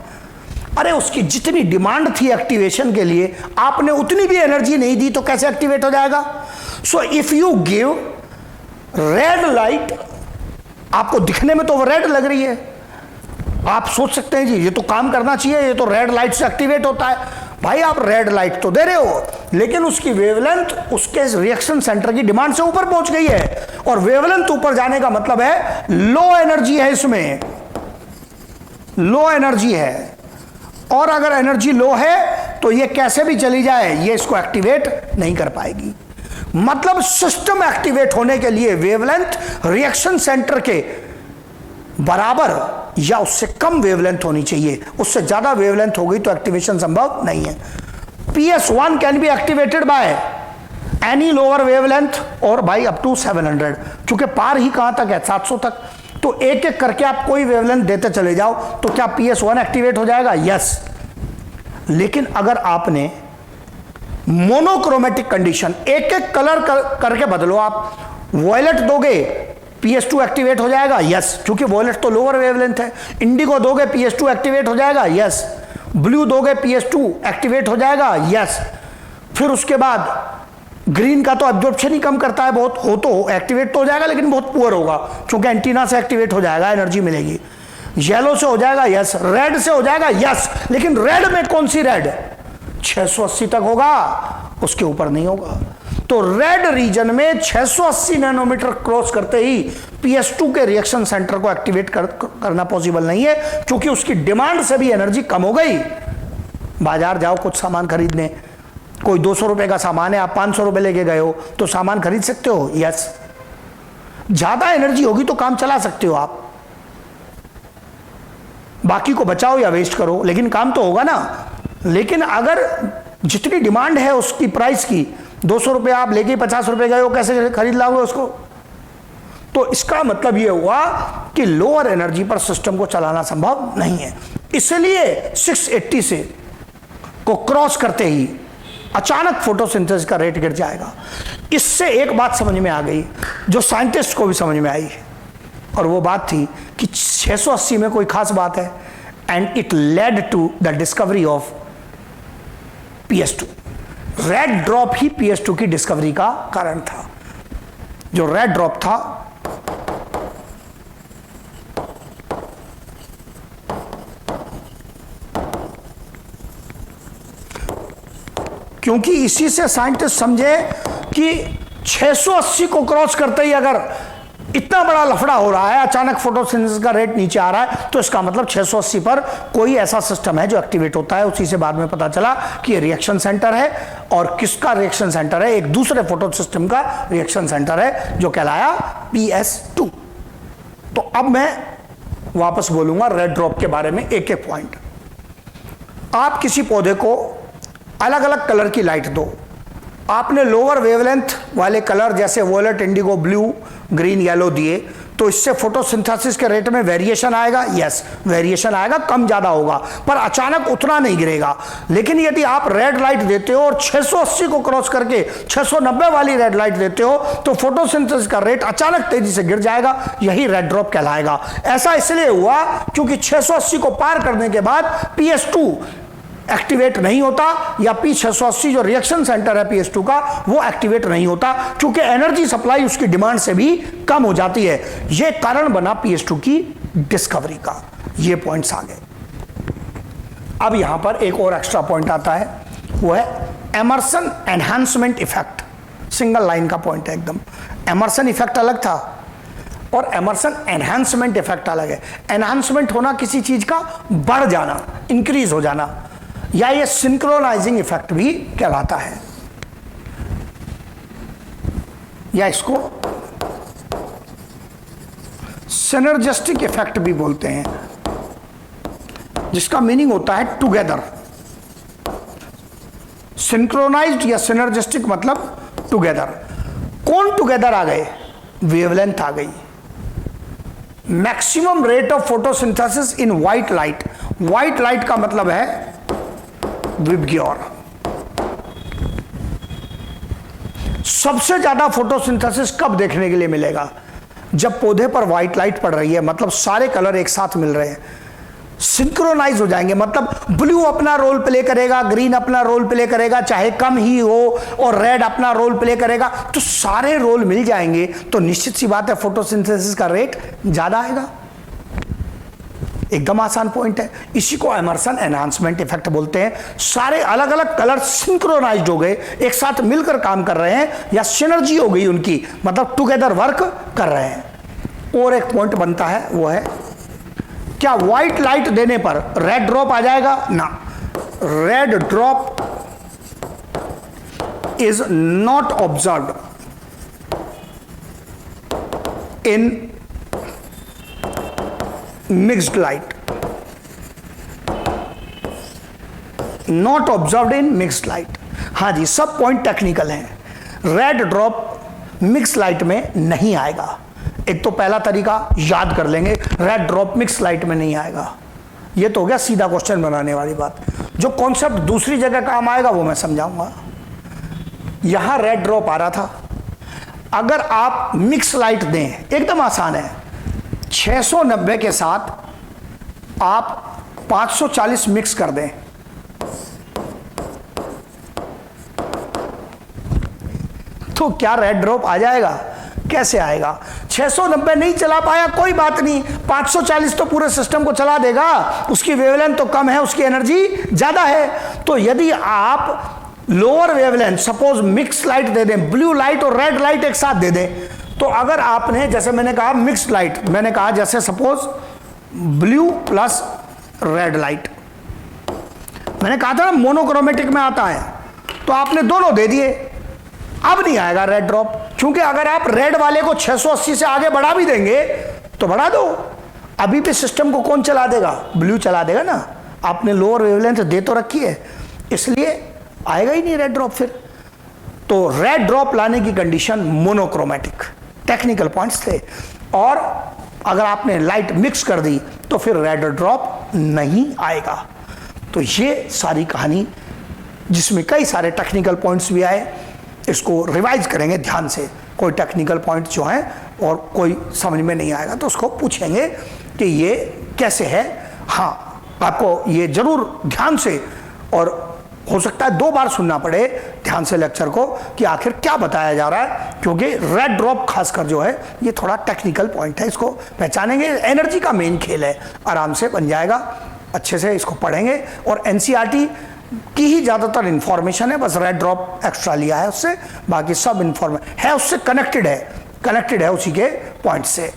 अरे उसकी जितनी डिमांड थी एक्टिवेशन के लिए, आपने उतनी भी एनर्जी नहीं दी, तो कैसे एक्टिवेट हो जाएगा? So if you give red light, आपको दिखने में तो वो रेड लग रही है, आप सोच सकते हैं जी ये तो काम करना चाहिए, ये तो रेड लाइट से एक्टिवेट होता है। भाई आप रेड लाइट तो दे रहे हो, लेकिन उसकी वेवलेंथ उसके रिएक्शन सेंटर की डिमांड से ऊपर पहुंच गई है, और वेवलेंथ ऊपर जाने का मतलब है लो एनर्जी है, इसमें लो एनर्जी है। और अगर एनर्जी लो है तो ये कैसे भी चली जाए, ये इसको एक्टिवेट नहीं कर पाएगी। मतलब सिस्टम एक्टिवेट होने के लिए वेवलेंथ रिएक्शन सेंटर के बराबर या उससे कम वेवलेंथ होनी चाहिए। उससे ज्यादा वेवलेंथ हो गई तो एक्टिवेशन संभव नहीं है। PS1 can be activated by any lower wavelength और बाई अप टू 700, क्योंकि पार ही कहां तक है? 700 तक। तो एक एक करके आप कोई वेवलेंथ देते चले जाओ, तो क्या PS1 एक्टिवेट हो जाएगा? यस। लेकिन अगर आपने मोनोक्रोमेटिक कंडीशन, एक एक कलर करके बदलो, आप वॉयलेट दोगे PS2 एक्टिवेट हो जाएगा? यस, क्योंकि वॉयलेट तो लोअर वेवलेंथ है। इंडिगो दोगे PS2 एक्टिवेट हो जाएगा? यस। ब्लू दोगे PS2 एक्टिवेट हो जाएगा? यस। फिर उसके बाद ग्रीन का तो एब्जॉर्प्शन ही कम करता है बहुत, हो तो एक्टिवेट तो हो जाएगा लेकिन बहुत पुअर होगा, क्योंकि एंटीना से एक्टिवेट हो जाएगा, एनर्जी मिलेगी। येलो से हो जाएगा? यस। रेड से हो जाएगा? यस। लेकिन रेड में कौन सी रेड? 680 तक होगा, उसके ऊपर नहीं होगा। तो रेड रीजन में 680 नैनोमीटर क्रॉस करते ही PS2 के रिएक्शन सेंटर को एक्टिवेट करना पॉसिबल नहीं है, क्योंकि उसकी डिमांड से भी एनर्जी कम हो गई। बाजार जाओ कुछ सामान खरीदने, कोई 200 रुपए का सामान है, आप 500 रुपए लेके गए हो, तो सामान खरीद सकते हो? यस। ज्यादा एनर्जी होगी तो काम चला सकते हो आप, बाकी को बचाओ या वेस्ट करो, लेकिन काम तो होगा ना। लेकिन अगर जितनी डिमांड है उसकी प्राइस की, 200 रुपए आप लेके 50 रुपए गए हो, कैसे खरीद लाओगे उसको? तो इसका मतलब यह हुआ कि लोअर एनर्जी पर सिस्टम को चलाना संभव नहीं है। इसलिए 680 से को क्रॉस करते ही अचानक फोटोसिंथेसिस का रेट गिर जाएगा। इससे एक बात समझ में आ गई जो साइंटिस्ट को भी समझ में आई, और वो बात थी कि 680 में कोई खास बात है, and it led to the discovery of PS2। Red drop ही PS2 की डिस्कवरी का कारण था। जो रेड ड्रॉप था क्योंकि इसी से साइंटिस्ट समझे कि 680 को क्रॉस करते ही अगर इतना बड़ा लफड़ा हो रहा है, अचानक फोटोसिंथेसिस का रेट नीचे आ रहा है, तो इसका मतलब 680 पर कोई ऐसा सिस्टम है जो एक्टिवेट होता है। उसी से बाद में पता चला कि ये रिएक्शन सेंटर है, और किसका रिएक्शन सेंटर है? एक दूसरे फोटो सिस्टम का रिएक्शन सेंटर है जो कहलाया PS2। तो अब मैं वापस बोलूंगा रेड ड्रॉप के बारे में एक एक पॉइंट। आप किसी पौधे को अलग अलग कलर की लाइट दो, आपने लोअर वेवलेंथ वाले कलर जैसे violet, indigo, blue, green, yellow दिए, तो इससे फोटोसिंथेसिस के रेट में वेरिएशन आएगा, यस वेरिएशन आएगा, कम ज़्यादा होगा, पर अचानक उतना नहीं गिरेगा। लेकिन यदि आप रेड लाइट देते हो और 680 को क्रॉस करके 690 वाली रेड लाइट देते हो तो फोटोसिंथेसिस का रेट अचानक तेजी से गिर जाएगा, यही रेड ड्रॉप कहलाएगा। ऐसा इसलिए हुआ क्योंकि 680 को पार करने के बाद PS2 एक्टिवेट नहीं होता, या P680 जो रिएक्शन सेंटर है PS2 का वो एक्टिवेट नहीं होता, क्योंकि एनर्जी सप्लाई उसकी डिमांड से भी कम हो जाती है। यह कारण बना PS2 की डिस्कवरी का। ये पॉइंट्स आ गए। अब यहां पर एक और एक्स्ट्रा पॉइंट आता है, वो है Emerson enhancement effect. Single line का पॉइंट है एकदम। एमर्सन इफेक्ट अलग था और एमर्सन एनहांसमेंट इफेक्ट अलग है। एनहांसमेंट होना किसी चीज का बढ़ जाना, इंक्रीज हो जाना, या ये सिंक्रोनाइजिंग इफेक्ट भी कहलाता है, या इसको सिनर्जिस्टिक इफेक्ट भी बोलते हैं, जिसका मीनिंग होता है टुगेदर। सिंक्रोनाइज्ड या सिनर्जिस्टिक मतलब टुगेदर। कौन टुगेदर आ गए? वेवलेंथ आ गई। Maximum rate of photosynthesis in white light. White light का मतलब है विबग्योर। सबसे ज्यादा फोटोसिंथेसिस कब देखने के लिए मिलेगा? जब पौधे पर व्हाइट लाइट पड़ रही है, मतलब सारे कलर एक साथ मिल रहे हैं, सिंक्रोनाइज हो जाएंगे। मतलब ब्लू अपना रोल प्ले करेगा, ग्रीन अपना रोल प्ले करेगा, चाहे कम ही हो, और रेड अपना रोल प्ले करेगा, तो सारे रोल मिल जाएंगे, तो निश्चित सी बात है फोटोसिंथेसिस का रेट ज्यादा आएगा। एकदम आसान पॉइंट है। इसी को एमर्सन एनहांसमेंट इफेक्ट बोलते हैं। सारे अलग अलग कलर सिंक्रोनाइज्ड हो गए, एक साथ मिलकर काम कर रहे हैं, या सिनर्जी हो गई उनकी, मतलब टुगेदर वर्क कर रहे हैं। और एक पॉइंट बनता है, वो है क्या व्हाइट लाइट देने पर रेड ड्रॉप आ जाएगा? ना, red drop is not observed in mixed light. Not observed in mixed light. हाँ जी, सब पॉइंट टेक्निकल हैं। रेड ड्रॉप मिक्स लाइट में नहीं आएगा। एक तो पहला तरीका याद कर लेंगे, रेड ड्रॉप मिक्स लाइट में नहीं आएगा। ये तो हो गया सीधा क्वेश्चन बनाने वाली बात। जो कॉन्सेप्ट दूसरी जगह काम आएगा वो मैं समझाऊंगा। यहां रेड ड्रॉप आ रहा था, अगर आप मिक्स लाइट दें, एकदम आसान है, 690 के साथ आप 540 मिक्स कर दें, तो क्या रेड ड्रॉप आ जाएगा? कैसे आएगा? 690 नहीं चला पाया, कोई बात नहीं, 540 तो पूरे सिस्टम को चला देगा। उसकी वेवलेंथ तो कम है, उसकी एनर्जी ज्यादा है। तो यदि आप lower wavelength, suppose mix light दे दें, ब्लू लाइट और रेड लाइट एक साथ दे दें, तो अगर आपने, जैसे मैंने कहा मिक्स लाइट, मैंने कहा जैसे suppose blue plus red light, मैंने कहा था ना मोनोक्रोमेटिक में आता है, तो आपने दोनों दे दिए, अब नहीं आएगा रेड ड्रॉप। क्योंकि अगर आप रेड वाले को 680 से आगे बढ़ा भी देंगे तो बढ़ा दो, अभी भी सिस्टम को कौन चला देगा? ब्लू चला देगा ना। आपने लोअर वेवलेंथ दे तो रखी है, इसलिए आएगा ही नहीं रेड ड्रॉप फिर। तो रेड ड्रॉप लाने की कंडीशन मोनोक्रोमेटिक, टेक्निकल पॉइंट्स थे। और अगर आपने लाइट मिक्स कर दी तो फिर रेड ड्रॉप नहीं आएगा। तो ये सारी कहानी, जिसमें कई सारे टेक्निकल पॉइंट्स भी आए, इसको रिवाइज करेंगे ध्यान से। कोई टेक्निकल पॉइंट जो है और कोई समझ में नहीं आएगा तो उसको पूछेंगे कि ये कैसे है। हाँ, आपको ये जरूर ध्यान से, और हो सकता है 2 बार सुनना पड़े ध्यान से लेक्चर को कि आखिर क्या बताया जा रहा है, क्योंकि रेड ड्रॉप खासकर जो है ये थोड़ा टेक्निकल पॉइंट है, इसको पहचानेंगे। एनर्जी का मेन खेल है, आराम से बन जाएगा, अच्छे से इसको पढ़ेंगे। और एनसीईआरटी की ही ज़्यादातर इंफॉर्मेशन है, बस रेड ड्रॉप एक्स्ट्रा लिया है उससे, बाकी सब इंफॉर्मेशन है उससे कनेक्टेड है उसी के पॉइंट से।